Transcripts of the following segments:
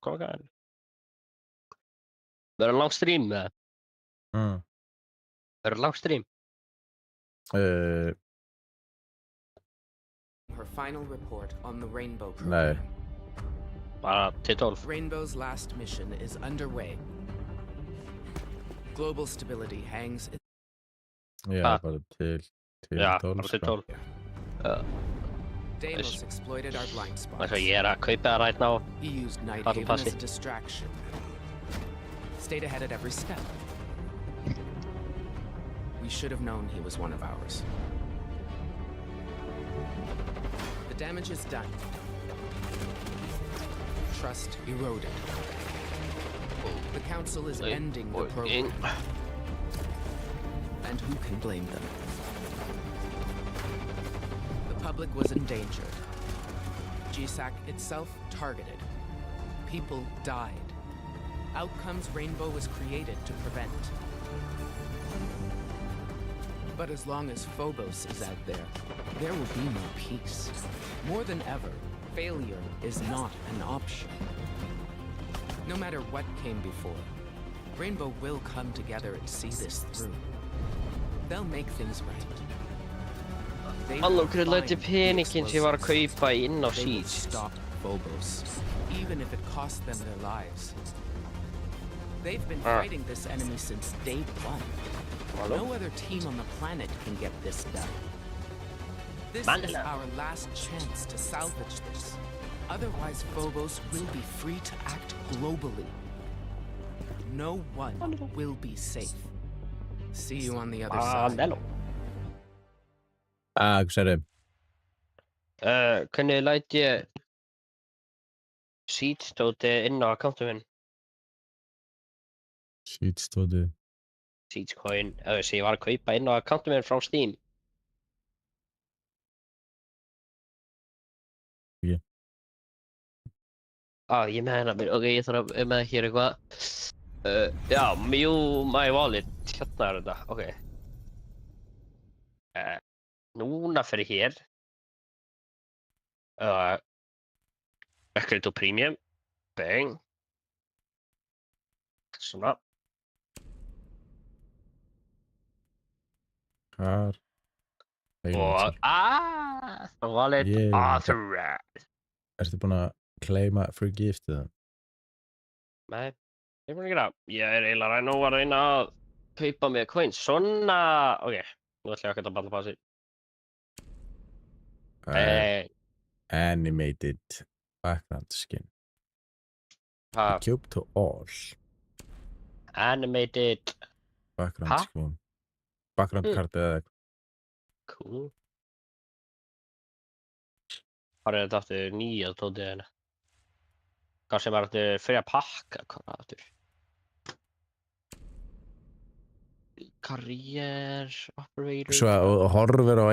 Kom igen. Var det en lang stream? Mm. Var det en lang stream? Her final report on the Rainbow Nej. program. Bara till 12. Rainbow's last mission is underway. Global stability hangs. Ja, bara till Ja, 12. bara till 12. Deimos exploited our blind spots. Alltså jag är kaupa right now. He used Night Battle Haven as Passy. a distraction. Stayed ahead at every step. We should have known he was one of ours. The damage is done. Trust eroded. The Council is ending the program. And who can blame them? The public was endangered. GSAC itself targeted. People died. Outcomes Rainbow was created to prevent. But as long as Phobos is out there, there will be no peace. More than ever, failure is not an option. No matter what came before, Rainbow will come together and see this through. They'll make things right. They will Hallå, kunde find lite the penningen till var explosives. kaupa in av They will Siege. stop Phobos, even if it costs them their lives. They've been fighting this enemy since day one. No other team on the planet can get this done. This is our last chance to salvage this. Otherwise, Phobos will be free to act globally. No one will be safe. See you on the other side. Hello. Hvað sagði? Kunde lite Siege stod in á accountum minn. Shit stóðu. Siege coin. Så jag var kaupa in á accountum minn frá Steam. Ja. Ég með hennar mér. Ok, ég þarf að með hér eitthvað. Já, my wallet. Hérna er þetta. Ok. Núna fyrir hér. Accredito Premium. Bang. Svona. Hvar? Og wallet Ég- authorized. Ertu búinn að claima free gift eða? Nei, ég er búinn að gera. Ég er eiginlega nú að reyna að kaupa með coins. Svona, ok. Nú ætla ég að geta balla passi. Animated background skin. Ha, Cube to all. animated. Background Ha? skin. Background Mm. card eða eitthvað. Cool. Hvað er þetta aftur? Nýja tótið hérna. Kannski bara aftur fyrir að pakka. Hvað er aftur? Career operator. Svo og horfir á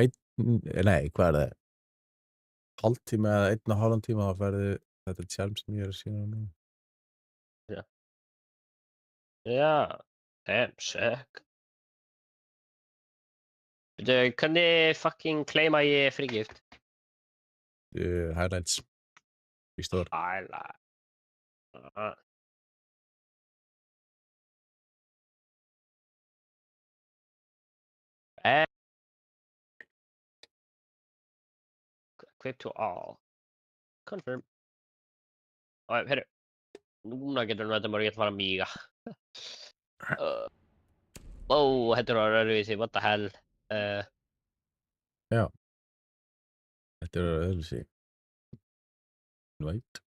nei, hvað er það? Hálftíma eða 1,5 tíma þá færðu þetta tjálm sem ég er að sína nú. Já, damn sick. Veitu, hvernig fucking claima ég frígift? Highlights. Í stór. Æla. Equip to all. Confirm. Herru. Núna getur þetta maður að fara að míga. Þetta er öðruvísi, what the hell. Þetta er öðruvísi. Invite.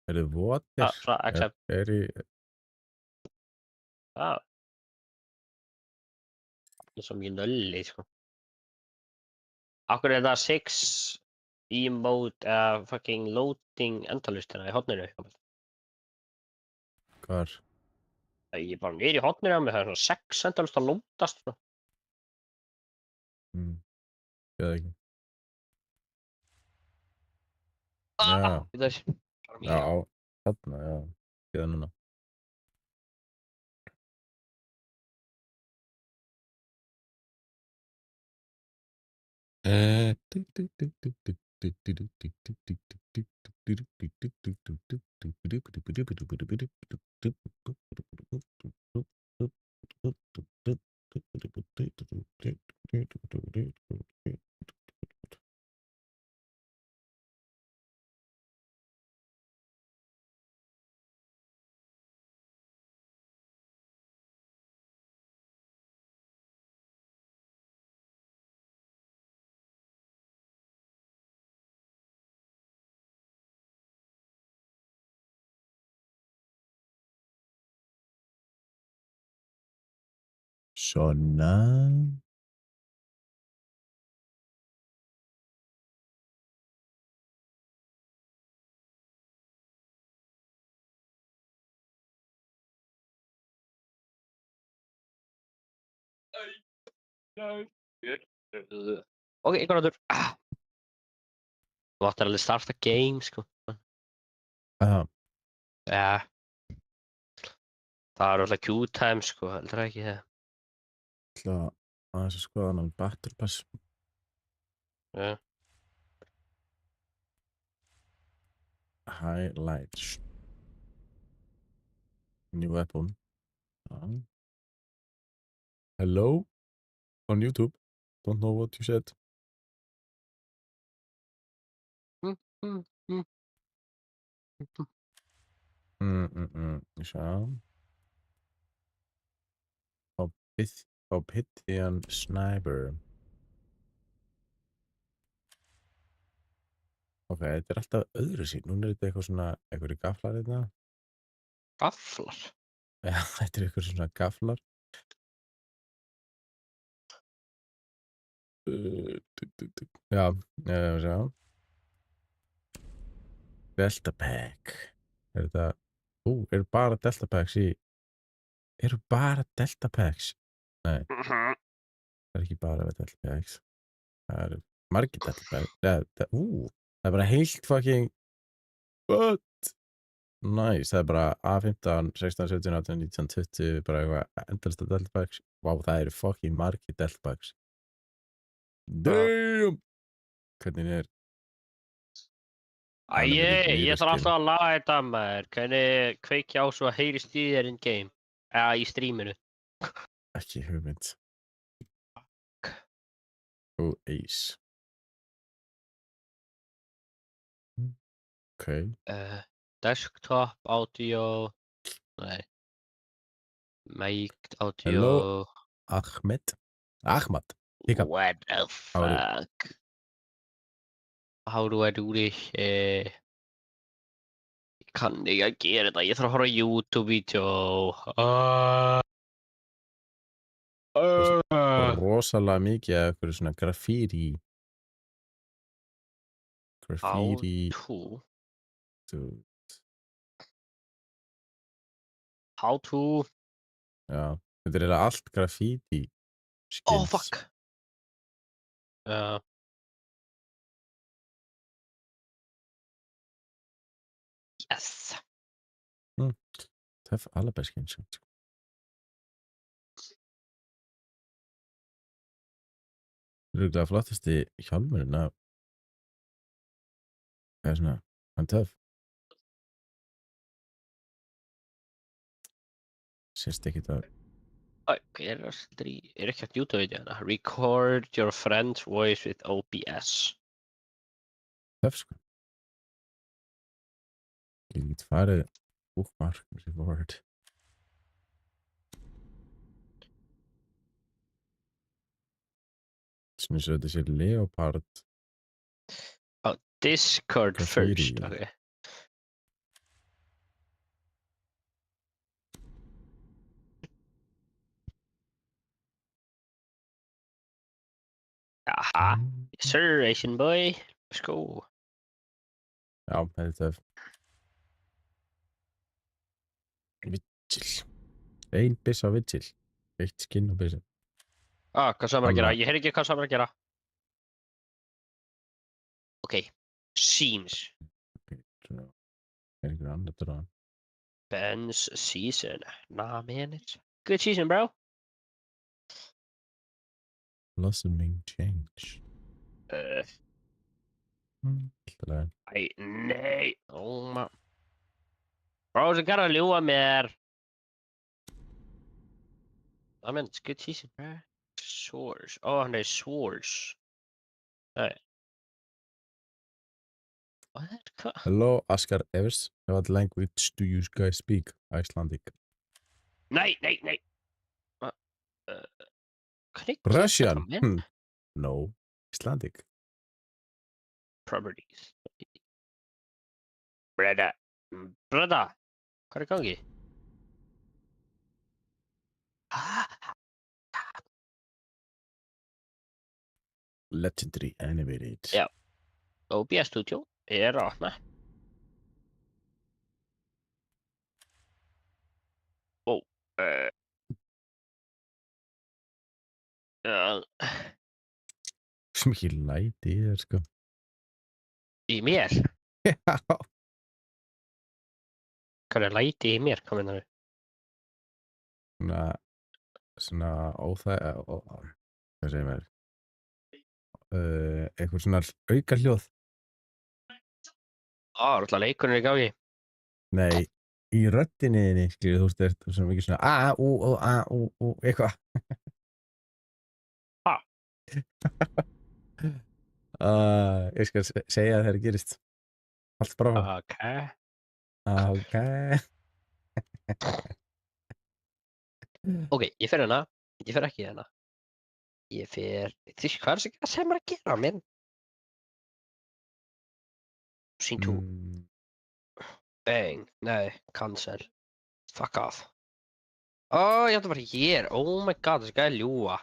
Er þið votir? Frá accept. Er í... Það er svo mikið nölli, sko. Akkur er það 6 emote eða fucking loading endalustina í hotninu. Hvar? Ég er bara niður í hotninu á mig, það er svona 6 endalust að loadast. Sko. Eða ekki. Já. Já, þarna, já. Eða núna. Svona. Ok, Konráður. Þú áttir alveg starta game, sko. Já, Já. Það er alltaf Q-time, sko, heldur það ekki það? ætla aðeins að skoða hann Battle Pass. Já. Highlights. New weapon. Já. Hello on YouTube. Don't know what you said. Sjá. Obsidian Sniper. Ok, þetta er alltaf öðru sín. Núna er þetta eitthvað svona, einhverju gaflar hérna. Gaflar? Já, þetta er einhverju svona gaflar. Já, sjá. Delta Pack. Er þetta, eru bara Delta Packs í, eru bara Delta Packs? Nei, það er ekki bara Delta Packs. Það eru margir Delta Packs. Það er bara heilt fucking, what? Nice, það er bara A15, 16, 17, 18, 19, 20, bara eitthvað endalista Delta Packs. Vá, það eru fucking margir Delta Packs. Damn! Hvernig er? Ég þarf alltaf að laga þetta, maður. Hvernig kveikja á svo að heyrist í þér in game? Eða í streaminu. Ekki hugmynd. Ace. Ok. Desktop, audio. Nei. Mic, audio. Hello, Ahmad. Pick up. What the fuck? How do I do this? Ég kann ekki að gera þetta. Ég þarf að horfa á YouTube-vídeó. Rosalega mikið af eitthvað svona graffiti. How to. Já, þetta er eiginlega allt graffiti skins. Oh, fuck. Yes. Töff alveg skins. Það er flottasti hjálmurinn af, það er svona, hann töff. Sérst ekki það. Er ekki hægt YouTube-vídeó hana? Record your friend's voice with OBS. Töff, sko. Ég get farið bookmark reward. Svona svo þetta sé Leopard. Discord Graffiti. first, ok. Jaha, yes sir, Asian boy. Let's go. Já, þetta er töff. Vigil. Ein byssa Vigil. Eitt skinn og byssa. Hvað Sam er að gera? Ég heyr ekki hvað Sam er að gera. Ok, Seams. Svona, er einhver annar dráðan. Ben's season. Nah, man, it's good season, bro. Blossoming change. Alltaf leið. Æ, nei. Bros, þú að ljúga mér. I mean, it's good season, bro. Swords. Hann er swords. Nei. What? Hvað? Hello, Oscar Evers. What language do you guys speak? Icelandic. Nei. Hvernig Russian? geta menn? No. Icelandic. Properties. Breda. Hvað er í gangi? Legendary animated. Já. OBS Studio er að opna. Svo mikið læti í þér, sko. Í mér? Já. Hvað er læti í mér? Hvað meinar þú? Svona hvað segir maður? Eitthvað svona auka hljóð. Alltaf leikurinn er í gangi. Nei, í röddinni þinni, skilur, þú veist, það er svona mikið svona eitthvað. Ég skal segja það þegar það gerist. Allt bara á. Ok. Ok, ég fer hérna. Ég fer ekki hérna. Ég fer... Hvað er það sem er að gera, minn? Scene 2. Bang. Nei, cancel. Fuck off. Ég ætla bara hér. Oh my god, þessi gæði ljúa.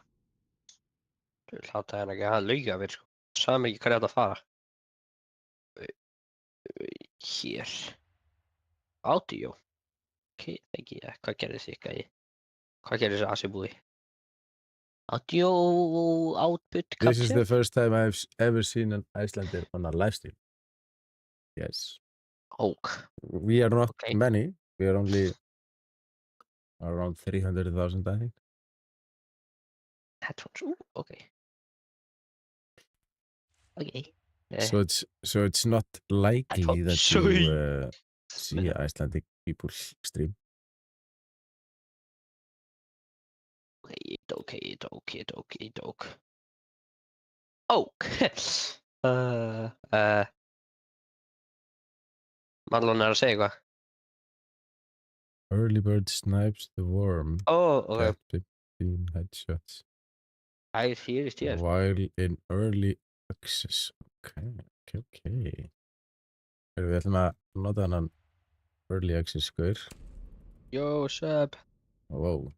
Þú vil hata hérna ekki að hann lauga mér, sko. Sagði mér ekki hvað ég ætla að fara. Hér. Audio. Ok, ekki, hvað gerði þessi gæði? Hvað gerði þessi asibúi? Audio output capture? This is the first time I've ever seen an Icelander on a live stream. Yes. We are not many. We are only around 300,000, I think. Headphones. Okay. So it's not likely that you see Icelandic people stream. Okay. Marlon er að segja eitthvað. Early bird snipes the worm. Okay. 15 headshots. I see it. While in early access. Okay. Við ætlum að nota hann early access square. Yo, what's up? Wow.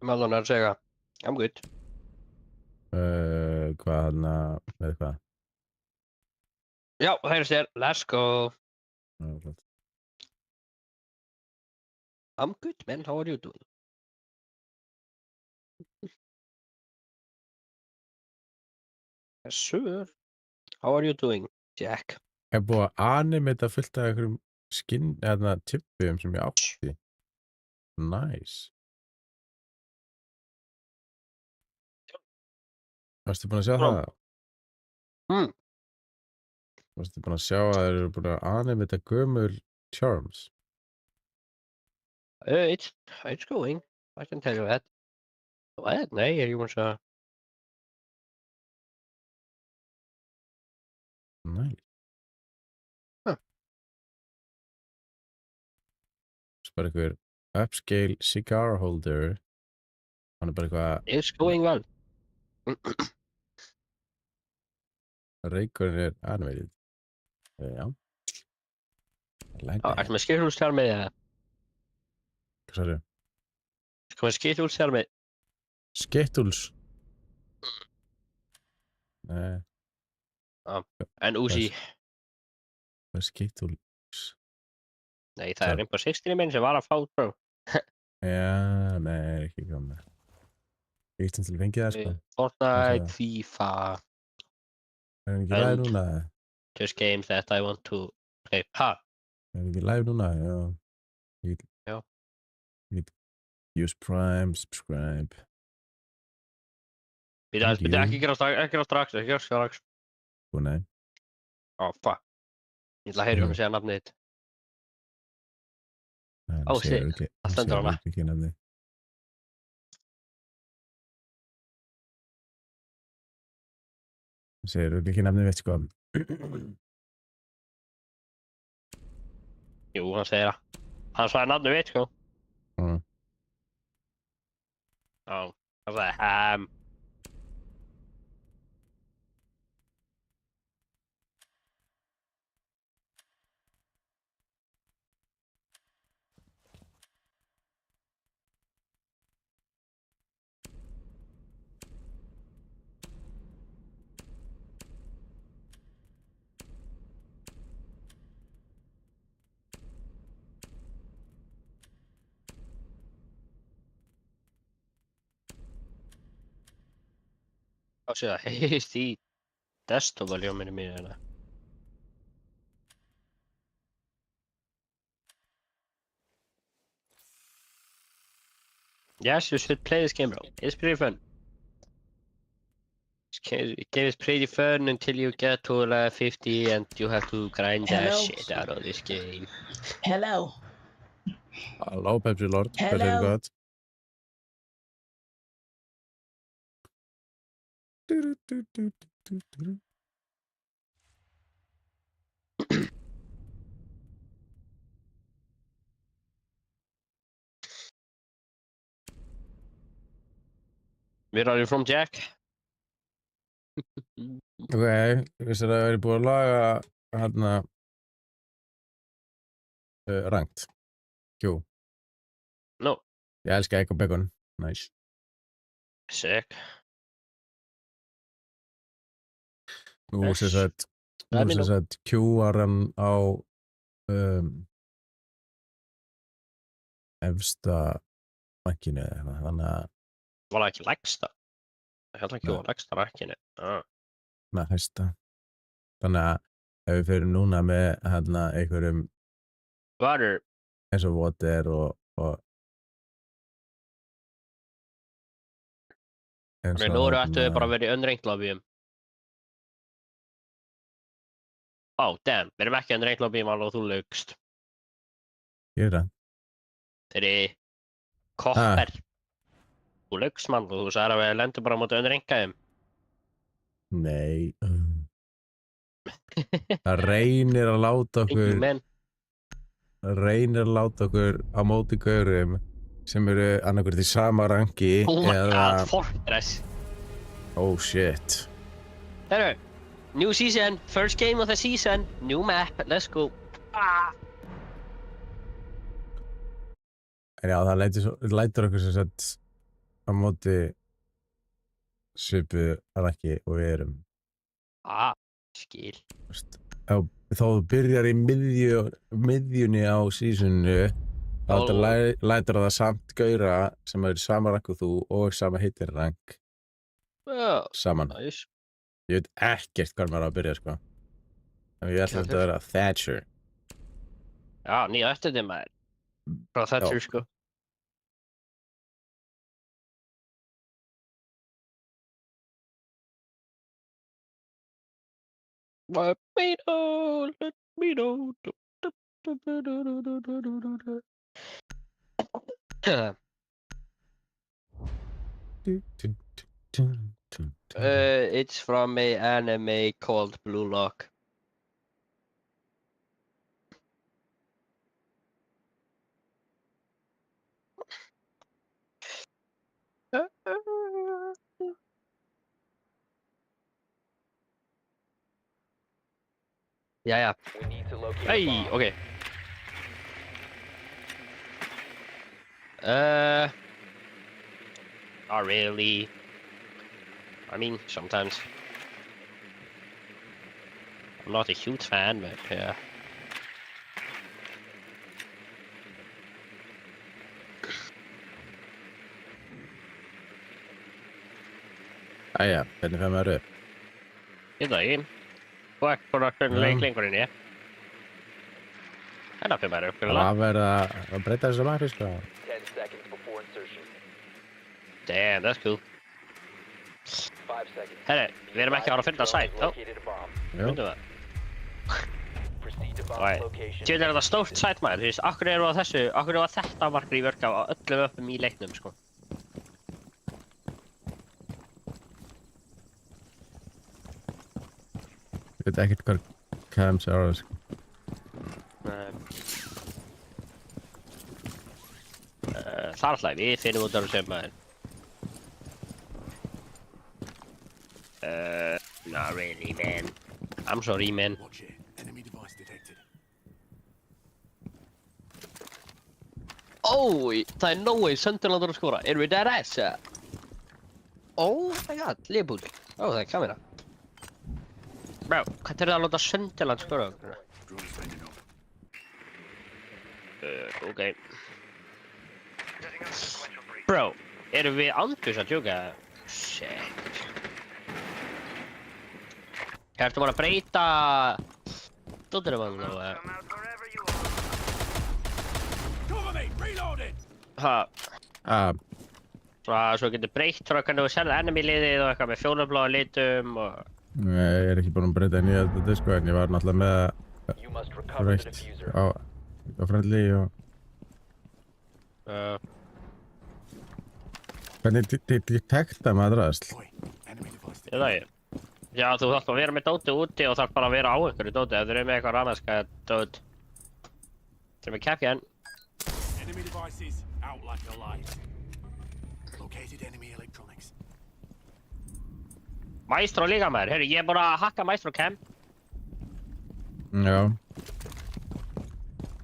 Marlon er að segja eitthvað. I'm good. Hvað hann með hvað? Já, heyrðist þér. Let's go. I'm good, man. How are you doing? Yes, sir. How are you doing, Jack? Ég búið að animata fullt af einhverjum tippum sem ég átti. Nice. Varstu búin að sjá það? Varstu búin að sjá að þeir eru búin að animata gömul charms? It's going. I can tell you that. What? Nei, er ég búin að sjá. Nice. Bara einhver upscale cigar holder. Hann bara eitthvað... It's going well. Reykurinn animated. Já. Ertu með skilhúlstjármið eða? Hvað sagði? Ertu með skilhúlstjármið? Skittles? Nei. En Uzi? Hvað er Skittles? Nei, það er Rainbow Six minn sem var að fá, bro. Já, nei, ekki komið. Ég til að fengið það, sko. Fortnite, FIFA. hann ekki live And- núna? Just games that I want to play. Ha? Hann ekki live núna? Já. Já. Use Prime, subscribe. Bíddu, Thank bíddu, you. ekki gera strax. Sko, nei. Oh, fuck. Ég ætla að heyra hún að segja nafnið þitt. Hann Ó, segir shit. ekki- Það hann stendur segir hana. ekki nafnið. Hann segir ekki nafnið, veit sko. Jú, hann segir það. Hann sagði nafnið þitt, sko. Mm. Já, hann sagði Þá sé það heyrist í desktop-valjóminu mínu hérna. Yes, you should play this game, bro. It's pretty fun. This game is pretty fun until you get to level 50 and you have to grind the Hello? shit out of this game. Hello. Halló, Pepsi Lord. Hvað Hello. segir gott? Where are you from, Jack? Ok, vissir að það væri búið að laga hérna rangt. Jú, No. ég elska egg og bacon. Nice. Sick. Nú Yes. sem sagt, Let me know. Q-ar hann á efsta bankinu eða eitthvað, þannig að Var það ekki lægsta? Ég held ekki Nei. að var lægsta rakkinu. hæsta. Þannig að ef við fyrir núna með hérna einhverjum Water. eins og water og eins Þannig nú eru ættu við bara að vera í unranked lobbyum. Oh, damn. Við erum ekki í unranked lobbyum alveg og þú laugst. Ég er það. Þeir eru kopper. Þú laugst mann og þú sagði að við lendum bara á móti unrankaðum. Nei. Það reynir að láta okkur Men. á móti gaurum sem eru annarkvort í sama ranki Oh my eða god, Fortress. oh shit. Herru, new season, first game of the season, new map, let's go. En já, það lætur okkur sem sagt á móti svipu ranki og við erum Skil. þó þú byrjar í miðjunni á seasonu þá lætur það samt gaura sem eru sama rank og þú og sama heitir rank saman. Nice. Ég veit ekkert hvað maður á að byrja sko. En ég ætla að vera Thatcher. Já, nýja eftir þið maður. Frá Thatcher sko. Let me know. It's from a anime called Blue Lock. Yeah. Hey, okay. Not really. I mean, sometimes. I'm not a huge fan, but yeah. Æja, hvernig fer maður upp? Ég veit það ekki. Þú ert bara leik lengur inn í. En það fyrir bara uppgjöla. Það verður að breyta þessu mappi, sko. 10 seconds before insertion. Damn, that's cool. 5 seconds. Herri, við erum ekki að fara að finna sæt. Ó, Located a bomb. Jú. myndum það. Proceed to bomb Right. location. Tjóðin er þetta stórt sæt maður, þú veist, akkur erum við á þessu, akkur erum við að þetta margir í vörka á öllum öppum í leiknum, sko. Ég veit ekkert hvað cams eru, sko. Það er alltaf, við finnum út af þessu maður. Not really, man. I'm sorry, man. Watch it. Enemy device detected. Oh, það er no way Sunderland að skora. Erum við dead ass? Oh my god, Liverpool. Oh, það er kamera. Bro, hvað er það að láta Sunderland skora? Drone's standing up. Okay. Bro, erum við andus að djóka? Shit. Ertu bara að breyta dóttirum hann og Cover me! Reloading! svo getur breytt frá hvernig þú sérði enemy liðið og eitthvað með fjólubláa litum og Nei, ég er ekki búinn að breyta nýja þetta, sko, en ég var náttúrulega með You must recover the rautt diffuser. á friendly og... Hvernig detekta maður ræðsl? Boy, enemy device Ég það ég. Já, þú þarf að vera með dótið úti og þarf bara að vera á einhverju dótið ef þú eru með eitthvað rannarska dót. Sem er Capcan. Enemy devices out like a light. Located enemy electronics. Maestro líka maður, heyrðu, ég er bara að hakka Maestro Cam. Já.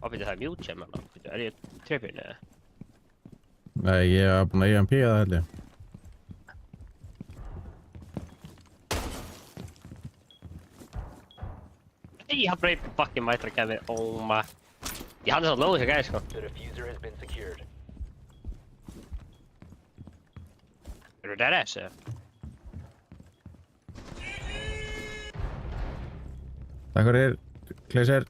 Og byrju það er mute sem hann, er ég trippin eða? Nei, ég var búinn að EMP-a það, held ég. Ég har bara fucking Maestro Cam, oh my. Ég hann svo low þessi gæði sko. The diffuser has been secured. Eru það þessi? Takk fyrir, Kleiser.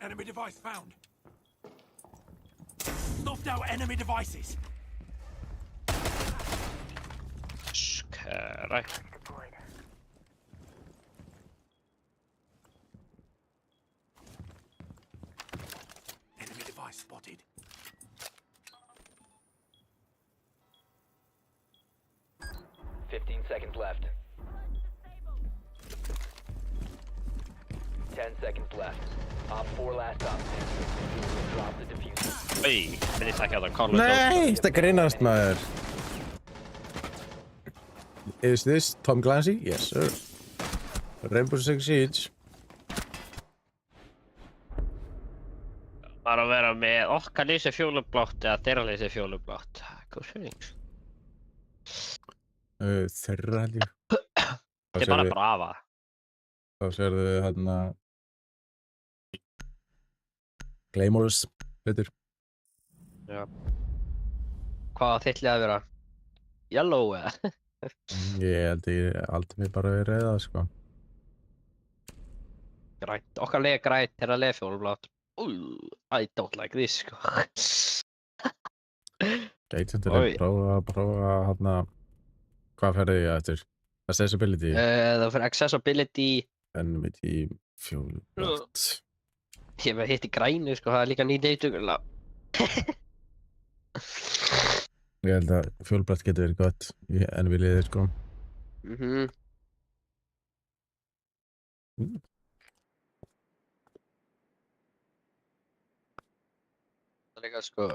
Enemy device found. Snuffed out enemy devices. Skræk. Enemy device spotted. Seconds left. 10 seconds left. Op 4 last op. Drop the diffuser. Oi, byrju það ekki að það Carlos. Nei, það grínast maður. Is this Tom Clancy? Yes, sir. Rainbow Six Siege. Bara að vera með okkar lýsi fjólublátt eða þeirra lýsi fjólublátt. Góð spurning. Þeirra held ég. Þetta er bara brava. Þá sérðu hérna Claymores, betur. Já. Hvað á þitt lið að vera? Yellow eða? Ég held ég aldrei mig bara við reyða, sko. Grænt. Okkar lið er grænt, þeirra lið er fjólublátt. I don't like this, sko. Gæti sem til að prófa hérna, hvað ferði ég eftir? Accessibility? Það fyrir accessibility. Enmity, fjólublátt. Ég hef hitt í grænu, sko, það er líka nýtt eitugurlega. Ég held að fjólublátt getur verið gott í NV-liðið, sko. Það er líka, sko.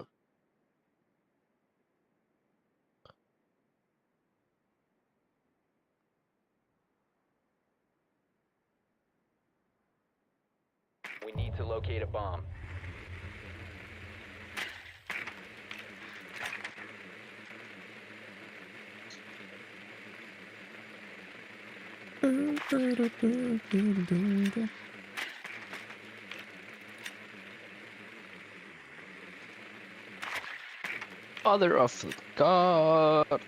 We need to locate a bomb. Mother of God.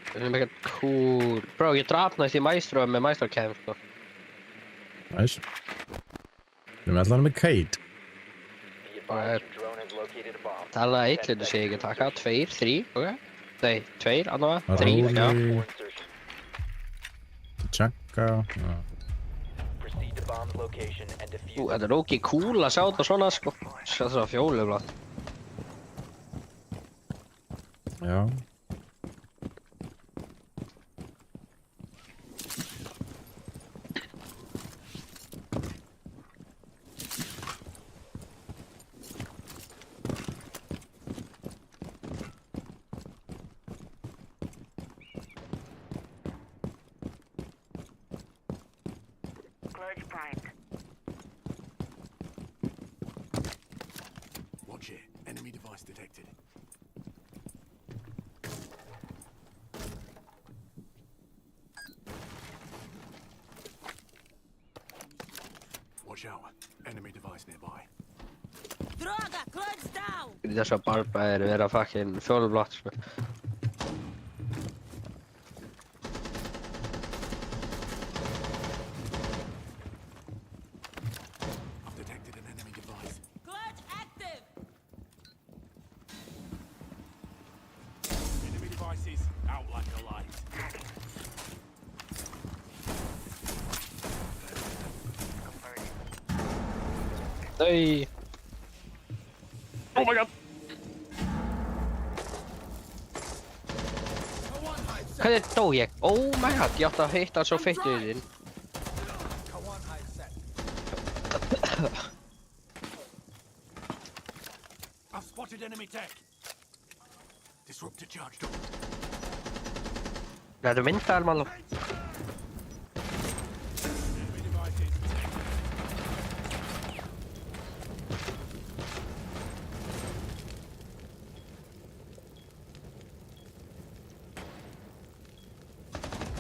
Það er mega cool. Bro, ég drapnaðist í Maestro með Maestro Camp, sko. Nice. Við erum allan með Kate. Be advised your drone has located a bomb. Tala 1 hlutu sig ekki taka, 2, 3, ok? Nei, 2, allavega, 3, Róli. já. For insertion. Tjekka. Já. Proceed to bomb's location and defuse. Þetta er ógeð cool að sjá þetta svona, sko. Sjá þetta fjólublátt. Já. Watch it. Enemy device detected. Watch out. Enemy device nearby. Droga, close down! Þess að barba er vera fucking fjólublátt, sko. I've detected an enemy device. Clutch active! Enemy devices out like a light. Nei. Oh my god. Hvernig dó ég? Oh my god, ég átti að hitta svo feitt í þinn. I've spotted enemy tech. Disruptor charged up. Það eru myndaðar, mann. Enemy devices.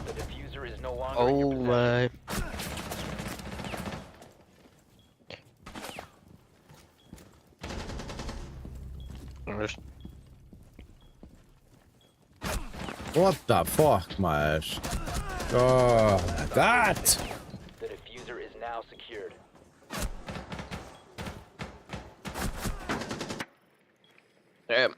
The diffuser is no longer in your Oh possession. my. What the fuck, maður? Oh, God! The diffuser is now secured. Damn.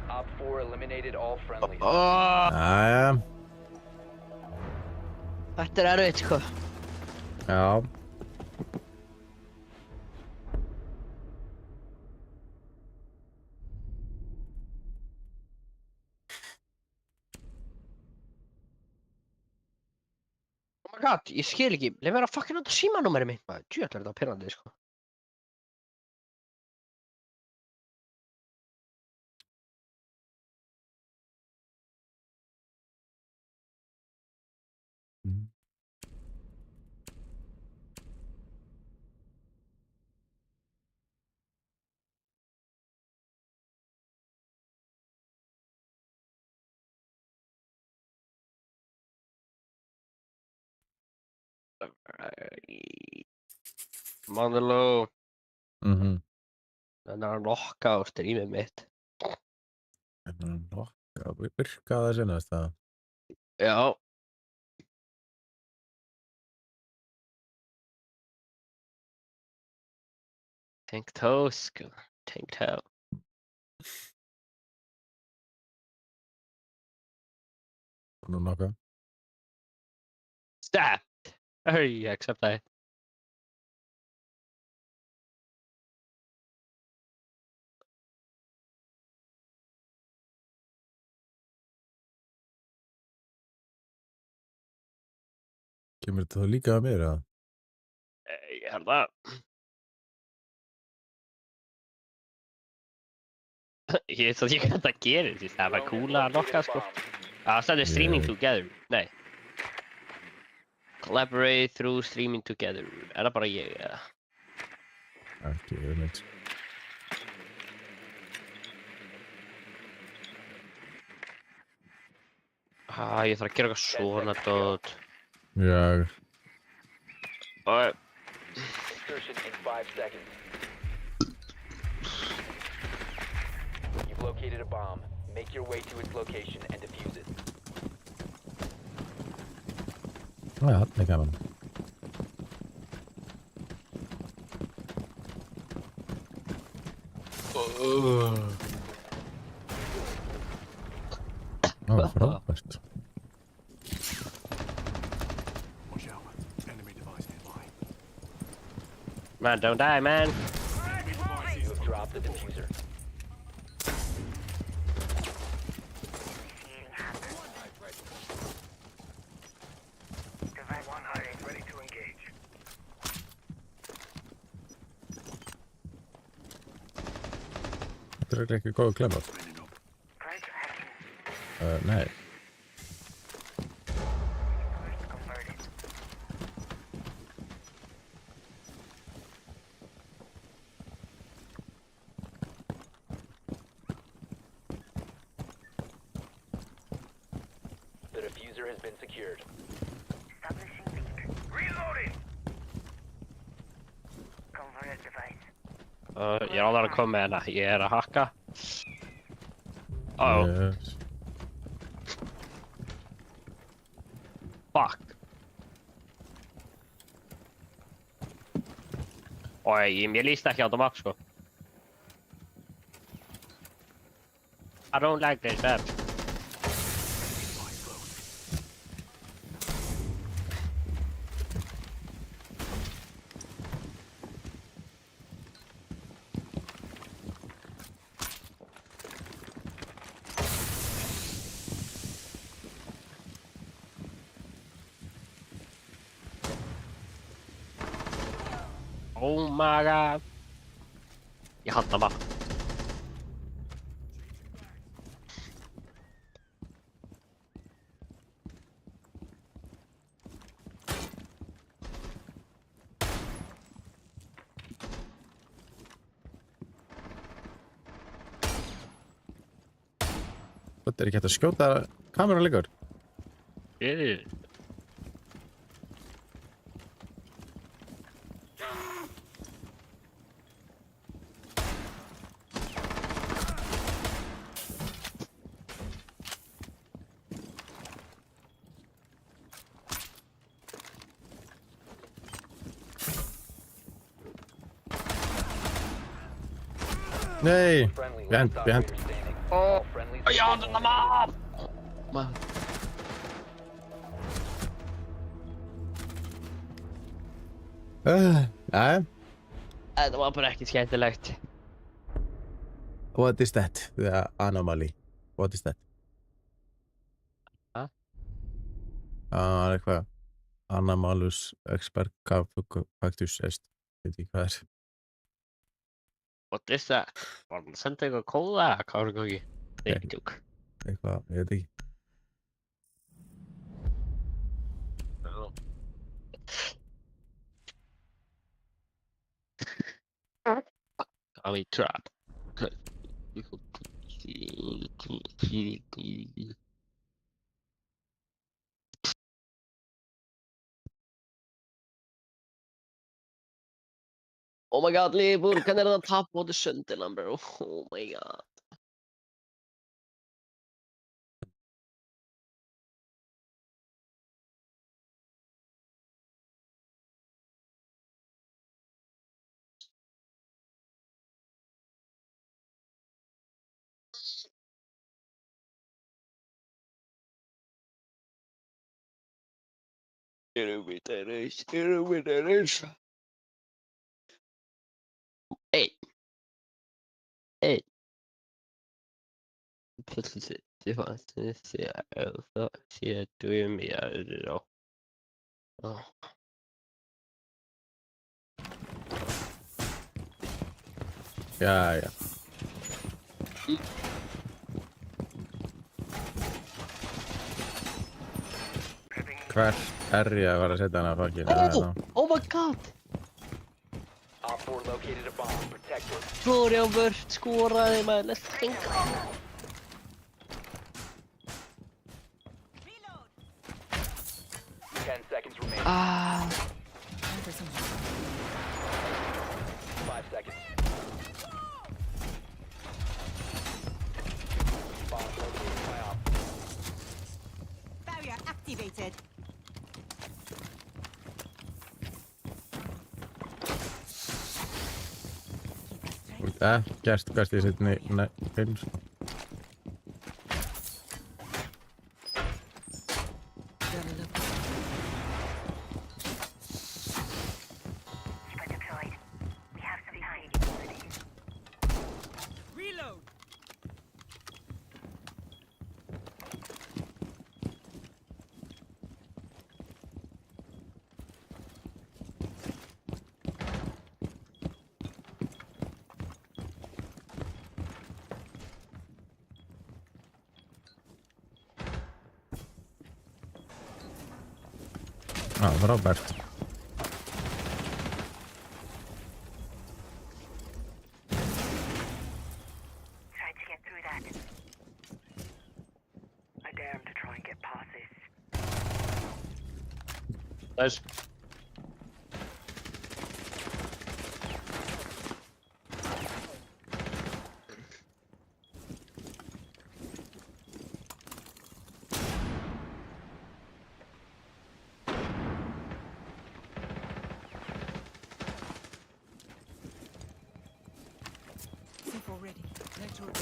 Op 4 eliminated all friendlies. Jæja. Þetta er erfitt, sko. Já. Oh my god, ég skil ekki. Leif mér að fucking nota símanúmerið mitt, maður. Djöfull er þetta pirrandi, sko. Mandeló. Það er að lokka á strímið mitt. Virkaði það senast það? Já. Tank toe, sko. Tank toe. Nú nokkuð. Stabbed. Hurry, accept that. Kemur þetta þá líka að mér, eða? Ég held að. Ég veit ekki hvað það gerir, því það var kúla að lokka, sko. Það stendur streaming together. Nei. Collaborate through streaming together. Er það bara ég, eða? Ekki, ég veit. Ég þarf að gera eitthvað svona dót. Já. Insertion in 5 seconds. You've located a bomb. Make your way to its location and defuse it. Já, það gaman. Frábært. Watch out. Enemy device nearby. Man, don't die, man. Enemy devices. You have dropped the diffuser. Þetta er ekki góð klemma. Nei. The diffuser has been secured. Ég er alveg að koma með hana. Ég er að hakka. Yes. Fuck. Mér líst ekki á þetta map, sko. I don't like this app. Oh my god. Ég hata map. Þetta er ekki hægt að skjóta kameran líka. Nei, Friendly behind, last behind. operator standing. All friendlies Ég hata þetta map! Man. Jæja. Þetta var bara ekki skemmtilegt. What is that? The anomaly. What is that? Hæ? Það er eitthvað Anomalus Expercafactus est. Veit ekki hvað er. What is that? Var hann að senda eitthvað kóða? Hvað var það ekki? Nei, Nei. tjók. Eitthvað, ég veit ekki. I'm a trap. Oh my god, Liverpool, kan er það tap mot Sunderland, bro? Oh my god. Erum við það reys? Hey. Plötsligt, det var inte så över. Så du är med då. Ja. Jæja. Hvert er ég að vera að setja hana að fucking? Oh my god! Op 4 located a bomb. Protect it. Florian Wirth skoraði maður, let's think. Ah. Time for some help. 5 seconds. Bomb located by op. Barrier activated. Ähkästi kasti sit ne pennus. Gotta look. Reload. Ah, Robert. Tried to get through that. I dare him to try and get past this. Nice. C4 ready. Network.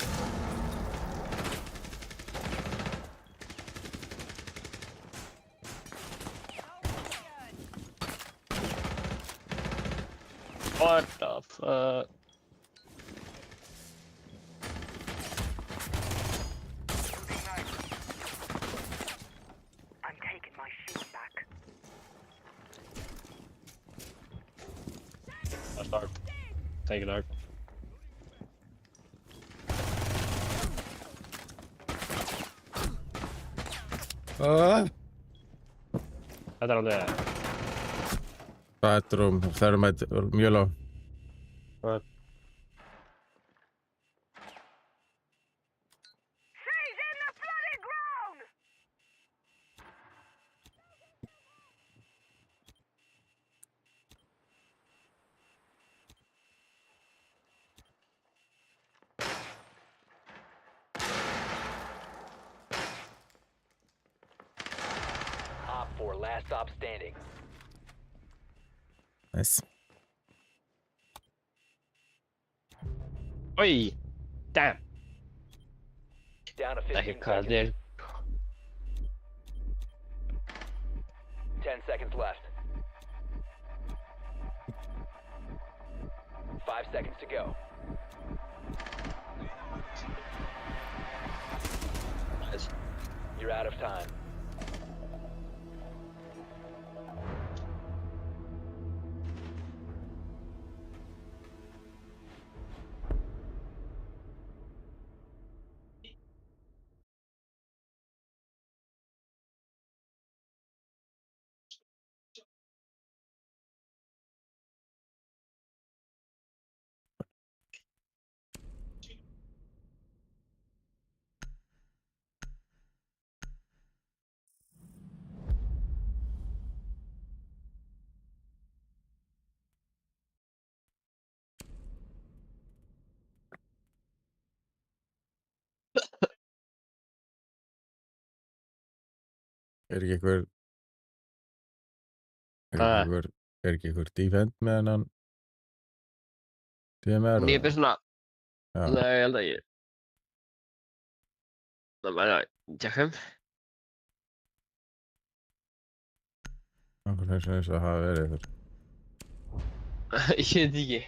What the fuck? I'm taking my shield back. That's dark. Take it out. Hätä on tää. Bathroom, thermite, yellow. Right. She's in the bloody ground! Op 4, last stop standing. Nice. Oi! Damn! Down to I 15 hit card seconds. there. 10 seconds left. 5 seconds to go. Nice. You're out of time. Er ekki einhver... Ah. Er ekki einhver defend með hennan... DMR? Ég er svona... Já. Nei, ég held að ég... Það væri að tjekka Okkur finnst eins og hafa verið einhver. Ég veit ekki.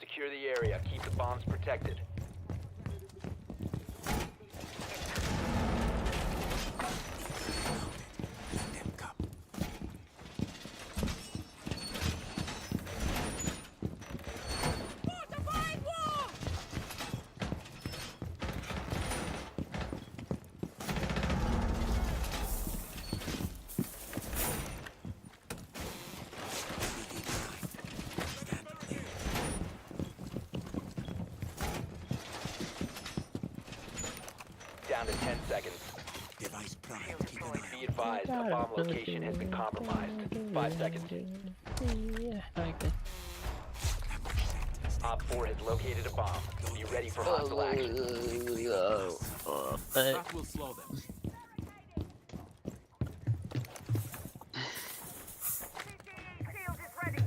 Secure the area. Keep the bombs protected. Them come. Fortified wall! down to 10 seconds. Device prime. Keep an eye Be advised, a bomb location has been compromised. 5 seconds. Op 4 has located a bomb. Be ready for hostile action. That will slow them. Shield is ready.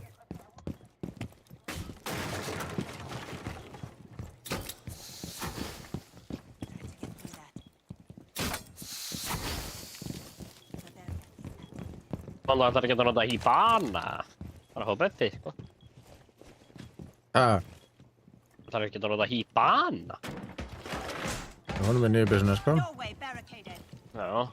Man laitar ekki að nota híbana. Bara hópetti, sko. Ah, Það ekki að nota híbana. honum niðurbysuna, sko. Doorway barricaded. Já.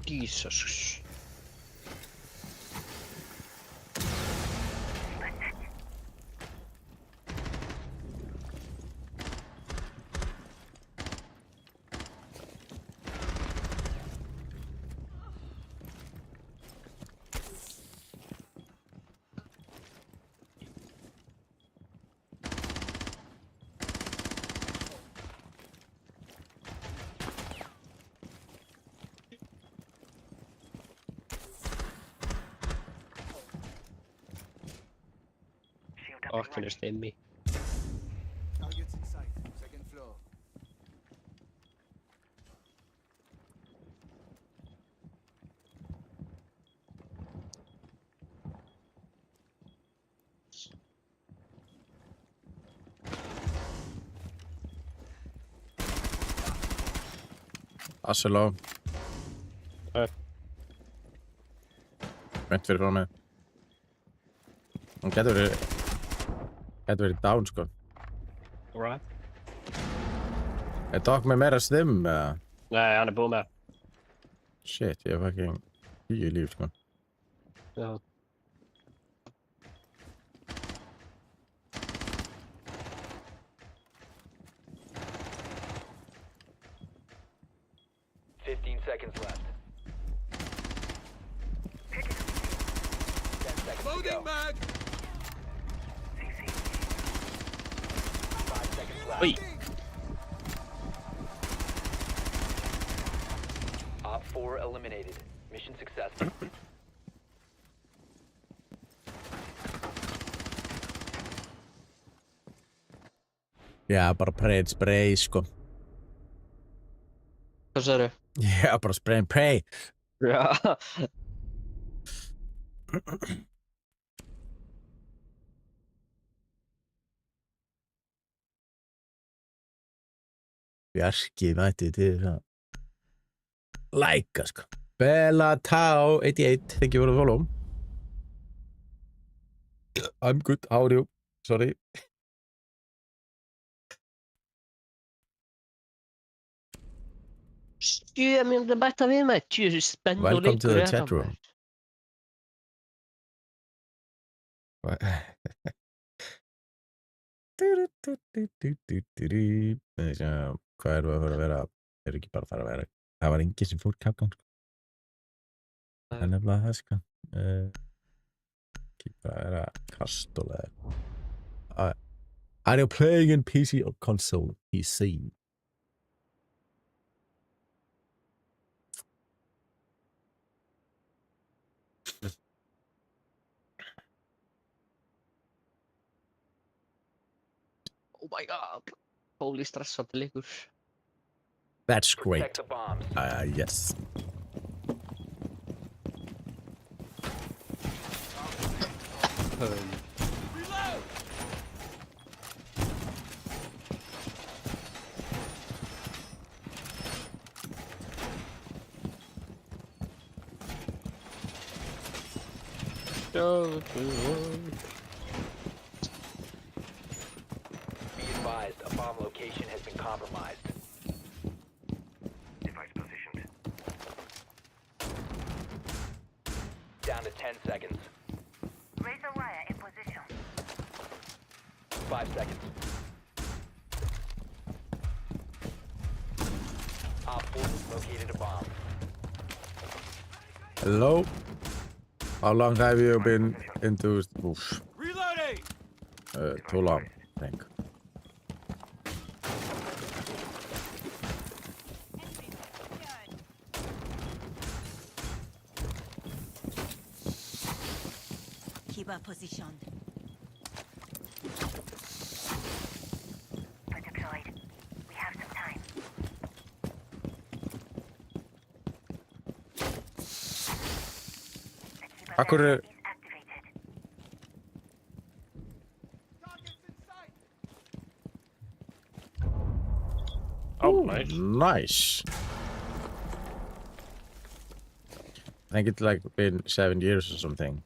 Jesus. Shield up Oh, and ready. finished in me. Targets in sight. Second floor. Asseló. Vent fyrir frá mig. Hún getur verið down, sko. Alright. Er Doc með meira stim, eða? Nei, hann er búinn með. Shit, ég hef fucking 10 líf, sko. Já. Seconds left. 10 seconds to go. Mag! 5 seconds left. Oi. Op 4 eliminated. Mission successful. Já, bara spray, sko. Hvað sagðirðu? Já, bara spray and pray. Já. Bjarki mætti til það. Læka, sko. Bella Tau 88, thank you for the follow. I'm good, how are you? Sorry. Sjö mínútur bæta við með. Tjú, spennu Welcome to leikur the er chat þetta, room. Hvað erum við að fara að vera? Erum ekki bara að fara að vera? Það var enginn sem fór kapgang, sko. Það er nefnilega það, sko. Ekki bara að vera kastólega. Are you playing in PC or console? PC. Oh my god. Holy stressandi leikur. That's Protect great. the bombs. Yes. Be advised, a bomb location has been compromised. Device positioned. Down to 10 seconds. Razor wire in position. 5 seconds. Op 4 has located a bomb. Hello? How long have you been into... Oof. Reloading! Too long, I think. Keep our position. We're deployed. We have some time. The keeper Akkur barrier er... is activated. Oh, nice. Nice. I think it's like been 7 years or something.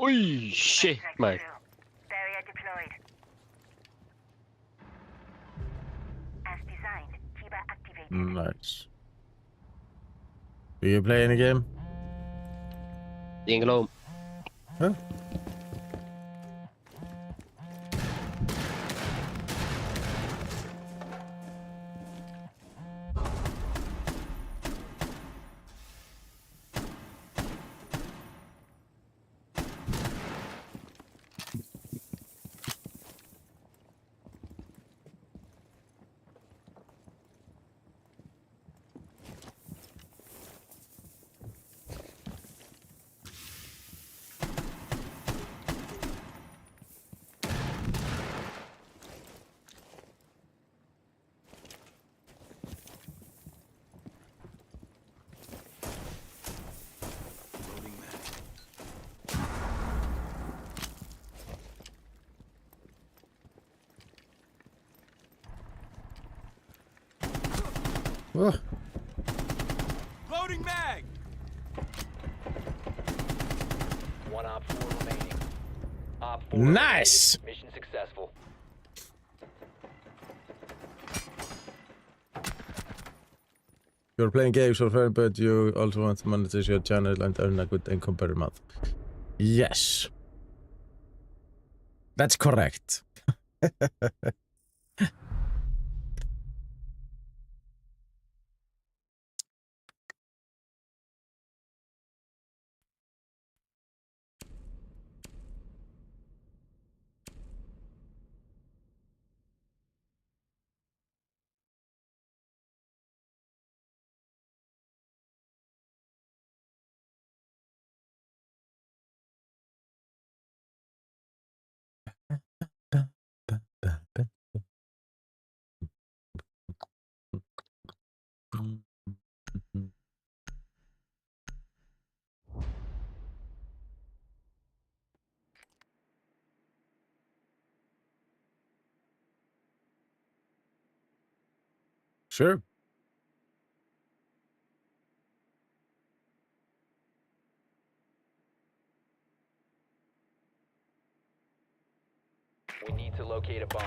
Oi, shit, Strike mate. through. Barrier deployed. As designed, Kiba activated. Nice. Do you play any game? Ingen lov. Huh? Oh, Loading mag! One Op 4 remaining. Op 4 Nice! eliminated. Mission successful. you're playing games for fun, but you also want to monetize your channel and earn a good income per month. Yes. That's correct. Sure. We need to locate a bomb.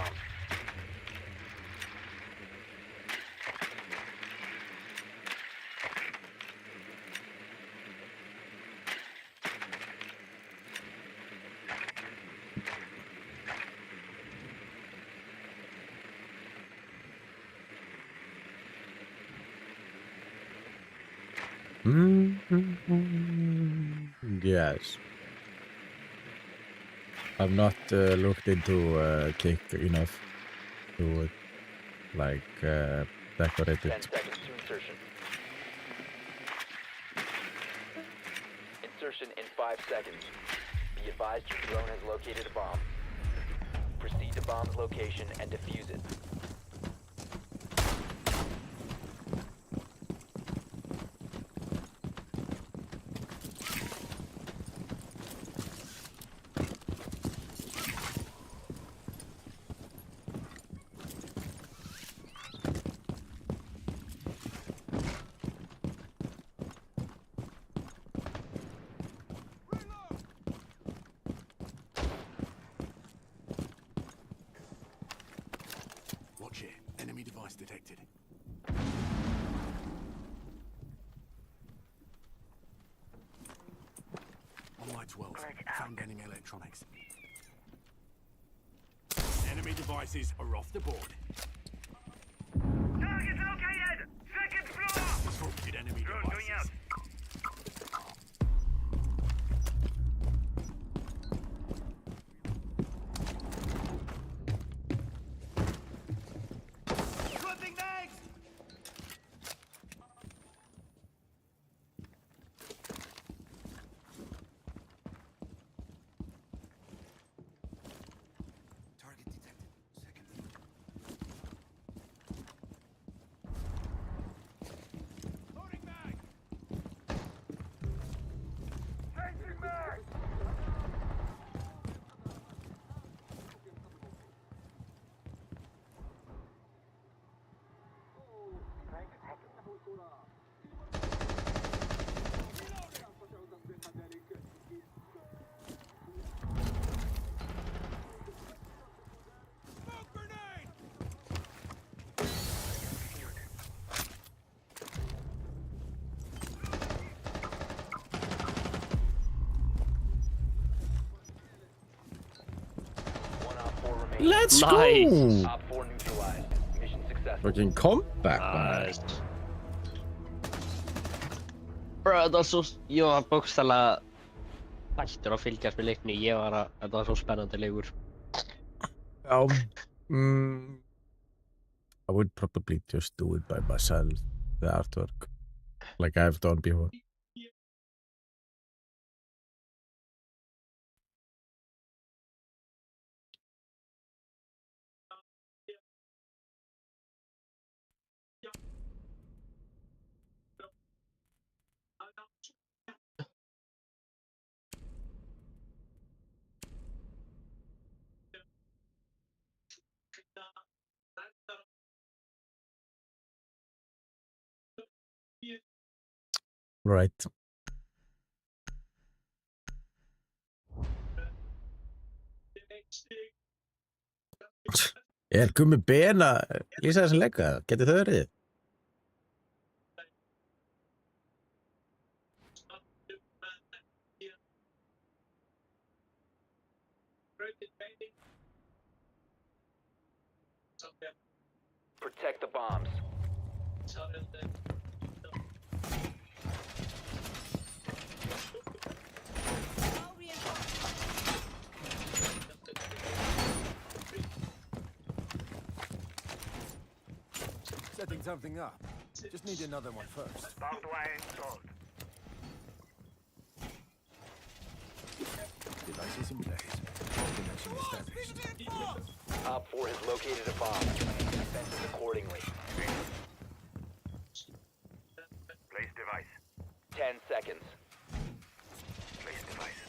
Yes. I've not looked into Kick enough to like decorate 10 it. seconds to insertion. Insertion in 5 seconds. Be advised your drone has located a bomb. Proceed to bomb's location and defuse it. Slide 12. Found enemy electronics. Enemy devices are off the board. Target located! Second floor! Disrupted enemy devices. Swapping bags! Target detected. Second floor. Loading mag! Changing mag! Smoke grenade! One Op 4 remaining. Let's Nice. go! Op 4 neutralized. Mission successful. Fucking comeback, man. Nice. Bro, þetta var svo... Ég var bókstaflega hættur að fylgjast með leikni. Ég var að... Þetta var svo spennandi leikur. Já. I would probably just do it by myself, the artwork, like I've done before. Right. Er Gummi Ben að lýsa þessum leika? Geti þau verið? Protect the bombs. All reinforcements. Setting something up. Just need another one first. Barbed wire installed. Devices in place. Connection established. Op 4 has located a bomb. Defenses accordingly. Place device. 10 seconds. Place device.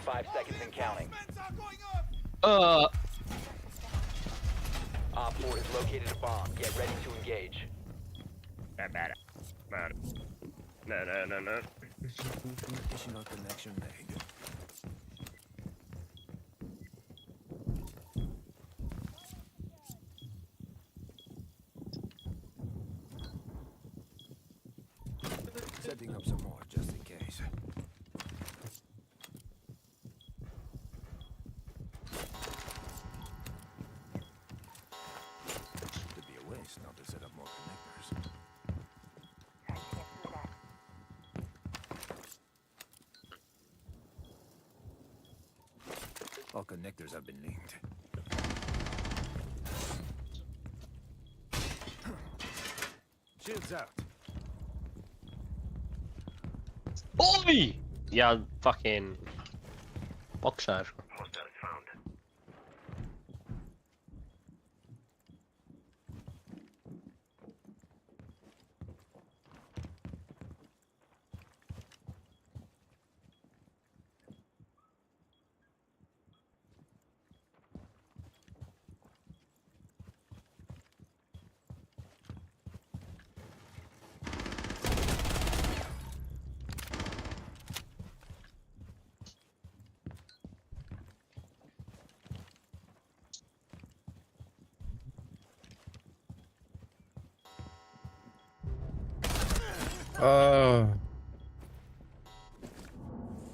5 seconds and counting. Op 4 has located a bomb. Get ready to engage. No. Additional connection made. Setting up some more just in case. It'd be a waste not to set up more connectors. All connectors have been linked. Shields out. Oj! Jag fucking... boxar. Hostiles found.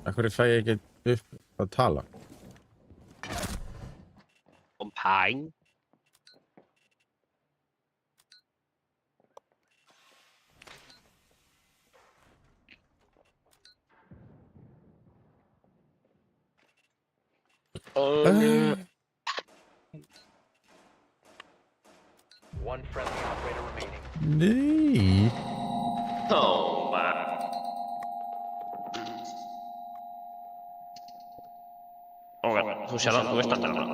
Akkur fæ ég ekki upp að tala? Kompang. One friendly operator remaining. Nei. Oh, man. Ok, þú sér það, þú veist alltaf það.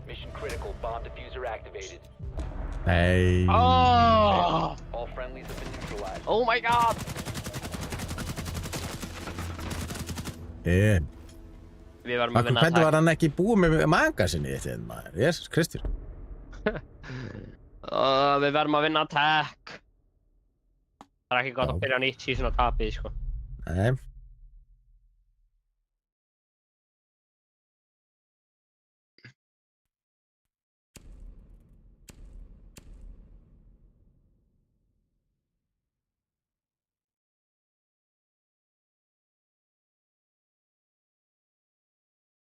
Mission critical. Bomb diffuser activated. Nei. Oh! All friendlies have been neutralized. Oh my god! En. Við varum að Akkur vinna hvernig var hann ekki búið með magasinni þinn maður? Jesus Kristur. Við verðum að vinna attack. Það er ekki gott að byrja nýtt season á tapið, sko. Nei.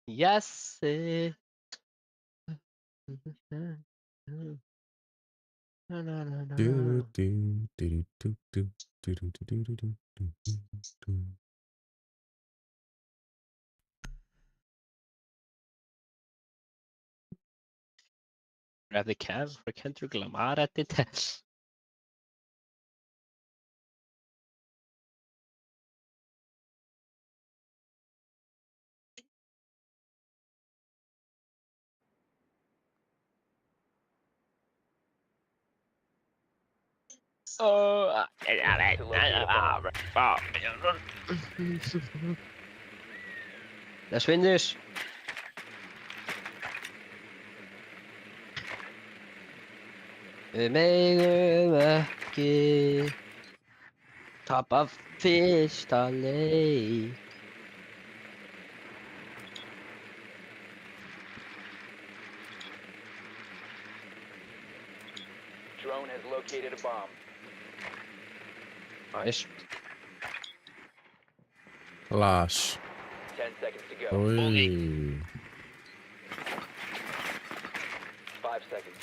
Yes! Grab the Cavs for Kendrick Lamar at the test. Let's win this. Við megum ekki tapa fyrsta leik. Drone has located a bomb. Nice. Flash. 10 seconds to go. Oi. 5 seconds.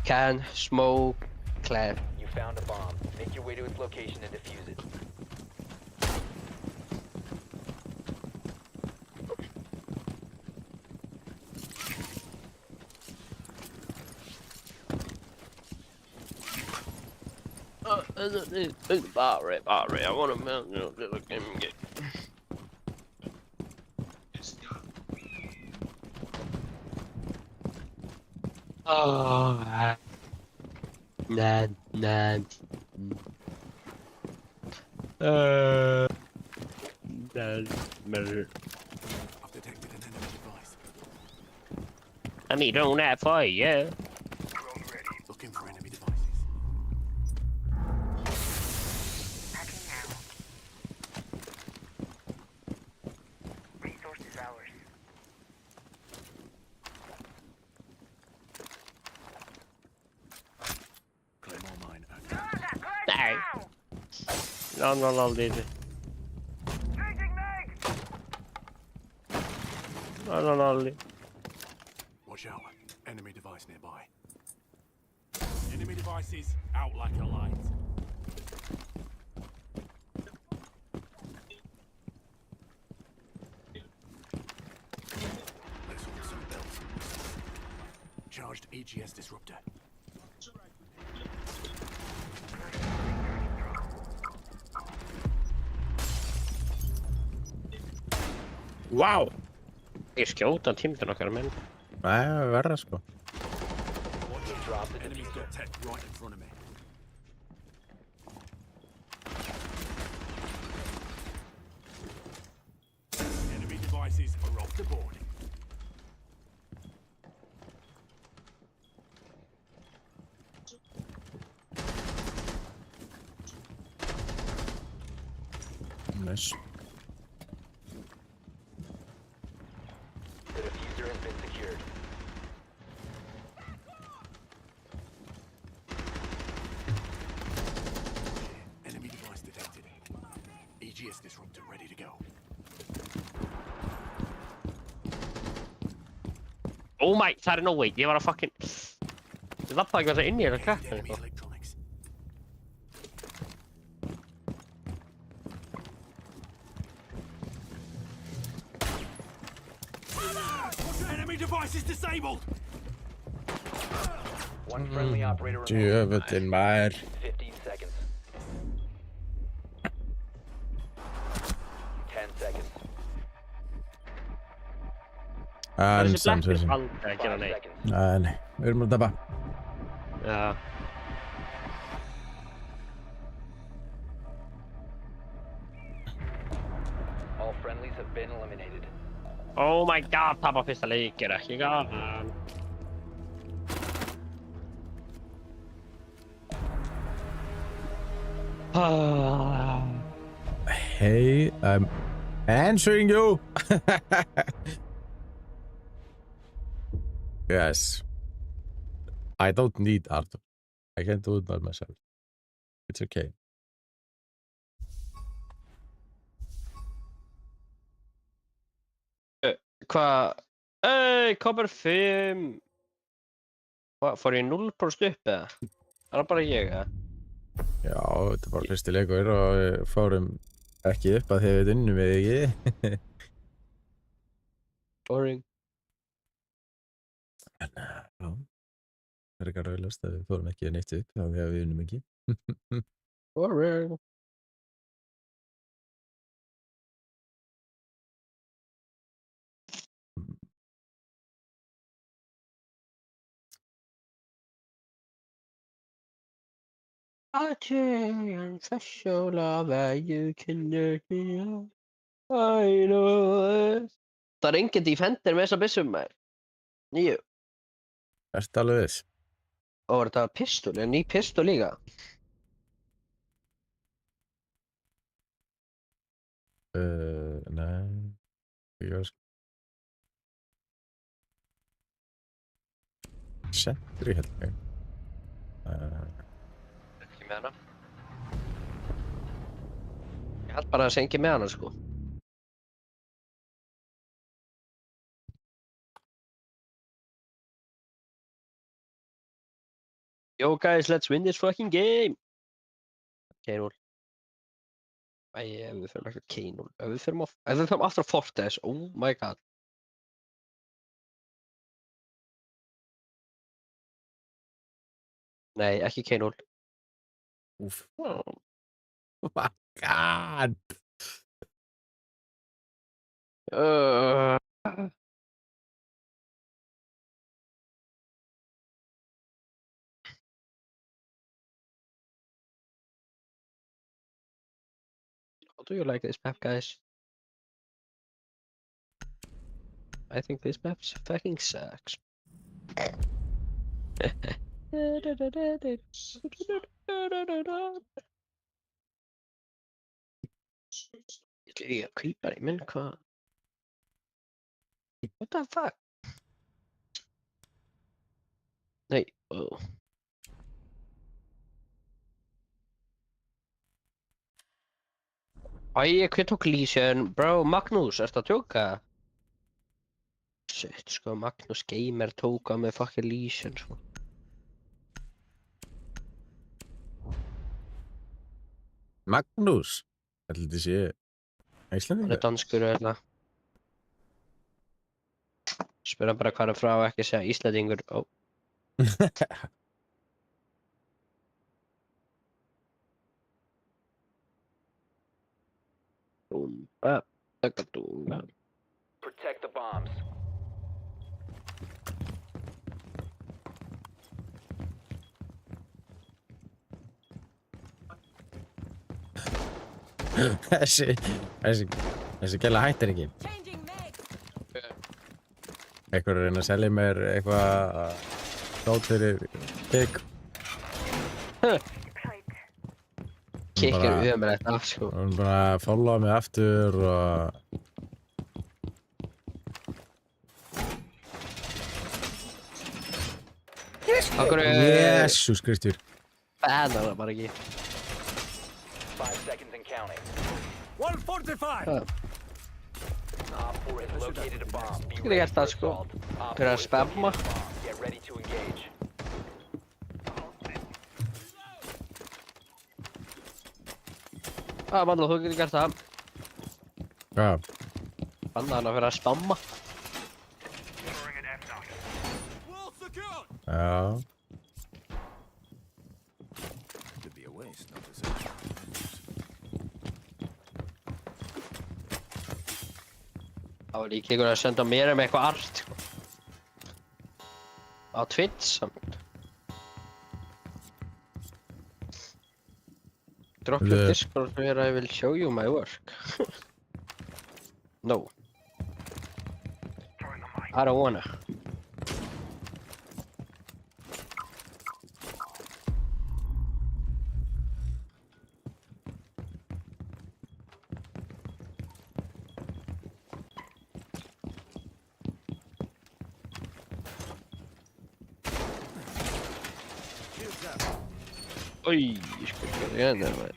Can smoke clear. You found a bomb. Make your way to its location and defuse it. Battery, I want to mount the game and get. Oh, Nan. Nan. I've detected an enemy device. I need on that for you. Drone ready. Looking for enemy devices. Hacking now. Resource is ours. Claymore mine active. Nej. No, did. Changing mag. No. Watch out. Enemy device nearby. Enemy devices out like a light. Let's order some belts. Charged AGS disruptor. Wow. Ég skjóta tímdun okkar menn. Nei, verra sko. You dropped the Enemy's diffuser. got tech right in front of me. Enemy devices are off the board. Nice. Oh my, það er no way, ég var að fucking... Ég lappaði ekki að það inn í þetta krakkan Enemy eitthvað. electronics. Enemy device is disabled. One friendly operator remaining. Djöfullinn maður. 15 seconds. 10 seconds. Það er En þessi samt blekkir þessi. aldrei að gera 5 neitt. seconds. Nei, við erum að dabba. Já. All friendlies have been eliminated. Oh my god, tapa fyrsta leik er ekki gaman. Hey, I'm answering you. Yes. I don't need Arthur. I can do it by myself. It's okay. Hvað? Copper 5. Hvað, fór ég 0% upp eða? Það er bara ég eða? Já, þetta er bara fyrsti leikur og við fórum ekki upp að þegar við unnum við ekki. Boring. En já, það er ekki að raulast að við fórum ekki neitt upp þá þegar við unnum ekki. Boring. En fesjóla vegju kynner hér. I know. Það er enginn defender með þessa byssum maður. Nýju. Ertu alveg viss? Og er þetta pistol? Er ný pistol líka? Nei. Ég veist. Sentry held ég. Ekki með hana. Ég held bara að það sé ekki með hana sko. Yo guys, let's win this fucking game! K0. Æ, ef við förum ekki K0. Ef við förum aftur á Fortress, oh my god. Nei, ekki K0. Úff. Oh my god! How do you like this map, guys? I think this map fucking sucks. Ég creeper í minn, hvað? What the fuck? Nei, oh. Æ, hver tók Lesion? Bro, Magnús, ertu að tjóka? Shit, sko, Magnús Gamer tók á með fucking Lesion, sko. Magnús? Ætli þetta sé Hann Íslendingur? er danskur eða. Spyr hann bara hvað er frá og ekki segja Íslendingur. Ó. Dúmba, taka dúmba. Protect the bombs. Þessi gæla hættir ekki. Changing mag. Einhver er að reyna að selja mér eitthvað dót fyrir kikk. Kikk er umrætt af, sko. Hún er bara að followa mig aftur og... Akkur Jesús Kristur. bannar það bara ekki. 5 seconds and counting. 145. Oh. Op 4 4 has located a bomb. Be Skulle ready gert for það, sko. assault. Op Fyrir að 4 has spamma. located a bomb. Get ready to engage. Mandla, þú getur gert það. Hvað? Banna hana fyrir að spamma. Throwing an F-Knock. Well secured! Já. Could be a waste, not to say. Það var líka ykkur að senda mér eitthvað art, sko. Á Twitch, samt. Drop your Discord where I will show you my work. No. Throwing a mic. I don't wanna. Oj, jag ska göra det där.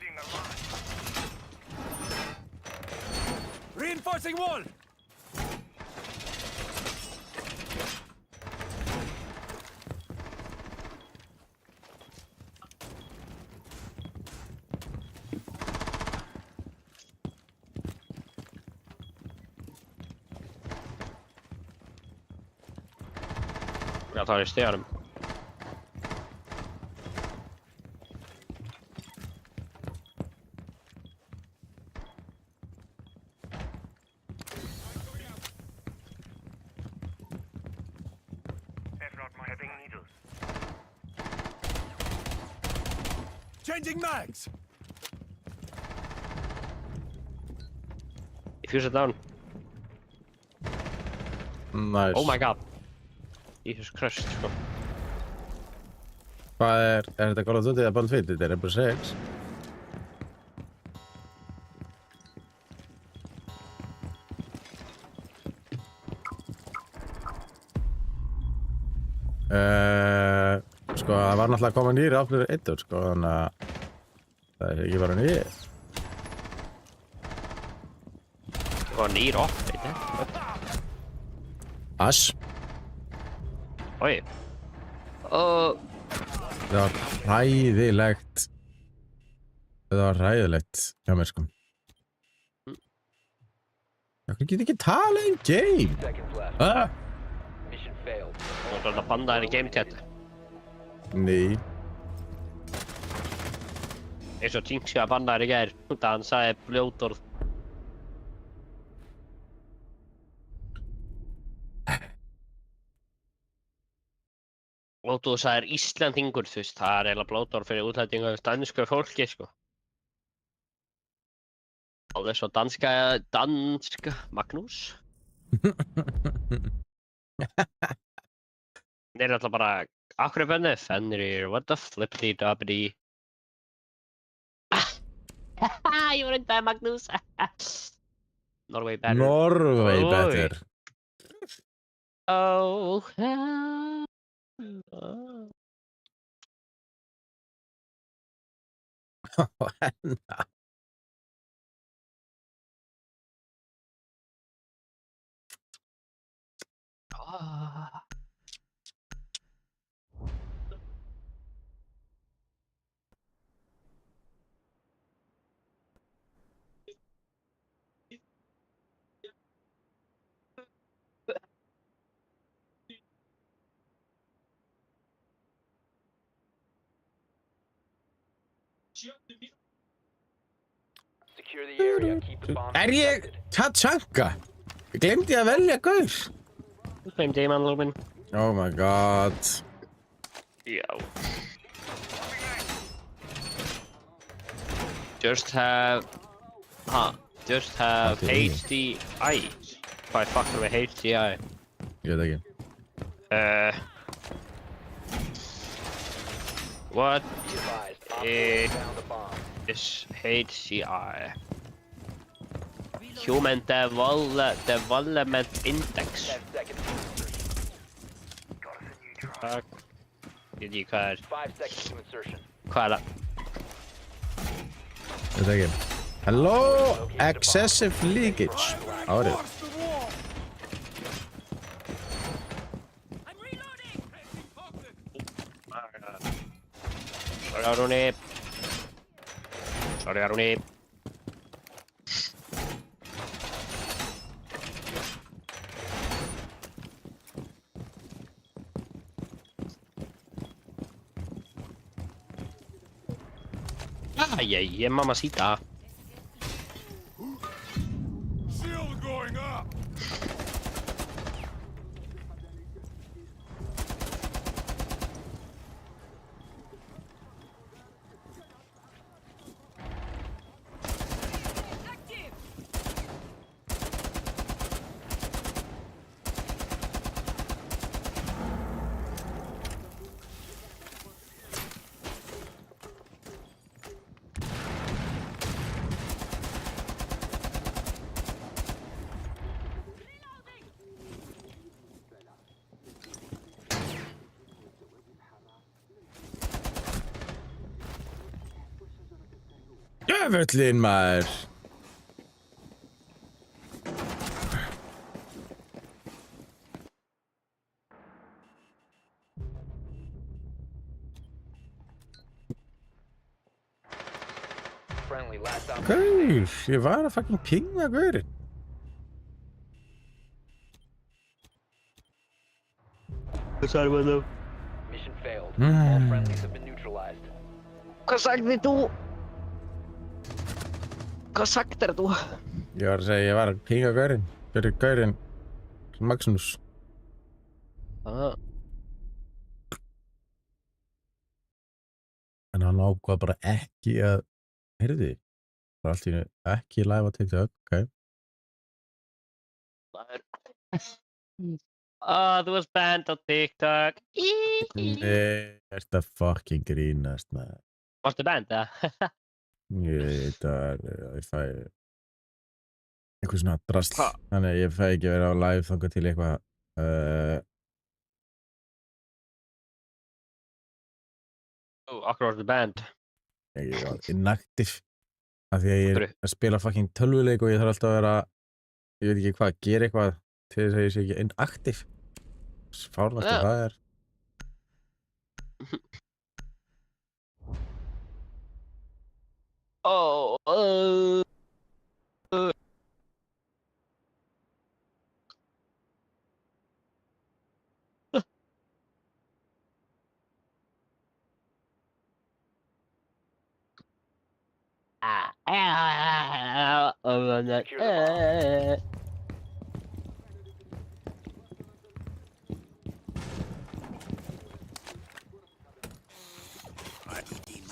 Reinforcing wall! Jag tar i sten. F-Knock might have needles. Changing mags! Diffuser down. Nice. Oh my god. Jesus Christ, sko. Hvað er þetta Call of Duty eða Battlefield? Þetta er Rainbow Six. Sko, það var náttúrulega að koma nýri áflöður eittur, sko, þannig að það er ekki bara nýri. Det var nýr off, veit ég. Ass. Oj. Það var hræðilegt. Það var hræðilegt hjá mér, sko. Ég get ekki tala um game. Seconds left. Ah. Mission failed. Þú ætlar að banda þér í game chat. Nei. Eins og Jinx að banda þér í gær. Það hann sagði bljótorð. Og þú sagðir Íslandingur, þú veist, það er eiginlega blótorð fyrir útlætingu af dansku fólki, sko. Alveg svo danska Magnús. Þeir eru alltaf bara, akkur er bennið, Fenrir, what the flippity dobbity. Ég var undan Magnús. Norway better. Norway Oj. better. Oh, Hennar. Secure the area. Keep the bombs Er ég protected. Tachanka? Ég glemdi að velja gaur. Same day, man, Lubin. Oh my god. Yeah. Just have Okay. HDI. Hvað er fucking með HDI? Ég veit ekki. What Be advised. Op 4 Eh. found a bomb. is HDI? Human Development Index. 10 seconds. Got us a new drone. Fuck. Veit ég hvað er? 5 seconds to insertion. Hvað er það? Ég veit ekki. Hello, excessive leakage. Árið. Force the wall! Aruni. Sorry, Aruni. Ay, mamacita. Shield going up! Active! Djöfullinn maður. Friendly, last op. Gaur, ég var að fucking pinga gaurinn. Sorry, mano. Mission failed. All friendlies have been neutralized. Hvað sagði þú? Hvað sagðir þú? Ég var að segja, ég var að pinga gaurinn. Gaurinn Magnús. En hann ákvað bara ekki að, heyrðu, bara allt í einu ekki live á TikTok, ok? Þú varst banned á TikTok. Nei, þetta fucking grínast, maður. Varstu banned, eða? Þetta ég fæ eitthvað svona drasl. Þannig að ég fæ ekki að vera á live þangað til eitthvað Akkur varstu banned. ég var inactive af því að ég er að spila fucking tölvuleik og ég þarf alltaf að vera, ég veit ekki hvað, gera eitthvað til þess að ég sé ekki inactive. Fárnast að það er.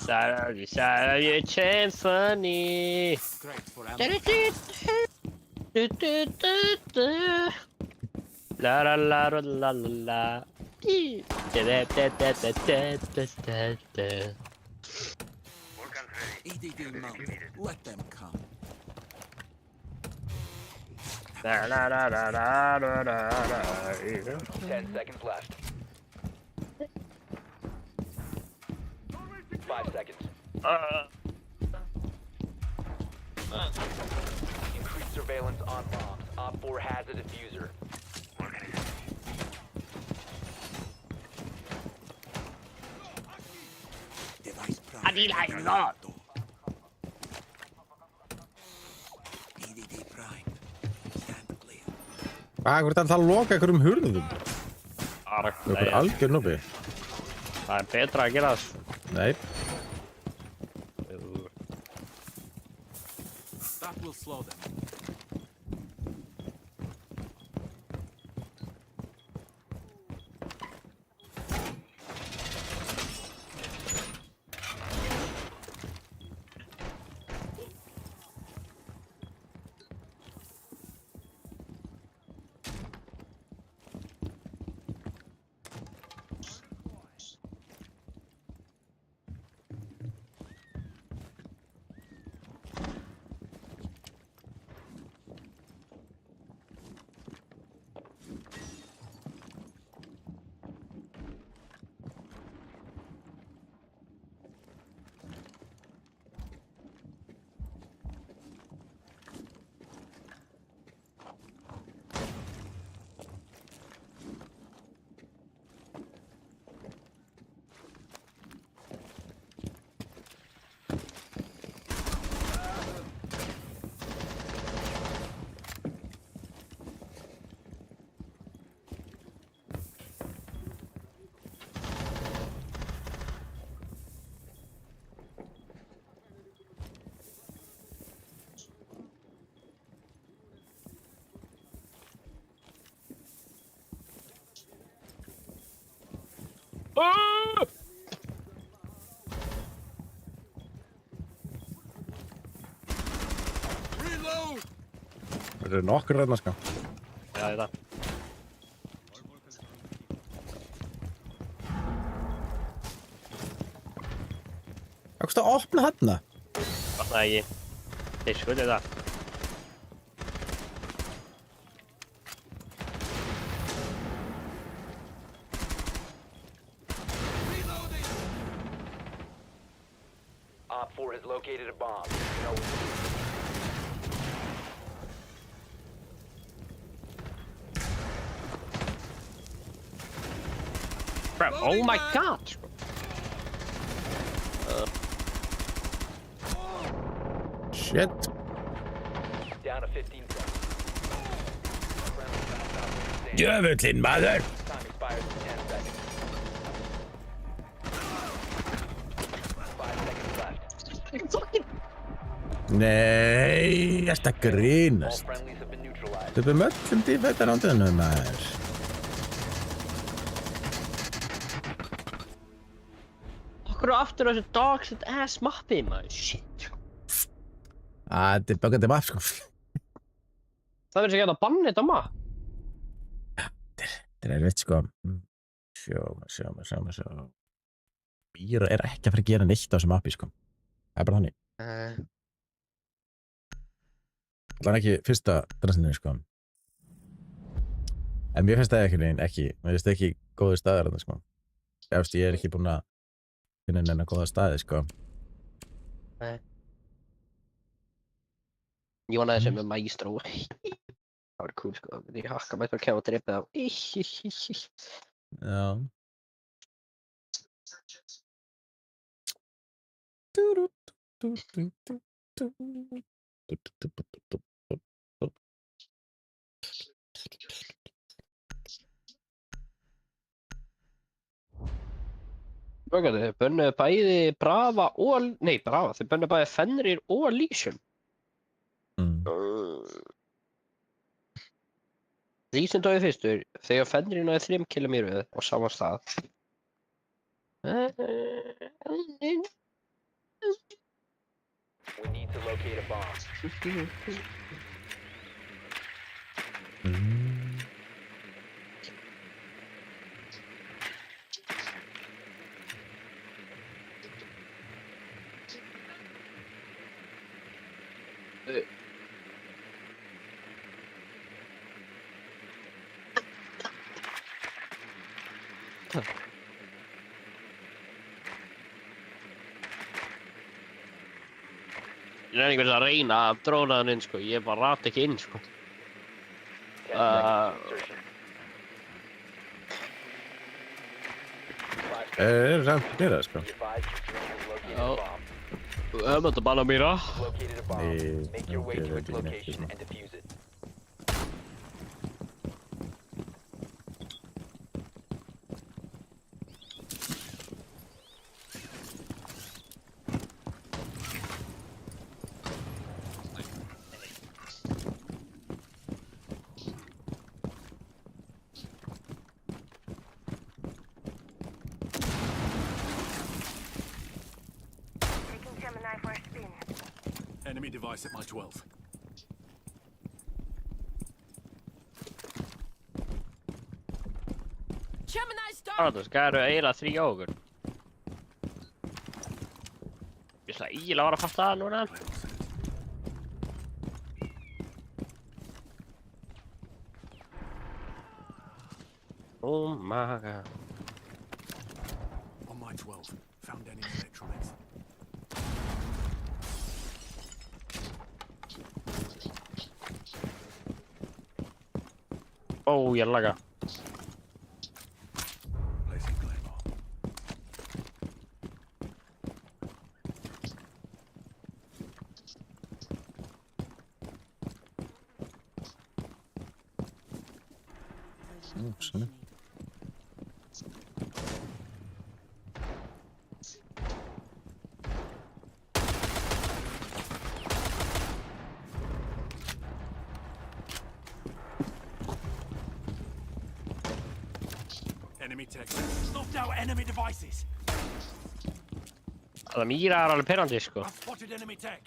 Sarah, funny. Great for ammo. La la la la la la la. EDD mounted. Let them come. La la la la la la la. 10 seconds left. 5 seconds. Increased surveillance on bombs. Op 4 has a diffuser. Device prime. Adila, no. EDD prime. Stand clear. Hvað er þetta að loka einhverjum hurðum? Einhver algjör núbi. Það er betra að gera það. Nei. That will slow them. Það eru nokkur reyna sko. Já, þetta. Hvað kosti að opna þarna? Vatnaði ekki. Þeir skuldi það. Op 4 has located a bomb. No. Crap, oh my god! Sko. Shit. Down to 15 seconds. Friendly last operator standing. Djöfullinn maður! Time expires in 10 seconds. 5 seconds left. Nei, þetta All grínast. friendlies have been neutralized. Þetta er möllum dífættar ándiðinu maður. Okkur á aftur á þessu dogs and ass mappi, maður. Shit. Þetta er böggandi mapp sko. Það verður sér ekki að banna þetta mapp. Þetta er erfitt sko. Sjá. Býra er ekki að fara að gera neitt á þessu mappi sko. Það er bara þannig. Það er ekki fyrsta dransinu sko. En mér finnst það ekki. Mér finnst það ekki góði staðar þarna sko. Ég er ekki búinn að finna neina góða staði sko. Nei. Ég vona þessi með Maestro. Það var cool sko. Ég hakka með það að kemja og drepa það. Já. Þau bönnuðu bæði Brava og... Nei, Brava. Þau bönnuðu bæði Fenrir og Legion. Legion dói fyrstur þegar Fenrir náði 3 killum í röð á sama stað. We need to locate a bomb. Ég er einhvers að reyna að dróna hann inn sko, ég bara rati ekki inn sko. 10 seconds insertion. Samt að gera það sko. Be advised your drone has located a bomb. Þetta banna mér að. Located a bomb. Make your way to its location and defuse it. Taking Gemini for a spin. Enemy device at my 12. Gemini's down! Það skæru eiginlega 3 á okkur. Ég ætla eiginlega að fatta það núna. Oh my god. On my 12. Found enemy electronics. Ó, ég laga. Placing Claymore. Svona. Enemy tech. Snuffed out enemy devices. Það mýra alveg perrandi, sko. I've spotted enemy tech.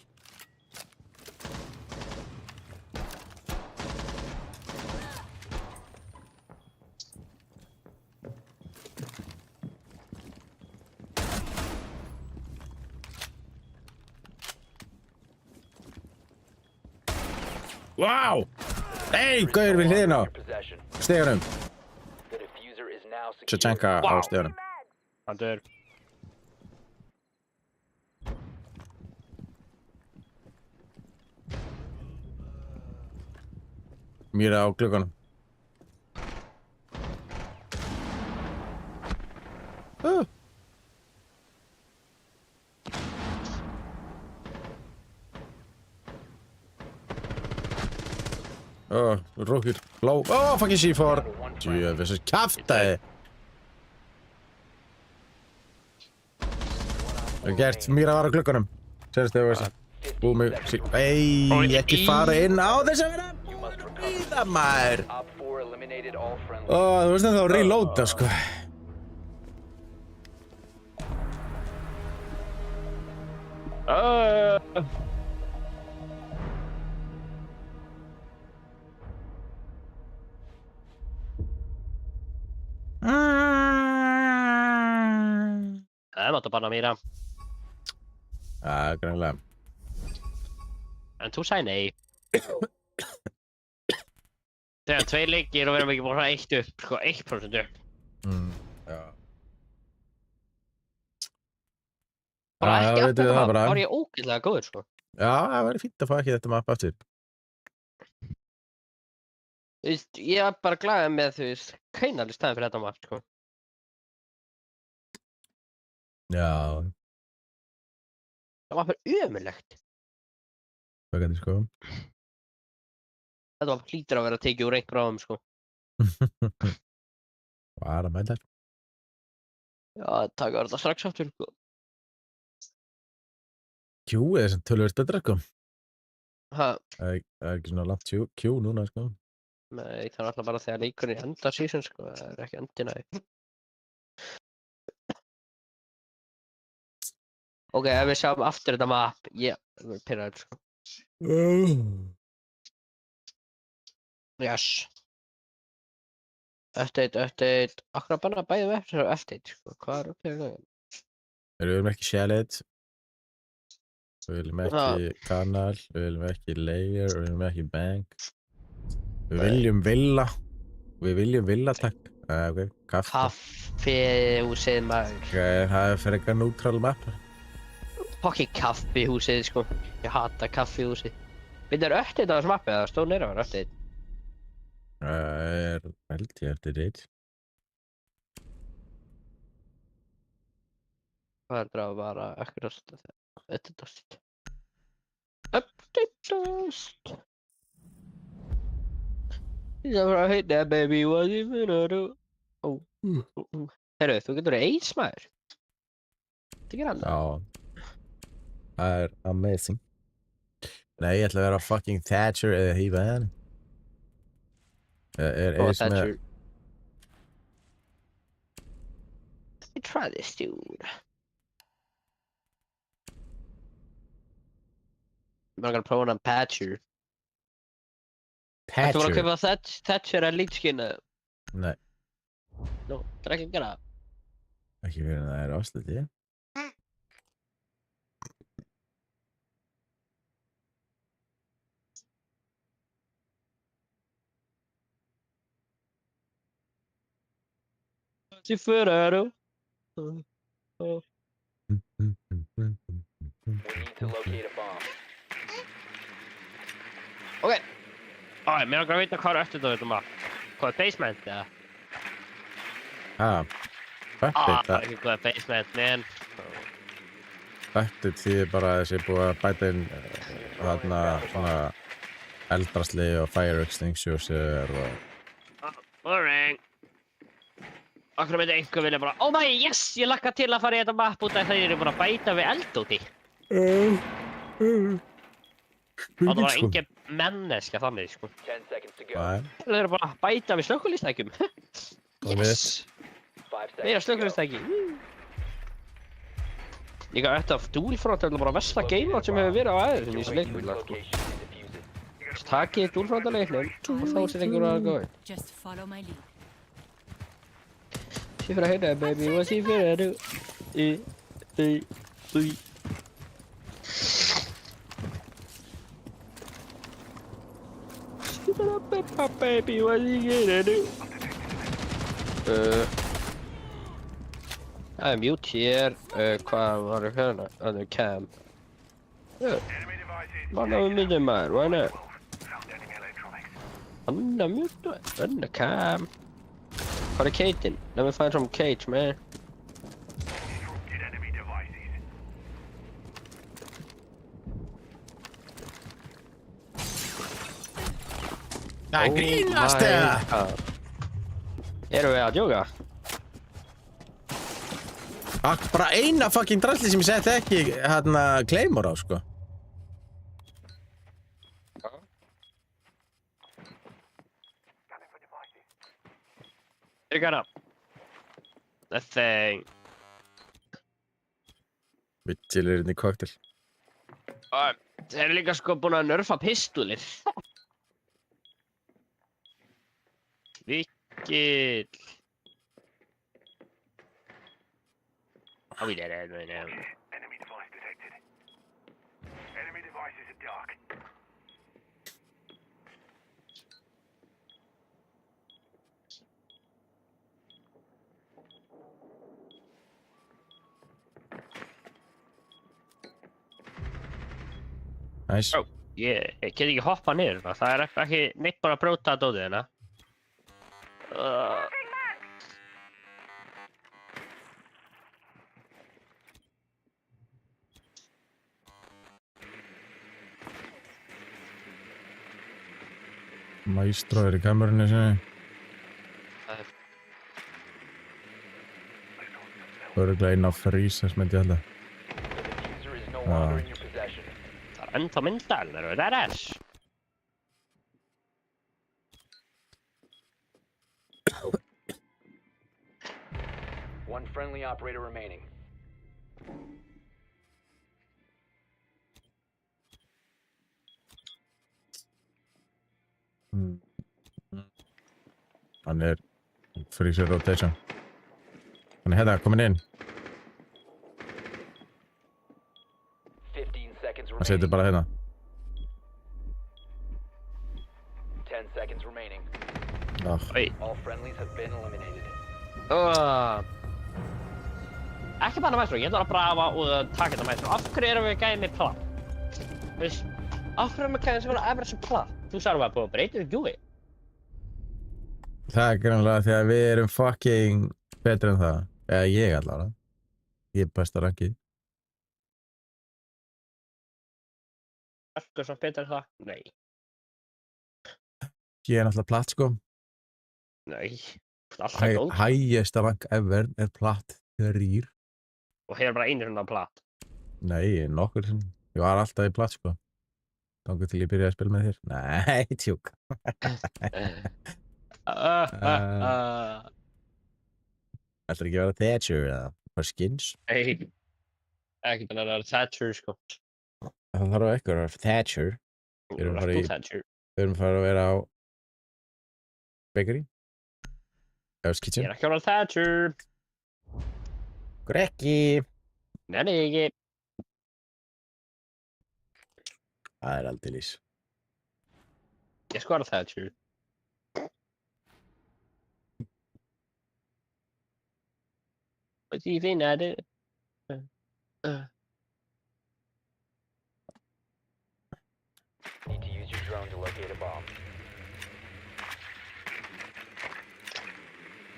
Wow! Hey, gaur við hliðina á. Your possession. Stegunum. The diffuser is now secure. Tchatchenka á stegunum. Hann dör. Mýra á glugganum. Rókir, blá, fucking C4. Djöfisins kjaftaði. Það er gert, Mýra var á glugganum. Sérst þau veist. Búið mig, ekki fara inn á þess að vera búin að býða maður. Op 4 eliminated all friendly. Þú veist það þá reloada, sko. Það máttu banna Mýra. Greinlega. En þú sagði nei. Þegar 2 leikir og við erum ekki búin að 1 upp, sko 1% upp. Já. Bara Já, ekki veitum aftur við það það, bara. var ég ógeðslega góður, sko. Já, það væri fínt að fá ekki þetta mapp aftur. Þú veist, ég var bara glaðið með, þú veist, kaunal í staðinn fyrir þetta margt, sko. Já, Það var bara ömurlegt. hvað gæti sko. Þetta var hlýtur að vera tekið úr einhver áðum, sko. Bara mæta. Já, taka þetta strax aftur, sko. Q er sem tölvöld að drekka. Ha, Það er ekki svona langt Q núna, sko. nei, það er alltaf bara þegar leikurinn enda season, sko. Það er ekki endina. Ok, ef við sjáum aftur þetta map, ég verður pirraður, sko. Yes. Update. Akkur bara bæði við eftir update, sko. Hvað er update það? Við viljum ekki shellet. Við viljum ekki kanal. Við viljum ekki layer. Við viljum ekki bank. Við viljum villa. Við viljum villa, takk. Ok, kaffi. Kaffihúsið, maður. Ok, það er fyrir eitthvað neutral map. Fucking kaffihúsið, sko. Ég hata kaffihúsið. Við erum update á þessu mappi, eða stóð neyra var update. Það held ég eftir eitt. Hvað er það að vara ekkur ást? Þetta er dust. Update dust. Ég er bara að heita, baby, what you gonna do? Herru, þú getur eins, maður. Þetta er annað. Já. Það er amazing. Nei, ég ætla að vera fucking Thatcher eða hýfa henni. Er sem er... Let me try this, dude. I'm not gonna prófa hann Patcher. Ættu bara að kaupa Thatcher að lítskina? Nei, Nú, það er ekki að gera. ekki fyrir að það er áslutið. Til Ferraro. We need to locate a bomb. Ok. Mér langar að vita hvað er eftir þetta maður. Hvað er basement, eða? Þetta Ekki hvað er basement, man. Þetta þýðir bara að þessi búið að bæta inn þarna svona eldrasli og fire extinguisher og... Boring. Akkur myndi einhver vilja bara, oh my, yes, ég lakka til að fara í þetta mapp út af þeir eru bara að bæta við eld úti. Og það var engin menneska þannig, sko. 10 seconds to go. Nei, Þeir eru bara að bæta við slökkvilistækjum. Yes! Meira seconds to go. slökkvistæki. Líka þetta dualfront er bara versta game sem hefur verið á aðeins í þessu Make your way to leiknum. its location and defuse it. Takið dualfront á leiknum og þá sér einhver að góða. Just follow my lead. She for her baby, what's she for her? She for a peppa baby, what's she gonna do? Það er mute hér, hvað var það hérna? Það er cam. Manna við myndum maður, hvað er það? Hann er mute, hann er cam. What a Katen. Let me find some cage, man. Það grínast eða? Erum við að djóka? Bara eina fucking drasli sem ég setti ekki hérna Claymore á, sko. Tryggana. The thing. Við chillir hérna í koktel. Þeir eru líka sko búin að nerfa pistolir. Vikil. How we did it right now. Enemy device detected. Enemy devices are dark. Nice. Bro, ég get ekki hoppa niður það. Það er ekki neitt bara að brjóta að dótið hérna. Maestro er í kamerunni sinni. Örugglega inn á freezers myndi ég held að. The diffuser is no longer in your possession. Það er ennþá myndalinn, það er þess. One friendly operator remaining. Hann er freezer rotation. Hann er hérna, komin inn. 15 seconds Hann setur remaining. bara hérna. 10 seconds remaining. Oi. All friendlies have been eliminated. Ekki bara maestro, ég ætla að brafa og taka þetta maestro. Af hverju erum við gæðið með plan? Veist, af hverju erum við gæðið sem verður aðverða sem plan? Þú sagði að búið að breyta við djúi. Það er grannlega því að við erum fucking betri en það. Eða ég allavega. Ég er besta rankið. Ertu svo betur en það? Nei. Ég er náttúrulega platt, sko. Nei. Alltaf góð. Highest rank ever er platt 3. Og hefur bara einu svona platt. Nei, nokkur sem. Ég var alltaf í platt, sko. Þannig til ég byrjaði að spila með þér. Nei, tjúk. Ætlar ekki að vera Thatcher eða bara skins? Nei. Ekki þannig að það er Thatcher, sko. Það þarf eitthvað að vera Thatcher. Við erum bara í- Thatcher. Við erum farið að vera á Bakery. Eða Ég Kitchen. er ekki að vera Thatcher. Grekki. Nei, ekki. Það er aldeilis. Ég sko að vera Thatcher. Vad är det är det? Need to use your drone to locate a bomb.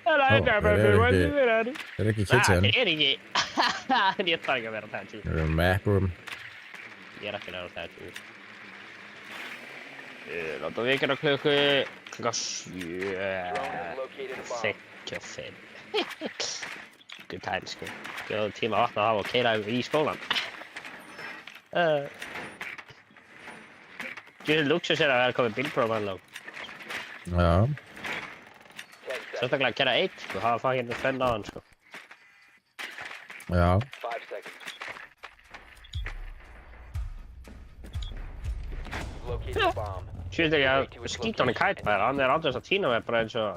Það er ekki Kitchen. Det är ikke. Det tar ikke að vera Thatcher. Það er Map Room. Ég er ekki að vera Thatcher. Láta við gera klukku 7. Drone has located a bomb. 65. Good times, sko. Gjóðu tíma að vatna það og keyra í skólan. Gjöðu luxus er að vera komið bílpróf hann á. Já. 10 Sérstaklega að gera eitt, sko. Það var fucking fenn á hann, sko. Já. 5 seconds. You've located a bomb. Sýnir ekki að skýta hann í kætbæðir. Hann aldrei að týna mig bara eins og...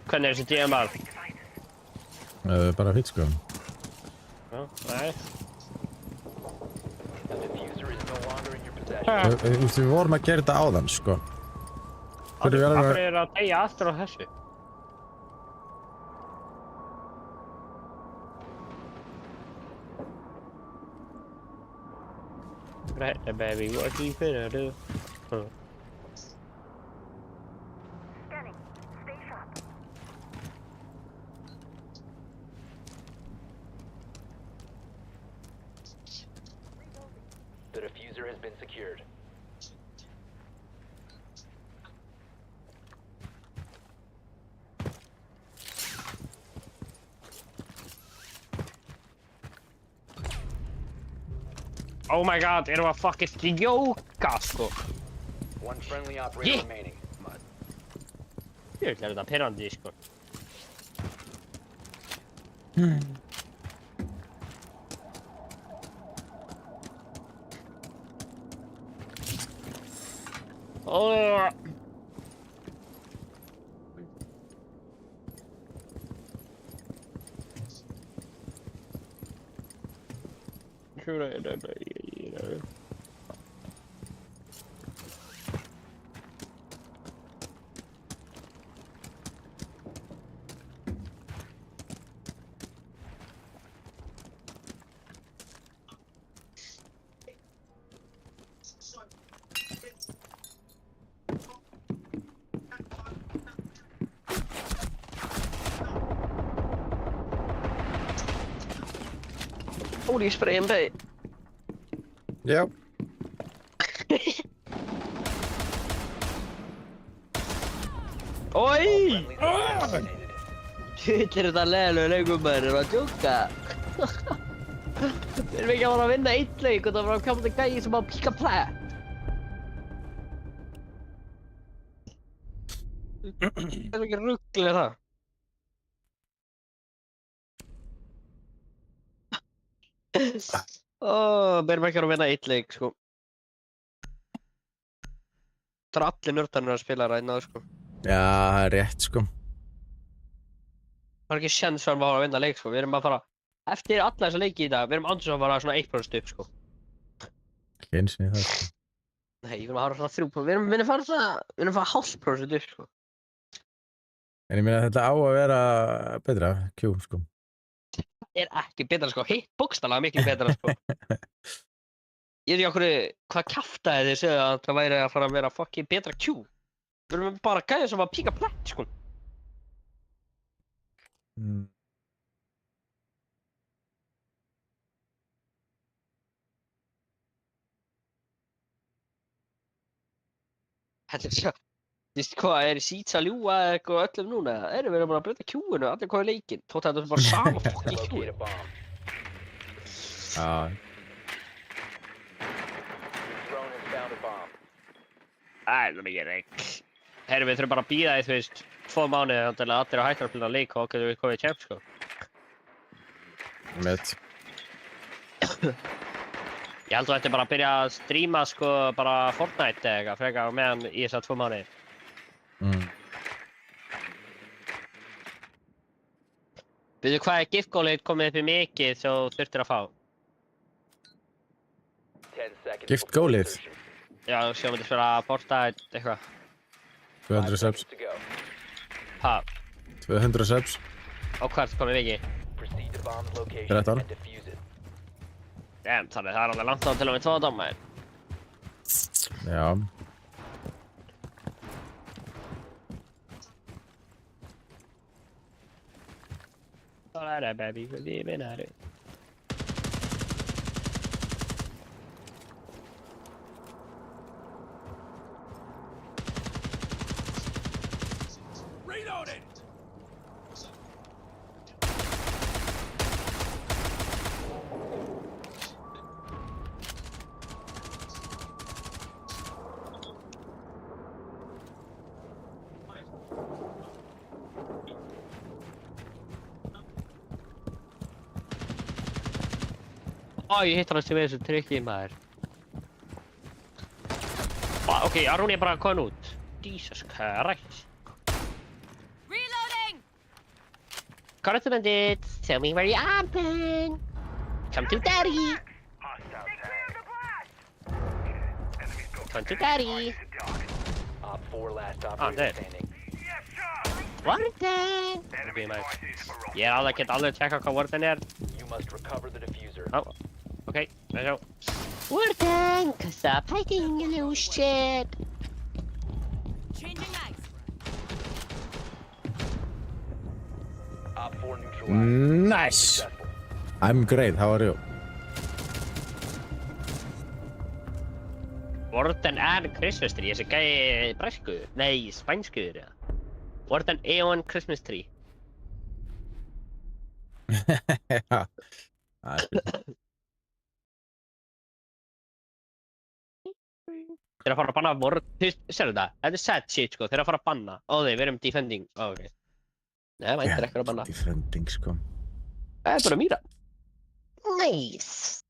Hvernig þessi DMR? Bara fýtt, sko. Já, nei. The diffuser is no longer in your possession. Við vorum að gera þetta áðan, sko. Af hverju er að deyja aftur á þessu? Right, baby, what are you gonna do? Scanning. Stay sharp. The diffuser has been secured. Oh my god, erum við að fucking djóka, sko. One friendly operator remaining. Ég vil þetta pirrandi, sko. Oh. Holy spray and bait. Já. Oi! Friendlies are eliminated. Shit, er þetta leiðilegu leikum maður, erum við að djóka? Við erum ekki að fara að vinna einn leik og það var að koma til gæi sem að píka plætt. Það er ekki rugglega það. Við erum ekki að vinna einn leik, sko. Það er allir nördarnir að spila ræðna, sko. Já, það er rétt, sko. Það er ekki sjens fyrir að vinna leik, sko. Við erum að fara, eftir alla þessa leiki í dag, við erum andurs að fara svona 1% upp, sko. Ekki eins og það, sko. Nei, við erum að fara svona 3%, við erum að fara svona, við erum að fara 0,5% upp, sko. En ég meina þetta á að vera betra, Q, sko. Það er ekki betra, sko. Hitt bókstaflega miklu betra, sko. Ég veit ekki okkur hvað kjaftaði þið segja að það væri að fara að vera fucking betra Q. Við erum bara gæðið sem að píka plætt, sko. Þetta er svo... Þú veist hvað, er Seeds að ljúga eða eitthvað öllum núna? Við erum bara að breyta Q-unu, allir hvað er leikinn. Þótt að þetta er bara sama fucking Q. Locate a bomb. Já. Drone has found a bomb. Það er mikið leik. Við þurfum bara að bíða í, þú veist, 2 mánuði til að allir á hættar að spila leik og okkur við komið í champ, sko. Mitt. Ég held að þetta bara að byrja að stríma, sko, bara Fortnite eða eitthvað, frekar meðan í þessa 2 mánuði. Veitu hvað er giftgólið komið upp í mikið þú þurftir að fá? 10 seconds. Giftgólið? Já, sjá myndi spila Fortnite eitthvað. 200 subs. To go. Ha? 200 subs. Og hvert komið mikið? Proceed to bomb's location 13. and defuse it. Damn, þannig það er alveg langt á til að við 2 dómar. Já. Það er það, baby, hvað ég meina það. Reloading! Ég hittar hann sem er þessu trikki maður. Ok, Arún er bara komin út. Jesus Christ. Reloading! Correct bandits, tell me where you are, man. Come to daddy. Come to daddy. Op 4 last Oh, operator dead. standing. Warden! Ok, nice. Ég alveg get alveg að checka hvað Warden er. You must recover the diffuser. Oh, ok, let's go. Warden, stop hiding, you little shit. Changing mags. Op 4 neutralized. Nice. Successful. I'm great, how are you? Warden er Christmas tree, þessi gæi bresku, nei, spænskuður eða. Warden on Christmas tree. Já. Það er spil. Þeir að fara að banna Warden, þú veist, sérðu það? Þetta er sad shit sko, þeir að fara að banna. Við erum defending, ok. Nei, það mæntir ekki að banna. Defending sko. Það er bara mýra. Nice.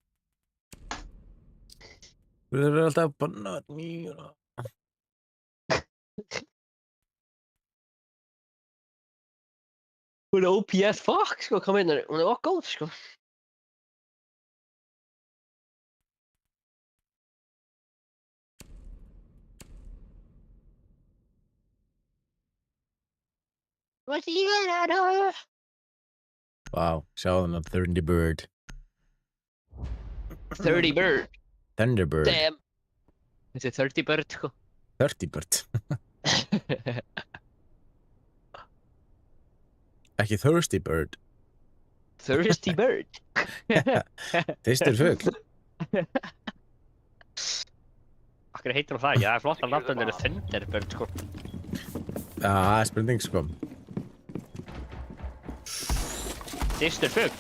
Við erum alltaf að banna mýra. Hún er OPS fuck sko, kom inn, hún er góð sko. What are you gonna do? Wow, sjáðu hann Thunderbird. 30 bird. Thunderbird. Damn. Þetta er 30 bird sko. 30 bird. Ekki Thirsty Bird. Thirsty bird. Þyrstur fugl. Akkur heitir hún það ekki, það er flott að nafnum eru Thunderbird sko. Já, það er spurning sko. Þyrstur fugl.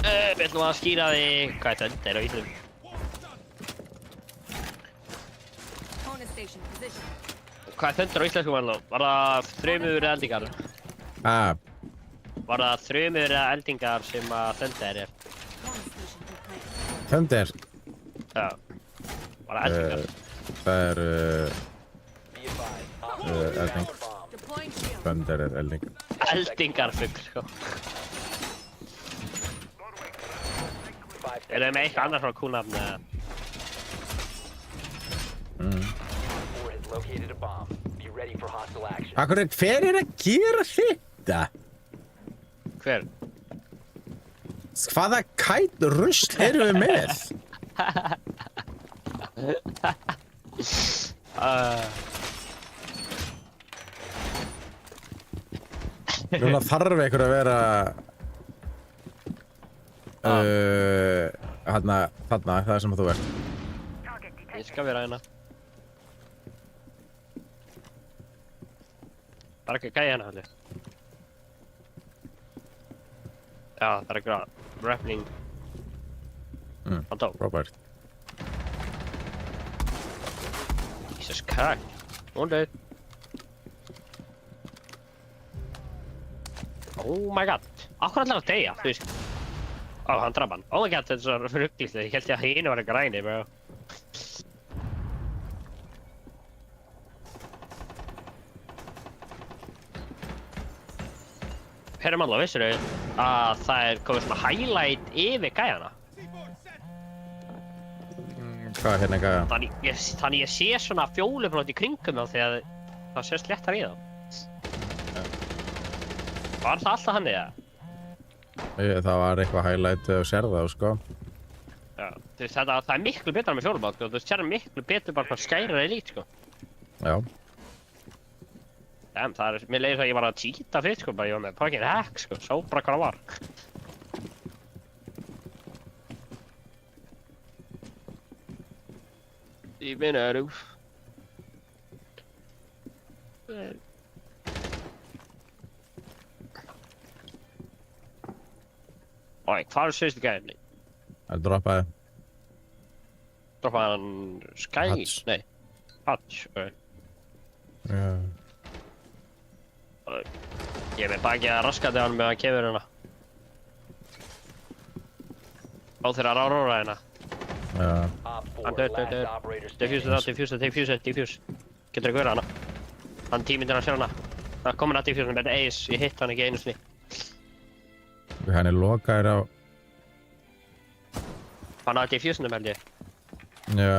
Við ætlum að skýra því hvað er Thunder á íslum. Opponent station position. Hvað er Thunder á íslensku mannlum? Var það þrumur eða eldingar? Var það þrumur eða eldingar sem að Thunder er? Opponent station in place. Thunder. Já. Var það eldingar? Það er Be advised. Op 4 elding. found a bomb. Deploying shield. Thunder er elding. Eldingarfugl sko. 5 Er það með eitthvað annað svona kúnafn eða? Op 4 has located a bomb. Be ready for hostile action. Akkur hver er að gera þetta? Hver? Hvaða kæt rusl erum við með? Núna þarf einhver að vera þarna, það er sem þú ert. Ég skal vera hérna. Bara ekki gæja hérna allir. Já, það er eitthvað rappling. Hann dó. Robert. Jesus Christ. Hún döð. Oh my god. Akkur allar að deyja, þú veist. Hann draf hann. Oh my god, þetta er svo rugglist. Ég held ég að hinu var eitthvað ræni, bro. Herrum alveg, vissir þau að það er komið svona highlight yfir gæjana? Hvað er hérna gæja? Þannig ég sé svona fjólublót í kringum þá þegar það sést léttar í þá. Var það alltaf hann eða? Það var eitthvað highlight og sér það, sko. Já, þú veist það er miklu betra með fjólublót, sko. Þú veist, sér miklu betur bara hvað skærar er lít, sko. Já. Mér leiði það að ég var að cheata fyrst, sko, bara ég var með fucking hack, sko, sá bara hvað það var. Ég meina það, rúf. Ói, hvað er sérstu gæðinni? Það droppaði. Droppaði hann Sky? Hutch. Nei, Hutch, ok. Já. Ég er með baki að raskandi hann með að kemur hérna. Á þeirra rára hérna. Já. Op 4, Hann döð, last döð. operator Diffuse standing. það, diffuse. Getur ekki verið hana. Hann tímyndir að sér hana. Það er komin að diffuse með ace, ég hitt hann ekki einu sinni. Hann lokaður á... Hann að diffuse held ég. Já,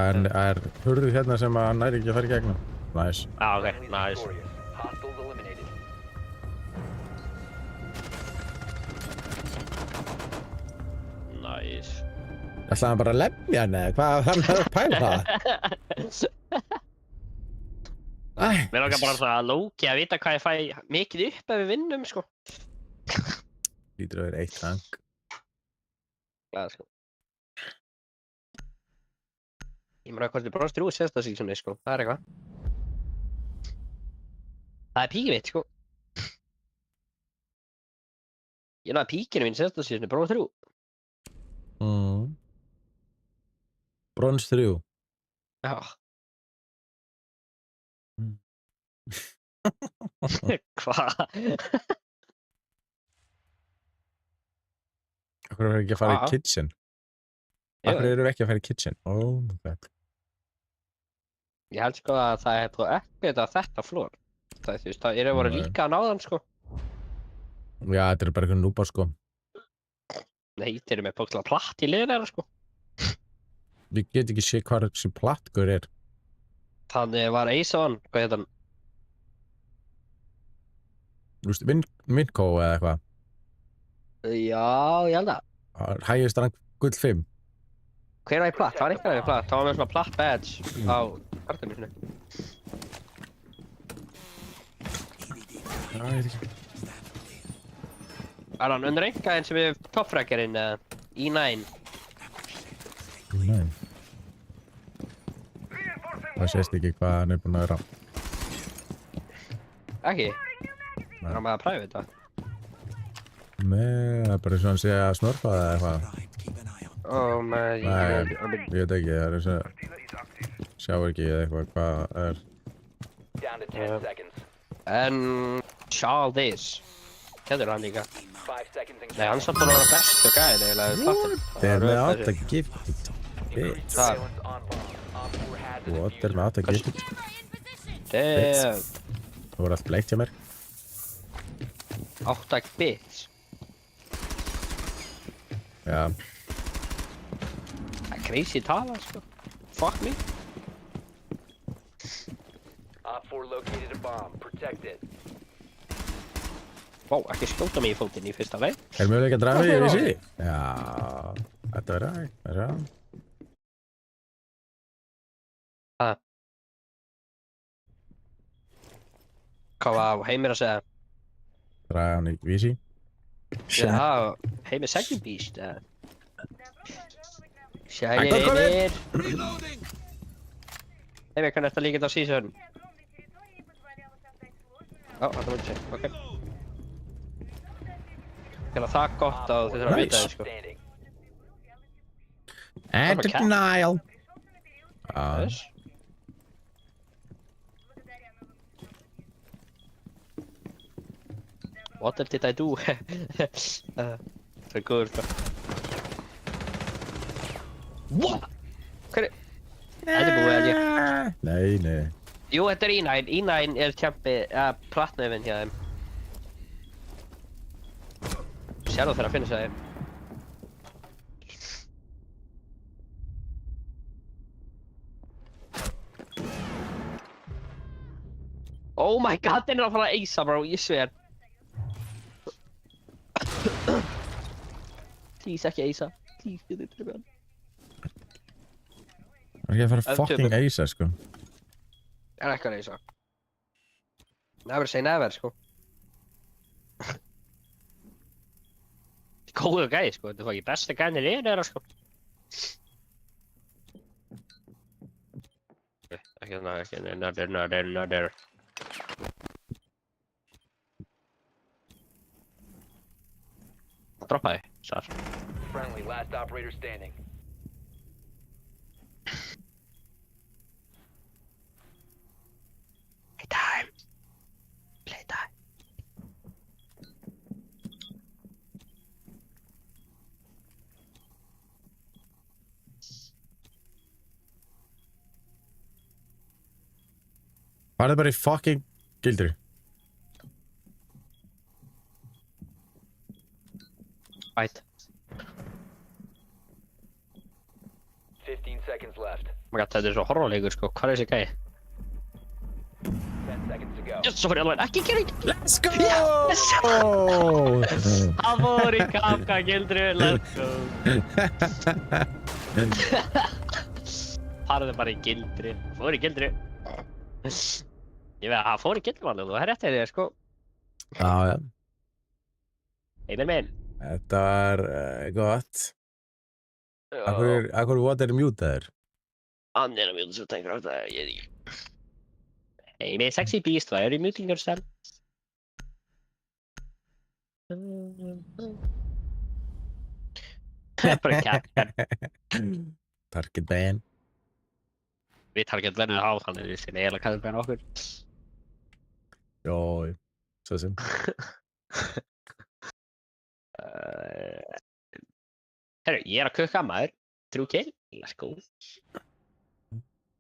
en það er hurð hérna sem að hann næri ekki að fara í gegnum. Nice. Ok, Friendly nice. victorious. Hostiles eliminated. Nice. Ætlaði hann bara að lemja hann eða hvað var hann að pæla? Mér langar bara svona að lóki að vita hvað ég fæ mikið upp ef við vinnum, sko. Lítur að vera 1 rank. Glæða, sko. Ég meina hvort við bróðast þrjú sérsta sísoni, sko. Það er eitthvað. Það er píkið mitt, sko. Ég náði píkinu mín sérsta sísoni, bróðast þrjú. Brons 3. Já. Hvað? Akkur eru ekki að fara Já. í kitchen? Akkur eru ekki að fara í kitchen? Oh my god. Ég held sko að það er búið ekkert að þetta flór. Það er þú veist, það eru voru Nei. líka að náðan, sko. Já, þetta er bara eitthvað núpa sko. Nei, þeir eru með bókstala platt í liðina, sko. Ég get ekki sé hvað þessi plattgur er. Þannig var Ace á hann, hvað heit hann? Þú veist, Vinko eða eitthvað. Já, ég held að. Hægist rank gull 5. Hver var í platt? Það var einhver í platt. Það var með svona platt badge á kartunni sinni. Já, ég veit ekki. Er hann undir einhverjum sem er toppfrækjarinn, E9? Nei. Það sést ekki hvað hann er búinn að vera. Ekki? Nei. Hann maður að præfa þetta. Nei, það er bara eins og hann sé að smörfa það eða eitthvað. Nei, Ég veit ekki, það er eins og sjá ekki eða eitthvað hvað er. Down to 10 seconds. En Charles Hérna hann líka. 5 seconds and Nei, hann samt búinn að vera bestu gæðin eiginlega í plattin. Það er með átt að gift. increased surveillance on bomb. Op 4 has the What er með átt að gift? Damn. Það voru allt bleikt hjá mér. 8 bits. Já. Það er crazy tala, sko. Fuck me. Op 4 located a bomb. Protect it. Vá, ekki skjóta mig í fótinn í fyrsta leið. Er möguleik að draga mig yfir sig? Já. Þetta verður aðeins. Það er það. Hvað var Heimir að segja? Draga hann í vísi. Já, Heimir Second Beast. Sælir Æ, hvað einir. Heimir, hvernig ertu að líka þetta á season? Ó, þetta mútið sig, ok. Það er það gott að þið þurfa að vita þið, sko. Standing. And cat. denial. Já. Þess. What did I do? Það er góður, sko. What? Hver er? Þetta er búið, held ég. Nei, nei. Jú, þetta er E9. E9 er tjampi, plattnöfinn hjá þeim. Sérðu þeirra að finna sig þeim. Oh my god, þeir eru að fara að eisa, bro, ég sver. Please, ekki eisa. Please, get it, bro. Það er ekki að fara Ef fucking töpum. eisa, sko. Er ekki að eisa. Never say never, sko. Góður gæði, sko. Þetta var ekki besta gæðin í liðinu þeirra, sko. Ekki þannig, ekki nadir. Droppaði, svar. Friendly, last operator standing. Playtime. Playtime. Farðu bara í fucking gildru. Fight. 15 seconds left. My god, þetta svo horrorleikur sko, hvað þessi gæi? 10 seconds to go. Just svo fyrir alveg, ekki gera ekki! Let's go! Yes! Hann fór í kafka gildru, let's go! Farðu bara í gildru, fór í gildru. Ég veit að hann fór í gildru alveg, það rétt þér sko. Já, já. Heimir minn. Þetta var gott. Akkur water mutaður? Hann að mjúta svo tengur á það, ég veit ekki. Heimir sexy beast, why are you muting yourself? Bara captain. Target ban. Við target verðum á þannig við sinni eiginlega kallum bæna okkur. Jó, svo sem. Herru, ég að kukka maður. 3 kill, let's go.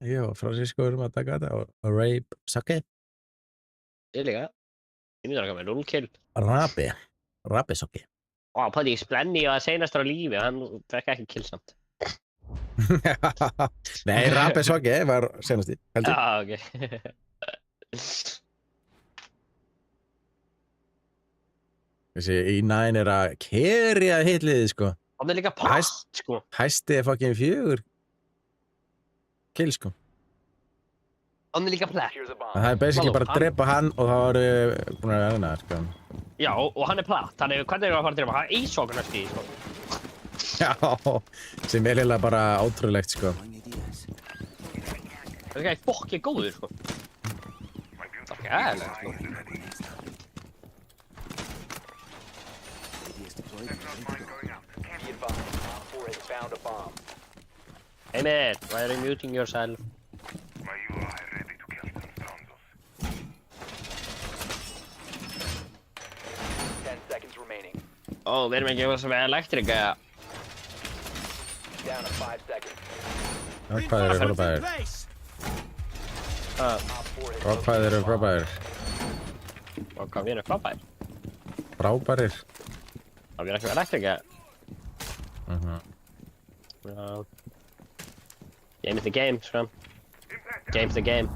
Jó, Francisco að taka þetta og rape Sake. Ég líka. Ég myndi að koma með 0 kill. Rape Sake. Ó, hann pæti í Splenny og það seinast á lífi, hann fekk ekki kill samt. Nei, Rape Sake var senast í, heldur. Já, ok. Þessi E9 að kerja hitliði, sko. Hann líka plast, sko. Hæsti fucking 4 kill, sko. Hann líka plast. Það basically bara að drepa hann og það voru búin að verða það, sko. Já, og hann platt, þannig hvernig að fara að drepa hann? Ísók næstu í, sko. Já, sem eiginlega bara ótrúlegt, sko. Það er fokkið góður, sko. Það er gæðilegt, sko. Hey man, why are you muting yourself? Ó, við erum ekki að vera elektrika. Down to 5 seconds. Hvað eru frábæðir? Hvað eru frábæðir? Og hvað við erum frábæðir? Frábærir? Það við erum ekki elektrika. Já. Game is the game, sko. Game's the game.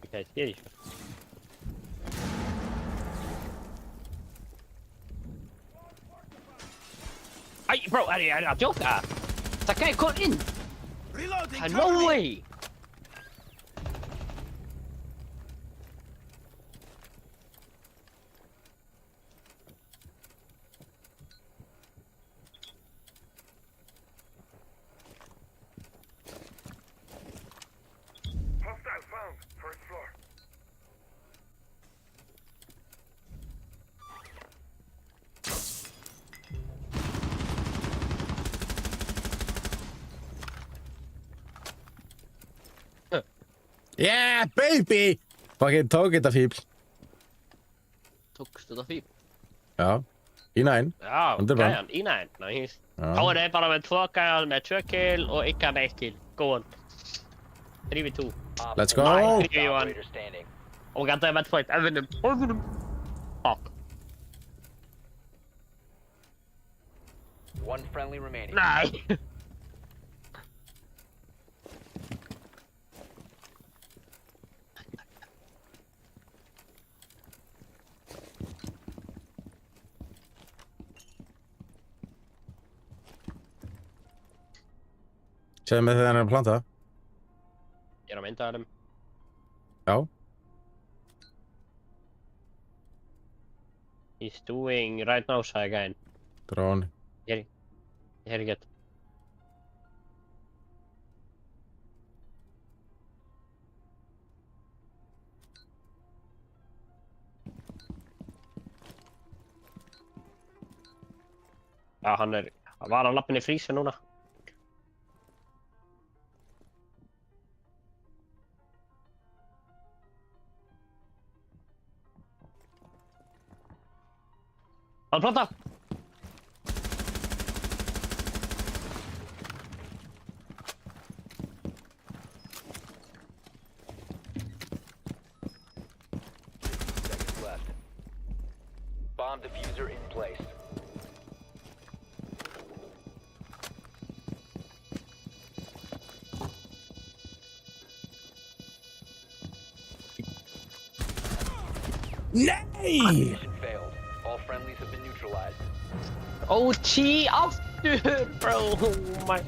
Okay, here you go. Hey, bro, I joke. That guy got in. Reloading. No way. Hostile found. First floor. Yeah, baby! Fucking tók þetta fíbl. Tókstu þetta fíbl? Já, E9. Já, gæjan, E9, nice. Þá er það bara með 2 gæjan með 2 kill og ykkur með 1 kill. Go on. 3v2. Let's go! 3v1. Oh my god, það er matchpoint. Evinum. Fuck. One friendly remaining. Nei. Sjáðu með þegar hann er að planta. Ég er að mynda þeim. Já. He's doing right now, sagði gæinn. Drón. Ég heyri ekki. Já, hann var á lappinni frísi núna. Hann planta! Seconds left. Bomb diffuser in place. Nei! Mission failed. All friendlies have been neutralized. OT aftur, bro! Oh my...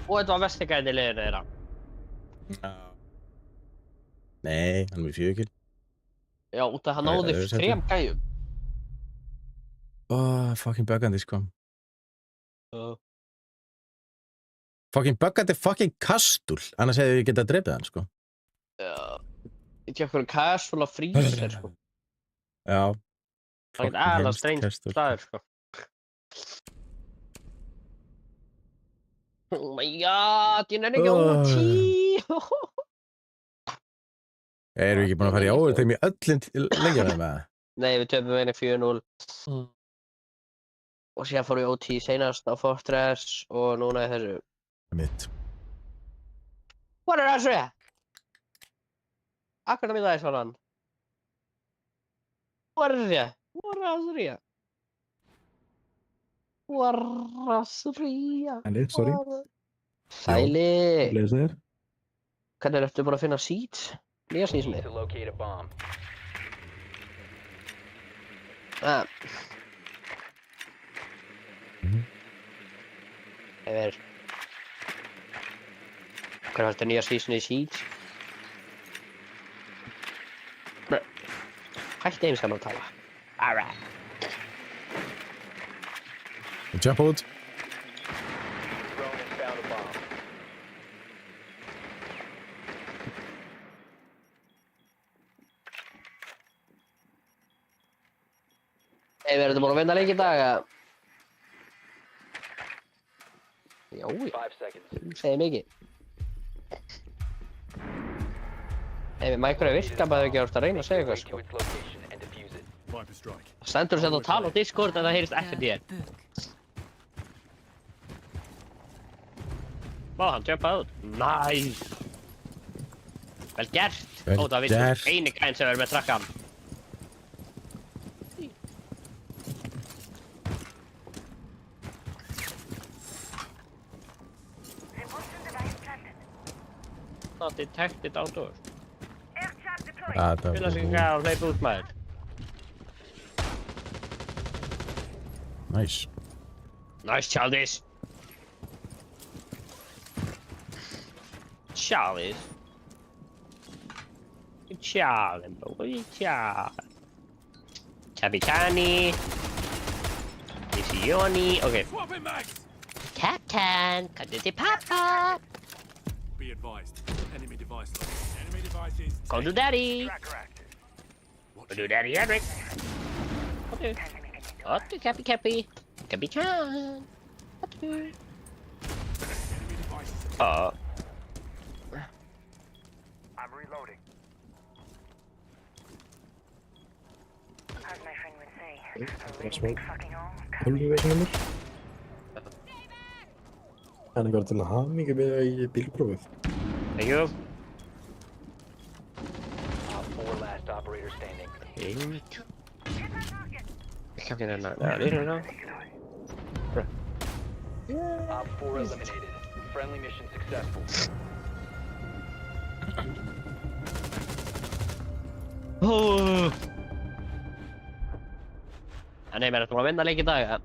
Og þetta var versti gæði liðinu þeirra. Nei, hann er með 4 kill. Já, út af hann náði 3 gæjum. Fucking buggandi, sko. Fucking buggandi fucking kastúl. Annars hefði ég getað drepið hann, sko. Já. Ekki okkur casual að freezer, sko. Já. Það er alveg strange staður, sko. Oh my god, ég nenni ekki OT! Erum við ekki búin að fara í overtime í öllum leikjunum með það? Nei, við töpum einu 4-0. Og síðan fór við OT seinast á Fortress og núna í þessu. Mitt. Hvað er það að segja? Akkur það er svona. Hvað er það? Hvað er það? Warrasría. Sæli, sorry. Sæli. Blessa þér. Hvernig ertu búin að finna seeds? Nýja Need seadsni? to locate a bomb. Yfir. Hvernig var þetta nýja seadsni í seeds? Hætti eins að tala. Alright. Jump out. Drone has found a bomb. Við erum búin að vinna leik í dag, eða? Jói, 5 seconds. segir mikið. Mækur er virka bara ekki að reyna að segja eitthvað, sko. Its location and defuse it. Viper strike. Það stendur sem að tala á Discord en það heyrist ekkert í þér. Vá, hann jumpaði út. Nice! Vel gert! Vel Ó, það gert. vissi eini gæn sem verður með trakkan. Repulsion device planted. Not detected outdoors. Air trap deployed. Það Vilja sig ekki að hleypa út maður. Nice. Nice, Chaldis! Chaldis. Chaldin, boy, Chaldin. Capitani. Missioni. Okay. Swapping mags! Captain, come to the papa. Be advised. Enemy device lost. Enemy devices. Go to daddy. Tracker active. Go to daddy, Henrik. Okay. Time to make a new Okay, Cappy, Cappy. Cappy can. Okay. Enemy devices. I'm reloading. As my friend would say, a really big fucking home. Hann er bara til að hamingja með það í bílprófið. Thank you. Op 4 last operator standing. Thank you. Come in now. No. Op 4 eliminated. Friendly mission successful. Nei, mér ertu búin að vinna leik í dag, eða?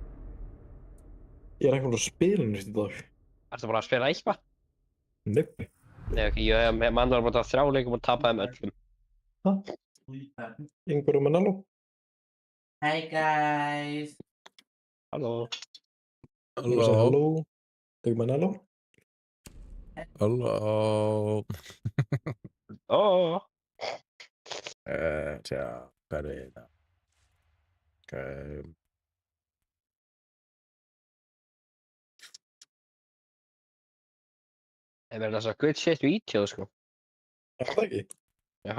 Ég er ekki búin að spila nýtt í dag. Ertu búin að spila eitthvað? Nepp. Nei, ok, mann var búin að 3 leikum og tapa þeim öllum. Ingvar og Manalo. Hi guys. Halló. Halló. Þegar Manalo. Halló. Tja, hvað er þetta? Ég verði þess að good shit video, sko. Er það ekki? Já.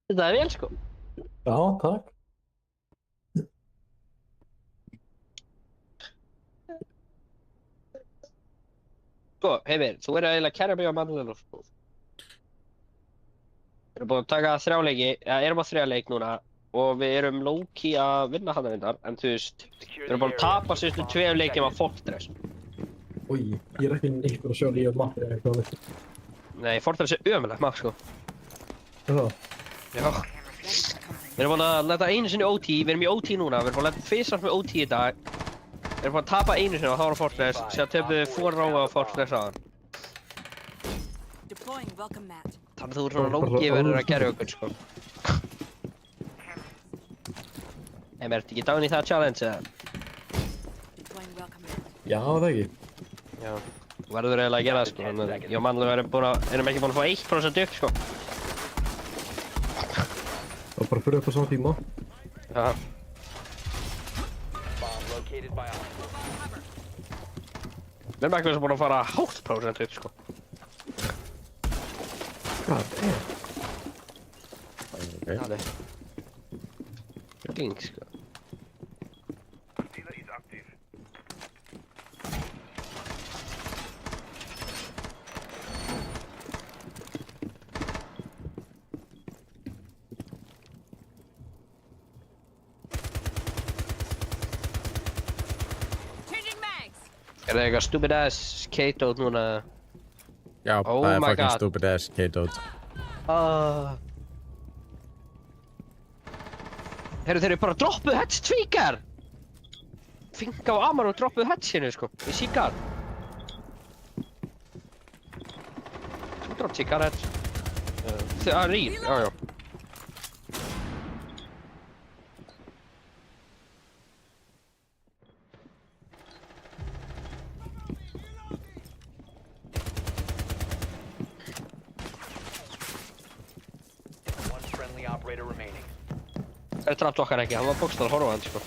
Þetta er vel sko. Já, takk. Sko, Heimir, þú er eiginlega að kæra mig á mannlega sko. Við erum búin að taka 3 leiki, erum á 3 leik núna og við erum low-key að vinna hana vindar, en þú veist, við erum búin að tapa síðustu 2 leikjum á Fortress. Új, ég er ekki neitt fyrir að sjá lífið mappir eða eitthvað veit. Nei, Fortress er ömulegt map sko. Já. Já. Við erum búin að leta einu sinni OT, við erum í OT núna, við erum búin að leta tvisvar með OT í dag. Við erum búin að tapa einu sinni og þá var Fortress, síðan töfum við 4 róa á Fortress aðan. Deploying welcome mat. Þannig að þú er svona lókið verður að gera okkur sko. Heimir, ertu ekki down í það challenge eða? Deploying welcome mat. Já, það ekki. Já, þú verður eiginlega að gera það sko, þannig að ég og mannlega erum ekki búin að fá 1% upp sko. Það var bara fyrir upp á sama tíma. Já. Við erum ekki búin að fara hálft prósent upp sko. God damn. Okay. Það er gling sko. Er það eitthvað stupid ass K-Dot núna? Já, Oh það er my fucking God. stupid ass K-Dot. Heyrðu, þeir eru bara droppuð heads tvíkar! Finka og Amar og droppuð headsinu sko, í síkar. Þú dropp síkar heads. Það er rýr, já. Það er drafnt okkar ekki, hann var bókstæðan að horfa á hann sko.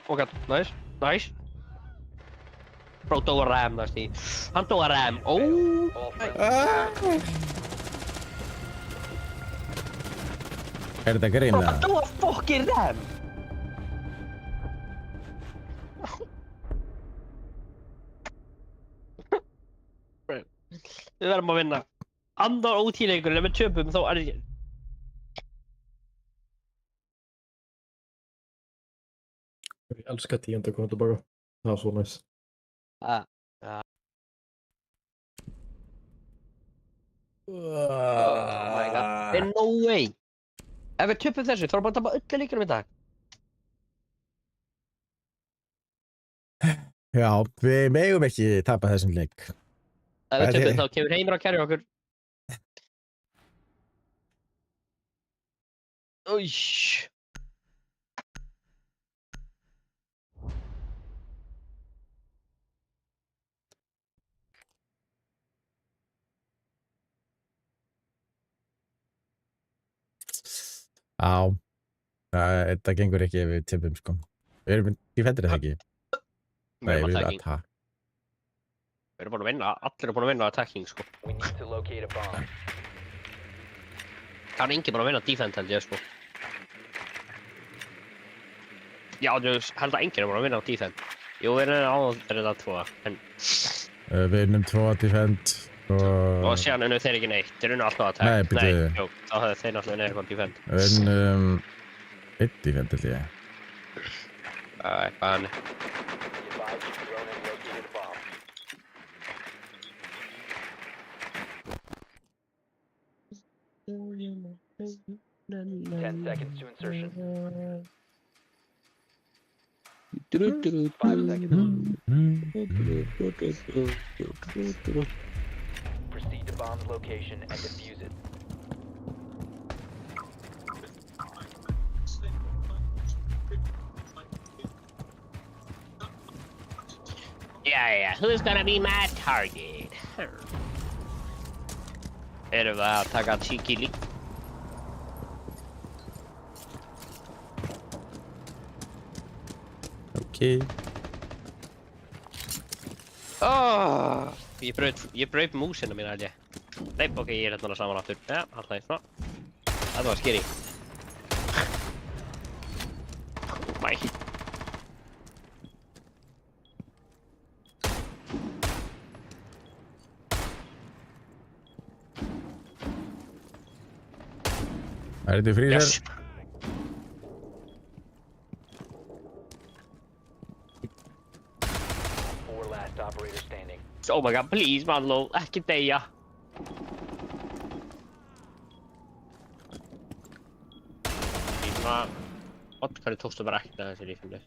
Ok, nice. Bro dó að ram næst í. Hann dó að ram, Er þetta grín Bro, eða? hann dó að fucking ram! Við verðum að vinna. Annar ótíleikurinn, ef við töpum þá er ég... Ég elska 10. að koma tilbaka. Það var svo næs. Oh my god. There's no way. Ef við töpum þessu, þá erum við bara að tapa öllu leikjunum í dag. Já, við megum ekki tapa þessum leik. Ef við töpum þá kemur Heimir að kæra okkur. Új. Já, þetta gengur ekki ef við tippum sko. Við erum í fendir eða ekki? Nei, við erum að takk. Við erum búin að vinna, allir eru búin að vinna attacking sko. Það er enginn búin að vinna defend held ég sko. Já, þú held að enginn er búin að vinna á defend. Jú, við erum á þetta 2, en... Við erum 2 defend og síðan unnu þeir ekki neitt, þeir unnu alltaf attack. Nei, byrju. Jú, þá hefðu þeir náttúrulega eitthvað defend. Við erum 1 defend held ég. Eitthvað hann. Ten seconds to insertion. 5 seconds. Proceed to bomb's location and defuse it. Yeah, who's gonna be my target? Erum við að taka Tiki lík? Ég braut músina mína held ég. Nei, ok, ég er hérna saman aftur. Ja, halda því svona. Þetta var skeri. Mæ. Er þetta frýr Yes. Four last operator standing. Oh my god, please, Manlo, ekki deyja. Svona... Hvernig tókstu bara ekkert að þessi lífumli?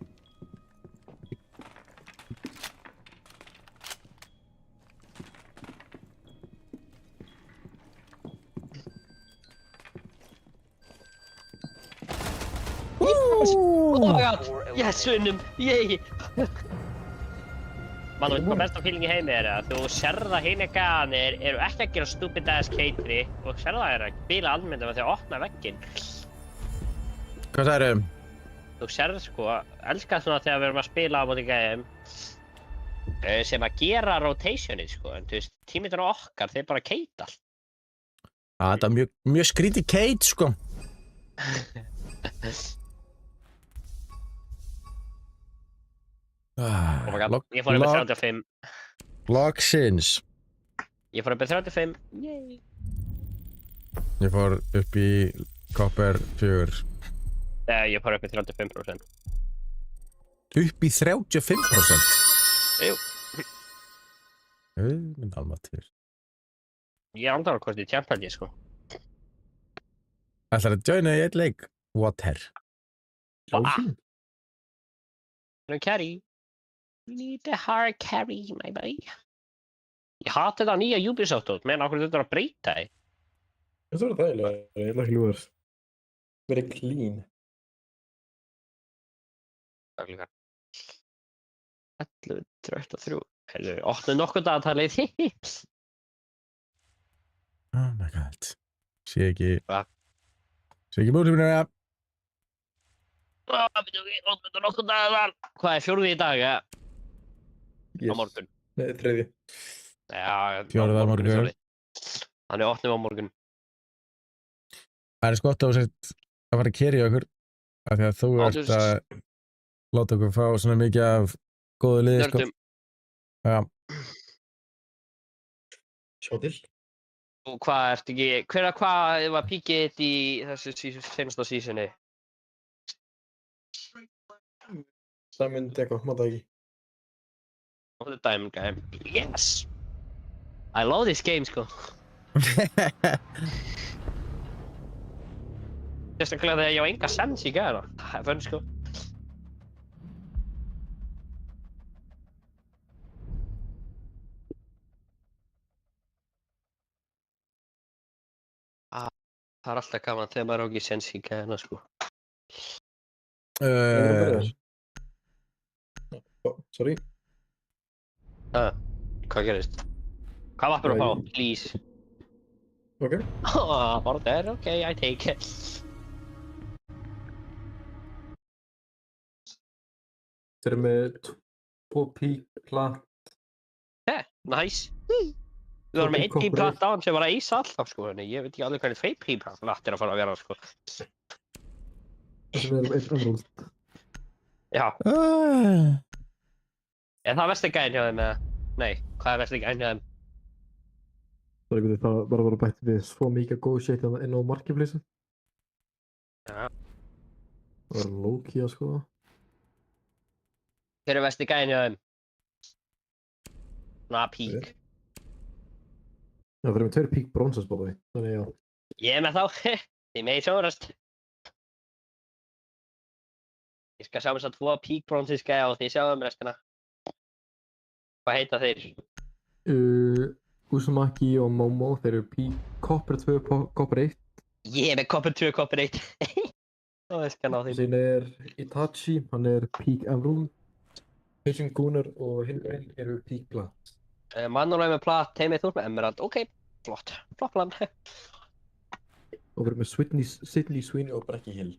Oh my god! Yes, vinnum! Yay! Mann, veit hvað besta feeling í heimi er að þú sérð að hinni gæðanir eru ekki að gera stupid ass catri og sérð að það er að bila almennum að þau opna vegginn. Hvað sagðirðu? Þú sérð sko, elskar svona þegar við erum að spila á móti gæðum sem að gera rotationið sko, en þú veist, tímitur á okkar, þeir bara keita allt. Þetta er mjög skrítið keit, sko. Oh my god, ég fór upp í 35. Logsins. Ég fór upp í 35, yay. Ég fór upp í Copper 4. Ég fór upp í 35%. Upp í 35%? Jú. Minn almatur. Ég er andar á hvort ég tjampa held ég sko. Ætlar að joina í eitt leik? Water. Carry. We need a hard carry, my boy. Ég hati þetta nýja Ubisoft-út, menn okkur þetta er að breyta því. Það var þægilega, ég ætla ekki lúðast. Verið clean. Það er líka. 11:33. Heyrðu, opnuð nokkuð dagatalið. Oh my god. Sé ekki. Hvað? Sé ekki múlífinu það. Opnuð nokkuð dagatal. Hvað er 4. í dag, ja? Yes. Á morgun. Nei, 3. Já, 4. á morgun. Þannig opnum á morgun. Það er skott á sett að fara að keri okkur. Af því að þú ert að láta okkur fá svona mikið af góðu liði, sko. Já. Sjá til. Og hvað ertu ekki, hvað var píkið þitt í þessu senasta sísoni? Diamond eitthvað, maður ekki. Oh, the Diamond game. Yes! I love this game, sko. Sérstaklega þegar ég á enga sens í gæðina. Það er fönn, sko. Það er alltaf gaman þegar maður á ekki sens í gæðina, sko. Sorry. Hvað gerist? Hvað vappur að fá? Please. Ok. Bara there, okay, I take it. Þeir eru með 2 pík-plant. Nice. Við varum með 1 pík-plant á hann sem var að eisa alltaf, sko, en ég veit ekki alveg hvernig 2 pík-plant er að fara að vera, sko. Þessum er 1 umrúld. Já. Er það versti gæðin hjá þeim, eða? Nei, hvað er versti gæðin hjá þeim? Það bara var bætt við svo mikið góð shit inn á marketplace. Já. Það var low-key að skoða. Hver er versti gæðin hjá þeim? Ná, pík. Já, það er með 2 pík bronsas bóði, þannig já. Ég er með þá, þið megið sjórast. Ég skal sjá mér svo 2 pík bronsis gæða og þið sjáum restina. Hvað heita þeir? Uzumaki og Momo, þeir eru pík Copper 2, Copper 1. Ég er með Copper 2, Copper 1. Ó, ég skal ná þeim. Síðan er Itachi, hann er pík Emerald. Hauðsing Gunnar og Hilgrein eru pík Plant. Mannulega með plat, teimið þú með Emerald. Ok, flott. Flott plan. Og við erum með Sydney Sweeney og Brekki Hill.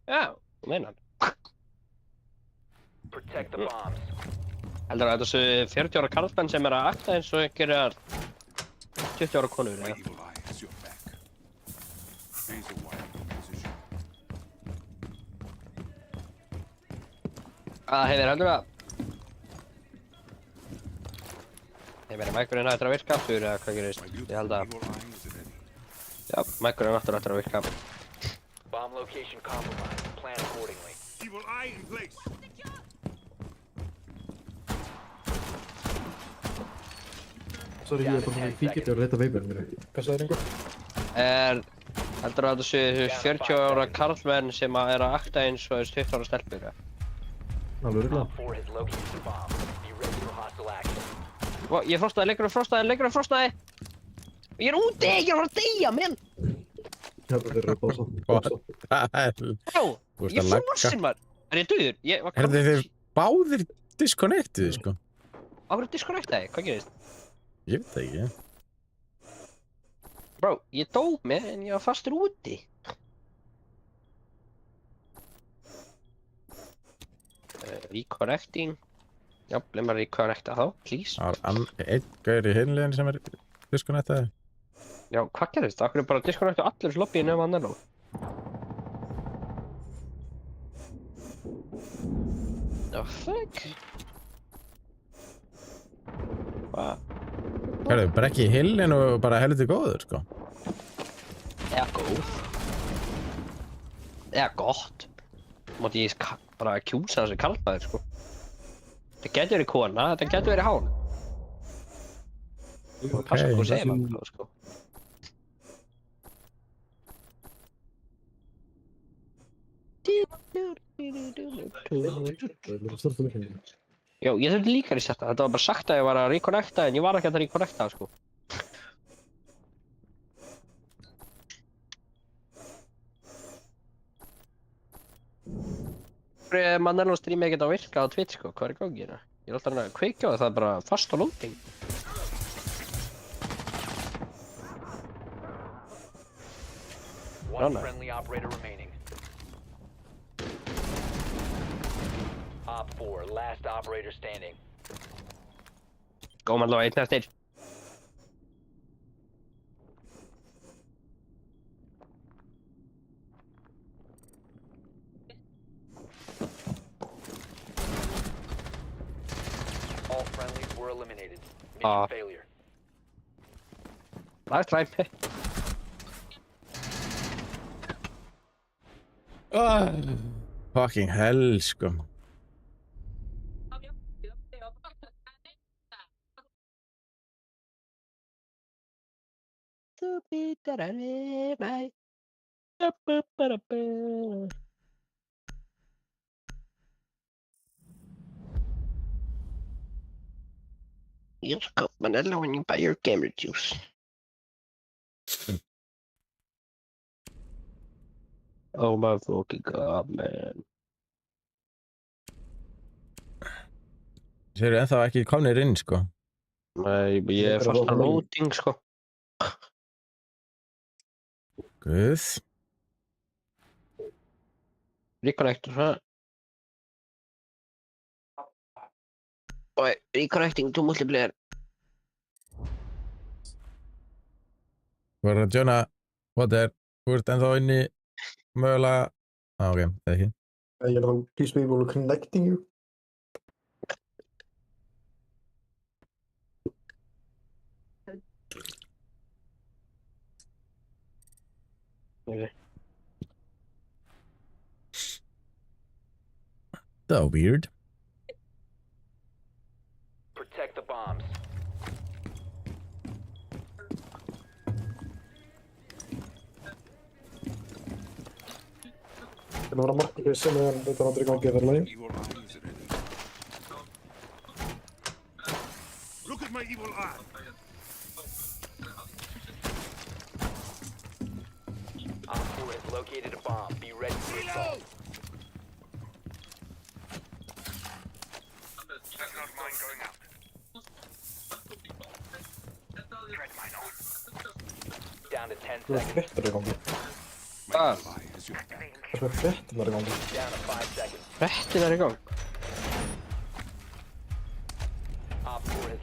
Já, þú meina hann. Protect the bombs. Heldur að þetta séu 40 ára karlmenn sem að akta eins og einhverjar 20 ára konur, My eða? evil eye has your back. Razor wire in position. Heiðir, heldur að... Heiðir, mækurinn hættir að virka aftur, eða hvað gerist? My Ég held að... evil eye is ready. Já, mækurinn aftur hættir að virka. Bomb location compromised. Plan accordingly. Evil eye in place. Sorry, ég bara svona í kíkiti og leita veipurinn mér. Hvað sagði einhver? Heldur að þetta séu 40 ára karlmenn sem að akta eins og 20 ára stelpur, eða? Alveg Op ruglað. 4 has located the bomb. Be ready for hostile action. Vá, ég frostaði, leikurinn frostaði! Ég er úti, ég er að fara að deyja, menn! Hérna þeir eru að bása. Já, ég er frosinn, maður! Er ég dauður? Ég var Herðu þið báðir disconnectið, sko? Á hverju disconnectaði? Hvað gerist? Ég veit það ekki. Bro, ég dó með en ég var fastur úti. Reconnecting. Já, leið maður reconnecta þá, please. Það var einn gaur í hinliðin sem er disconnectaði. Já, hvað gerist? Það er bara disconnecta allir þessu lobbyinu nema annar nú. The fuck? Hvað? Herðu, bara ekki í hillin og bara helviti góður, sko. Eða góð. Eða gott. Mátti ég bara kjúsa þessi karlmaður, sko. Þetta getur verið kona, þetta getur verið hán. Passa hvað segir maður, sko. Já, ég þurfti líka að resetta. Þetta var bara sagt að ég var að reconnecta en ég var ekki að reconnecta, sko. Mann streamið ekkert að virka á Twitch, sko. Hvað er í gangi hérna? Ég er alltaf að kveikja og það er bara fast á loading. One friendly operator remaining. Op 4, last operator standing. Góðum allavega einn eftir. All friendlies were eliminated. Mission failure. Last time. Fucking hell, sko. Use code Manila when you buy your gamer juice. Oh my fucking god, man. Þeir eru ennþá ekki komnir inn, sko. Nei, ég er fast að loading, sko. Guð. Reconnect, huh? Oi, reconnecting to multiplayer. Var að Jonah, what there? Þú ert ennþá inn í mögulega... ok, það ekki. You know, these people are connecting you. Okay. So weird. Protect the bombs. Það var að marka fyrir sem þetta er aldrei gangið þar lagi. Evil eye is ready. Look at my evil eye. Op 4 has located a bomb. Be ready for assault. Does not mind going out. Tread mine on. Down to 10 Það er seconds. frettir í gangi. My evil eye has your back. Það er frettir í gangi. Down to 5 seconds. Frettin er í gang.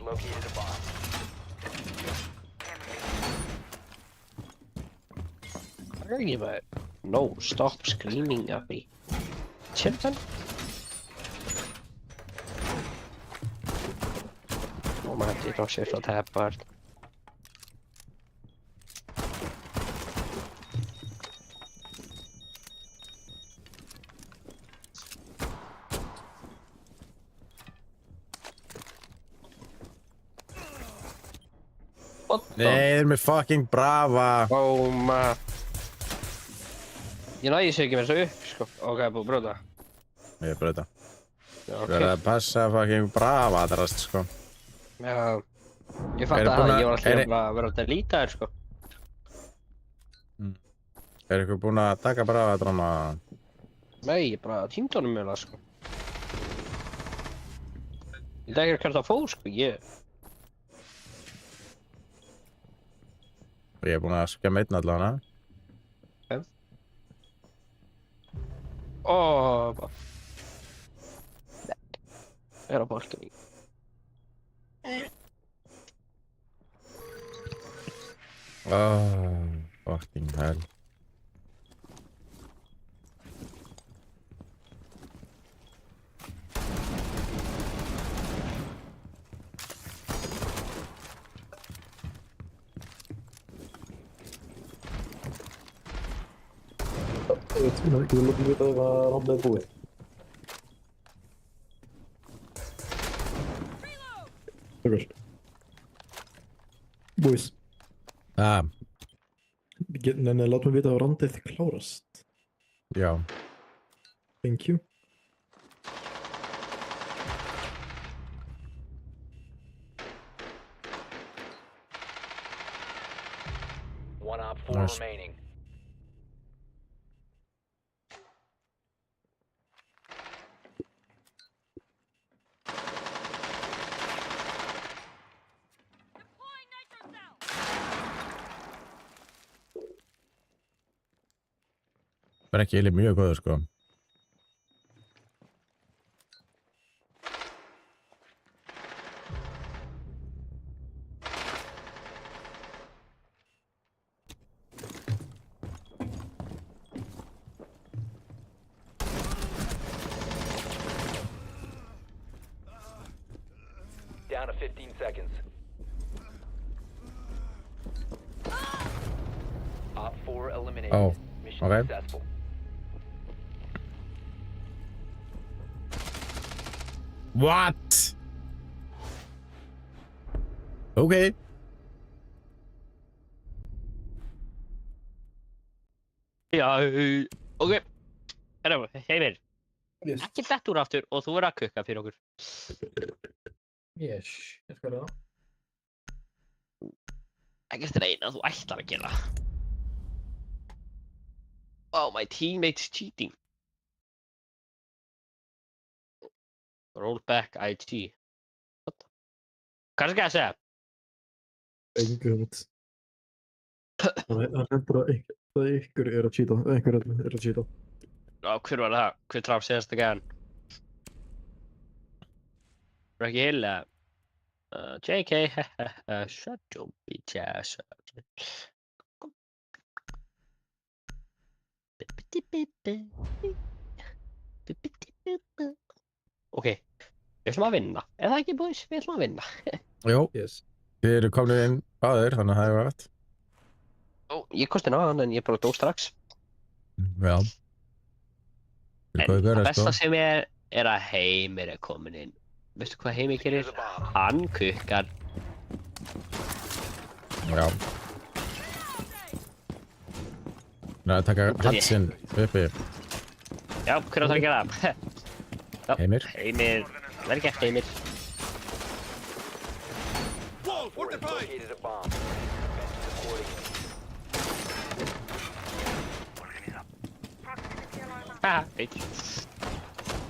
located a bomb. What are you about? No, stop screaming at me. Children? Oh man, det är så att här bara. Nei, þeir eru með fucking Brava. Oh man. Ég næði sig ekki með þessu upp, sko. Ok, búið að brjóta. Ég er brjóta. Já, Þú verður að passa fucking Brava drast, sko. Já. Ég fatt að ég var alltaf að vera að delita þér, sko. Er ykkur búin að taka Brava drána? Nei, ég bara týndi honum með það, sko. Ég veit ekki hvert það fór, sko. Ég er búin að skemma einn allavega. Åh, nej. Jag har balkning. Fucking hell. Ég lótum vita ef að randið búið. Takk. Boys. Nei, látum við vita ef randið klárast. Já. Thank you. One op 4 Nice. remaining. Það er ekki eiginlega mjög góður, sko. Down to 15 seconds. Op 4 eliminated. Oh, Mission okay. successful. What? Okay. Já, ok. Heimir. Yes. Ekki dett úr aftur og þú verður að kukka fyrir okkur. Yes, ég skal það. Ekkert reyna, þú ætlar að gera. Oh, my teammate's cheating. Roll back IT. What? Hvað skal ég segja? Engu hund. Hann heldur að ykkur er að cheata. Einhver er að cheata. Já, hver var það? Hver traf síðast að gæðan? Var ekki heil eða? JK, shut your bitch ass up. Ok, við ætlum að vinna. Er það ekki, boys? Við ætlum að vinna. Jó. Yes. Þið eru komin inn báðir, þannig að það er rætt. Ó, ég kosti náðan en ég bara dó strax. Já. En það besta sem er að Heimir er komin inn. Veistu hvað Heimir gerir? Hann kukkar. Já. Það er að taka hatsinn uppi. Já, hver á það að gera það? Heimir. Heimir. Vel gert, Heimir. Located a bomb. Haha, bitch.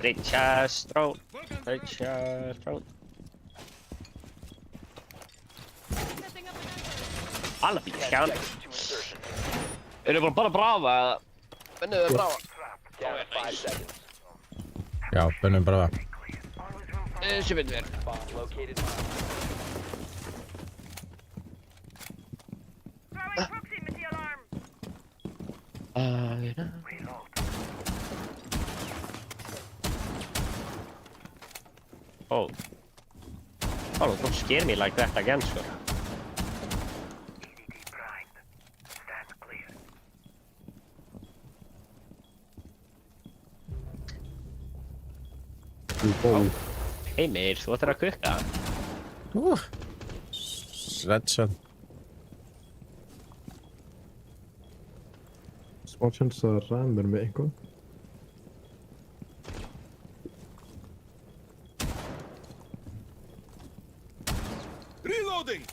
Richard Strode. Richard Strode. Alla bíkjan. Eru bara Brava eða? Bennuðu Brava. Down to 5 seconds. Já, bennum Brava. Sem betur verið. Bomb located. Throwing proximity alarm. Oh. Oh, don't scare me like that again, sir. EDD primed. Stand clear. Hey mate, þú ættir að kukka. Red shot. Smá chance að ræmur með einhvern. Reloading!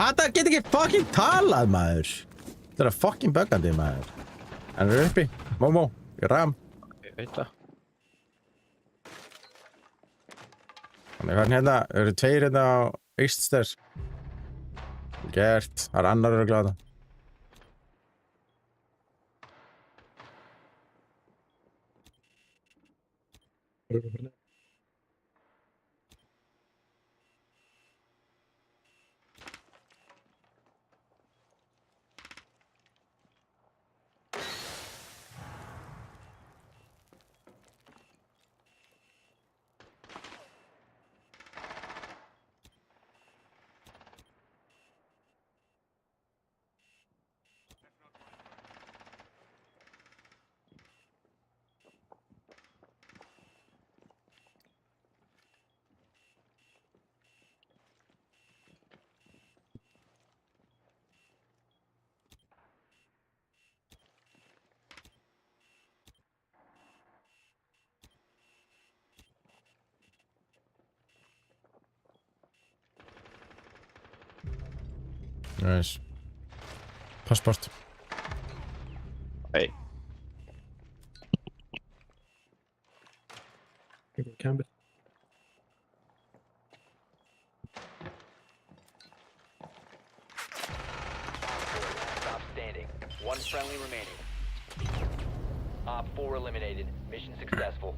Hata get ekki fucking talað maður. Þetta er fucking buggandi maður. Hann er uppi. Momo, í ram. Ég veit það. Þannig hann hérna, eru tveir hérna á Eaststairs. Gert, það er annar að gláða. Nice. Passport. Hey. Campbell. Stop standing. One friendly remaining. Op 4 eliminated. Mission successful.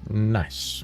Nice.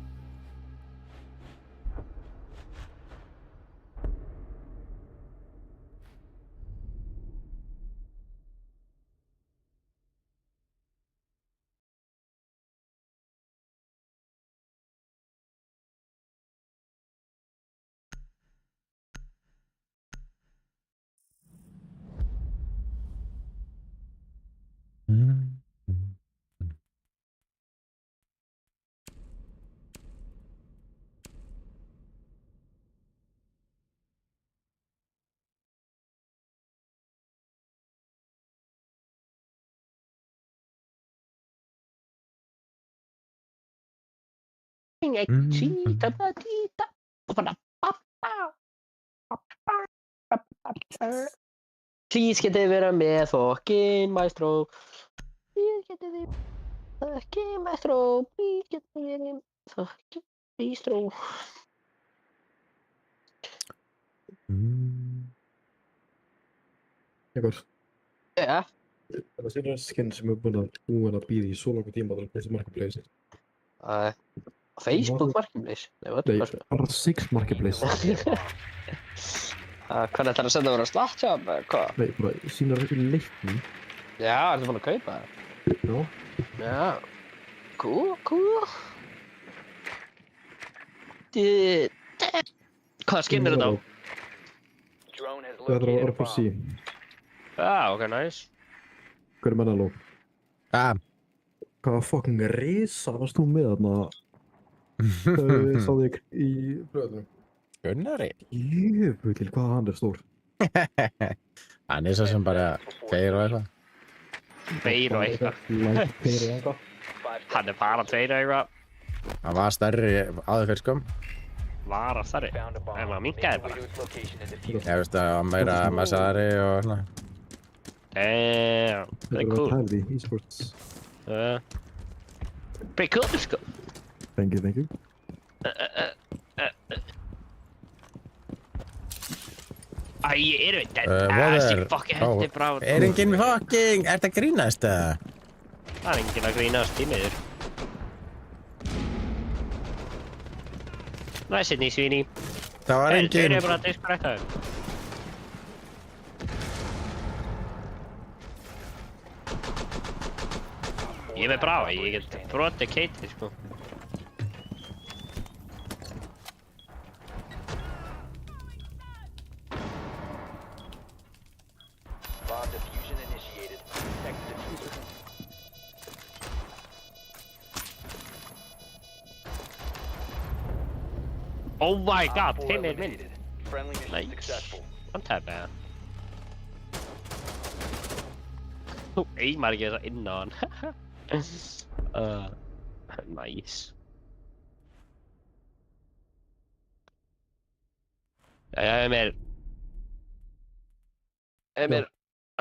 Please getið þið vera með fucking maestro. Please getið þið fucking maestro. Please getið þið vera með fucking maestro. Einhver. Ja. Það er skinn sem er búin að býða í svo langur tíma til að pleysa marketplace. Facebook Marketplace? Nei, bara Six Marketplace. Hvernig ætlar að senda mér á Snapchat eða hvað? Nei, bara sínar leikni. Já, ertu búin að kaupa það? Já. Já. Cool. Hvaða skinn er þetta á? Það er á RFC. Já, ok, nice. Hver er mennaló? Hvaða fucking risa varst þú með þarna? Sá þig í blöðunum. Gunnari? Jöfull, hvað hann er stór. Hann er svo sem bara tveir og eitthvað. Tveir og eitthvað. Hann er bara tveir og eitthvað. Hann var stærri áður fyrir skum. vara þarri. Found a bomb. Nei, maður Make minkaði your way bara. to its location and defuse it. Ég veist að meira messaðari og svona. Damn, það er Þetta cool. var tæði í e-sports. Pretty cool, sko. Thank you, thank you. Æ, eru við dead What ass í er- fucking hendi Ó, bráð. Er enginn fucking, ert að grínast eða? Það er enginn að grínast í miður. Næs inn í svíni. Það var Þeir enginn. eru bara að disconnecta þeim. Ég er með bráð, ég get brotið keitið, sko. Bomb diffusion initiated. Protect the diffuser. Oh my god, Op 4 heimir minn. eliminated. Friendly mission Nice. successful. Hann tæpa það. Þú eimar ekki þess að inn á hann. Nice. Jæja, Emir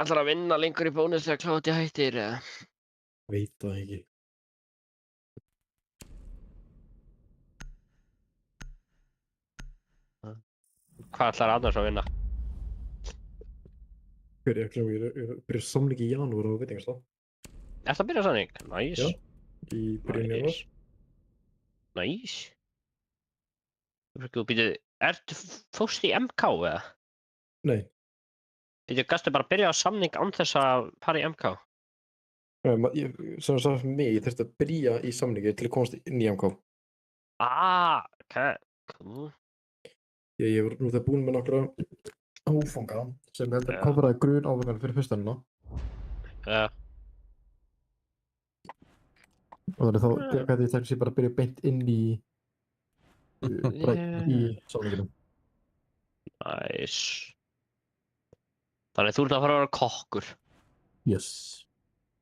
ætlar að vinna lengur í bónus þegar Kláti hættir, eða? Veit það ekki. Hvað ætlar Anders að vinna? Hver er ég að byrja samling í janúar á veitingarstað. Ertu að byrja sannig? Nice. Já. Í byrjun janúar. Nice. Þú býtu, fórst í MK eða? Nei. Býtu, gastu bara að byrja á samning án þess að fara í MK? Sem að sagði fyrir mig, ég þurfti að byrja í samlingi til að komast inn í MK. Ok, cool. Ég var nú þegar búinn með nokkra áfanga sem heldur að coveraði grun áfangan fyrir fyrstanuna. Já. Og þannig þá gæti ég tekst ég bara að byrja beint inn í í samlinginum. Nice. Þannig þú ert að fara að vera kokkur. Yes.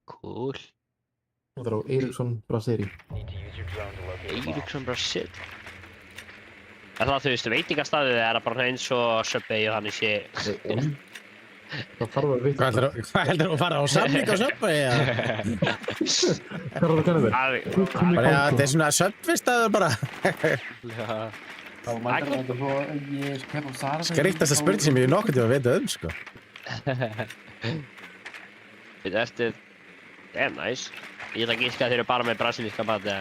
Cool. Og það er á Eiríksson Brasserie. Need to use your drone to locate the bomb. Eiríksson bara shit. Er það, þú veist, veitingastaðið er bara eins og Subway og þannig sé... Það þarf að veit. Hvað heldur þú að fara á samling á Subway eða? Hvað er það að kenna þér? Bara já, þetta er svona Subway-staður bara. Þá mættir það að fá ég skrepp á Sara. Skrýttasta spurning sem ég nokkuð til að vita sko. Þetta eftir... Damn nice. Ég ætla að gíska að þeir eru bara með brasilíska mat eða...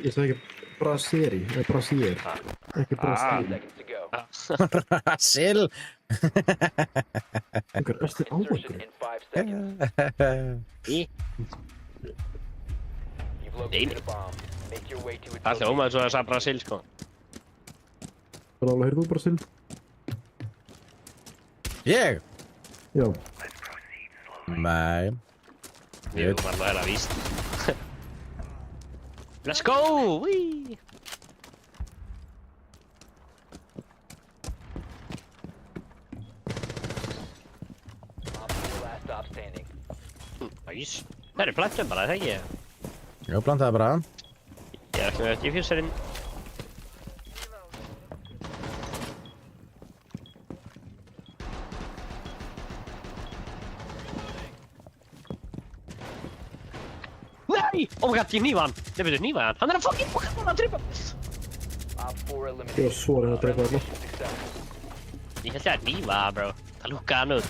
Ég sagði ekki Brasserie, eða Brasier. Ekki Brasserie. Seconds to go. Brasil. Einhver östir ávangur. Insertion in 5 seconds. You've located a bomb. Make your way to its Það er location. ómaður svo að það sagði Brasil, sko. Hvað alveg, heyrðu þú Brasil? Ég? Já. Nei. Jú, var það er að víst. Let's go! Whee! Op 4 last stop standing. Nice. Það eru plantum bara, það ekki? Já, blandaði bara. Ég er ekki með þetta í fjúsarinn. Nei! Oh my god, ég nýfa hann! Nei, veitu, nýfa hann? Hann er að fucking að trippa! Op 4 Ég eliminated. var svo reyna að drepa þarna. Successful. Ég held ég að nýfa það, bro. Það lúkkaði hann út.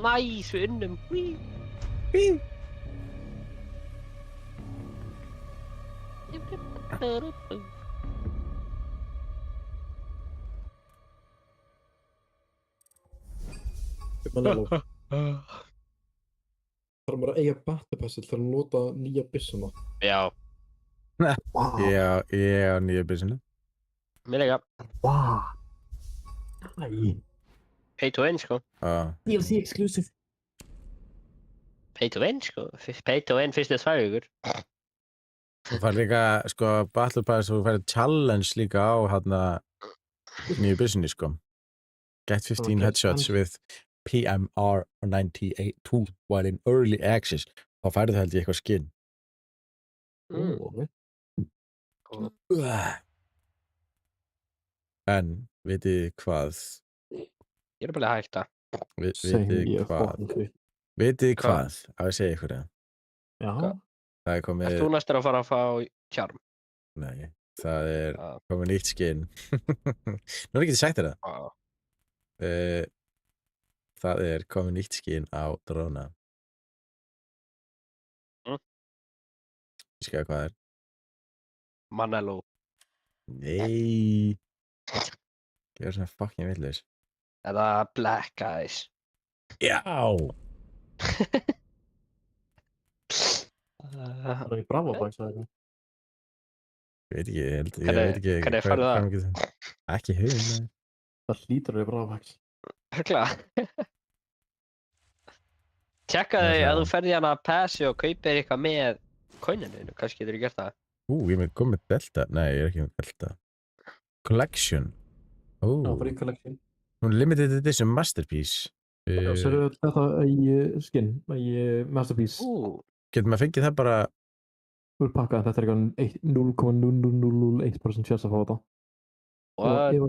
Næs, við unnum. Whee! Þarf maður að eiga batterpassil til að nota nýja byssuna. Já, Wow. Ég á nýju bysinu. mér líka. Wow. Æ. Pay to win, sko. DLC exclusive. Pay to win, sko. Pay to win fyrstu 2 vikur. Þú fær líka, sko, Battle Pass, þú fær challenge líka á hérna nýju bysinu, sko. Get 15 headshots with PMR 98 while in early access. Þá færðu það held ég eitthvað skinn. Ok. En, vitið þið hvað? Ég er bara að hætta. Same, Vitið ég þið er hvað? fucking kvitt. Vitið þið Hvað? hvað? Á að segja ykkur það. Já. Hvað? Það er komið... Ert þú næstur að fara að fá Charm? Nei, það er Já. komið nýtt skinn. Nú getið sagt þér það. Já. Það er komið nýtt skinn á dróna. Ég skilja hvað það er. Manello. Nei. Ég er svona fucking vitlaus. Eða Black Eyes. Já. Það er í Bravo-bæks eða eitthvað. Ég veit ekki, ég veit Hvernig- ekki. hvernig færðu það? Ekki hugum. Það hlýtur að vera Bravo-bæks. Hörglega. Tjekkaðu Já, að það. þú ferði hana að passi og kaupir eitthvað með coininu. Kannski getur þú gert það. Ég með komið delta. Nei, ég er ekki með delta. Collection. Já, free collection. Hún er limited edition masterpiece. Já, sérðu þetta í skin, í Masterpiece. Getur maður fengið það bara... Úr pakka, þetta er eitthvað 0,0001% chance að fá þetta. Og What? ef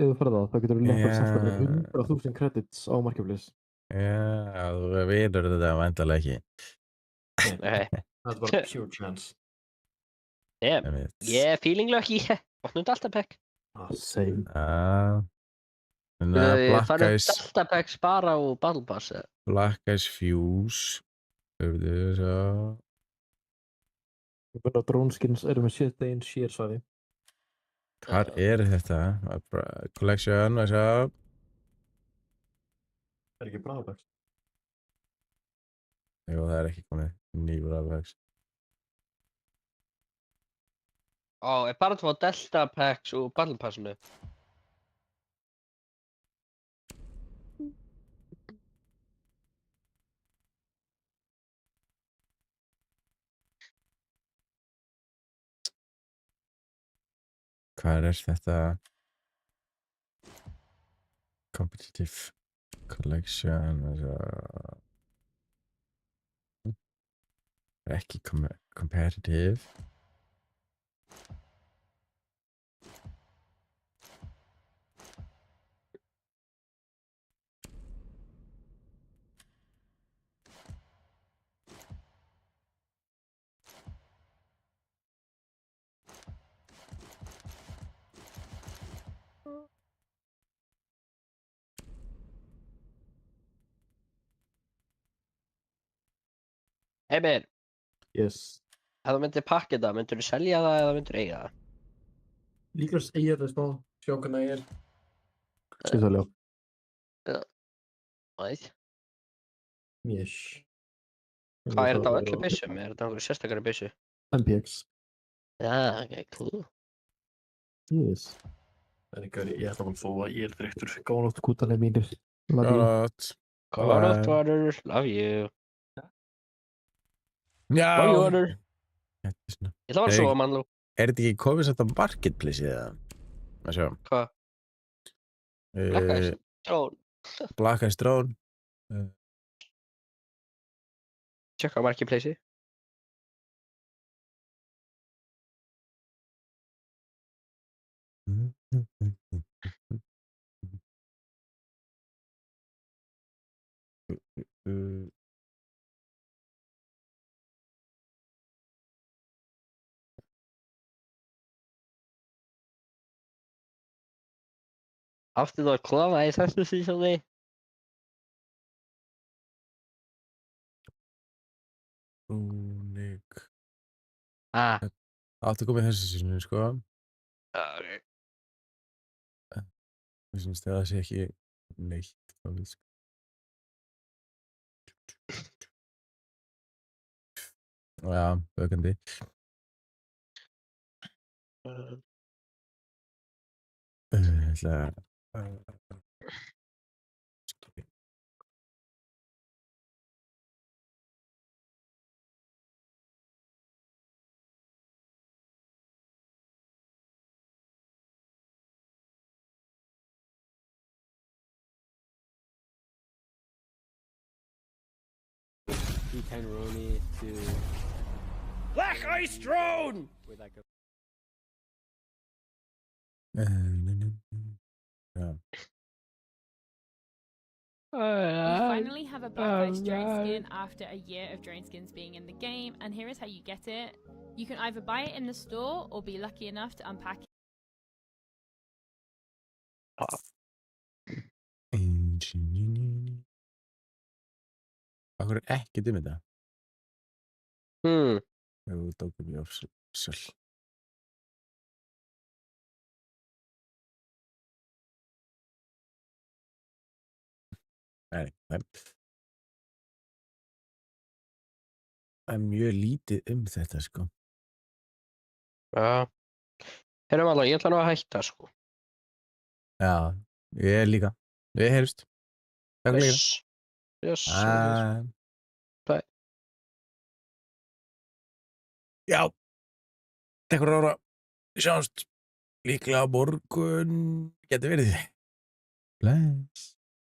þú ferð það, þá getur þú lefðið Já. samtlæður 100.000 credits á Marketplace. Já, þú veitur þetta vandalega ekki. Nei. Það er bara pure chance. Ég er feeling lucky. Opnum Delta Pack. Same. Ég farið Delta Packs bara á Battle Pass. Black Eyes Fuse. Svo. Drónskins eru með shit einn share svæði. Hvar er þetta? Collection, þessu. Það er ekki Bravo-bæks. Jú, það er ekki komið nýjur afvegs. Er bara að fá Delta Packs og Battle Passinu. Hvað er þetta? Competitive Collection, þessu. Ekki competitive. Heimir, Yes. ef þú myndir pakka þetta, myndir þú selja það eða myndir þú eiga það? Líkast eigi þetta smá, sjá hvernig ég er. Skilþálega. Æð. Yes. Hvað er þetta á öllu byssum? Er þetta einhverju sérstakari byssu? MPX. Já, ok, cool. Yes. En ég ætla bara að fóða, ég er þreyttur. Góða nótt kútaleg mínir. Góða nótt. Góða nótt, Water. Love you. Já. Love you, Water. Þetta er svona. Ég ætla að fara að sofa, mannlú. Er þetta ekki komið satt á Marketplace eða? Að sjá. Hvað? Black Eyes Drone. Black Eyes Drone. Tjekka á Marketplace. Áttu þú að klafa í þessu sísóni? Únik. Áttu komið þessu sísónu, sko. Ok. Mér finnst það sé ekki neitt komið, sko. Já, aukandi. Ég ætla að... You can roll me to Black ice drone! Já. We finally have a black ice drone skin after a year of drone skins being in the game, and here is how you get it. You can either buy it in the store or be lucky enough to unpack it. Akkur er ekki þetta? Jú, tókum ég official. Nei. Það er mjög lítið þetta, sko. Já. Heyrðum alveg, ég ætla nú að hætta, sko. Já, ég líka. Við heyrjumst. Takk líka. Yes. Bye. Já. Takk fyrir ára. Við sjáumst líklega á morgun. Gæti verið. Bless.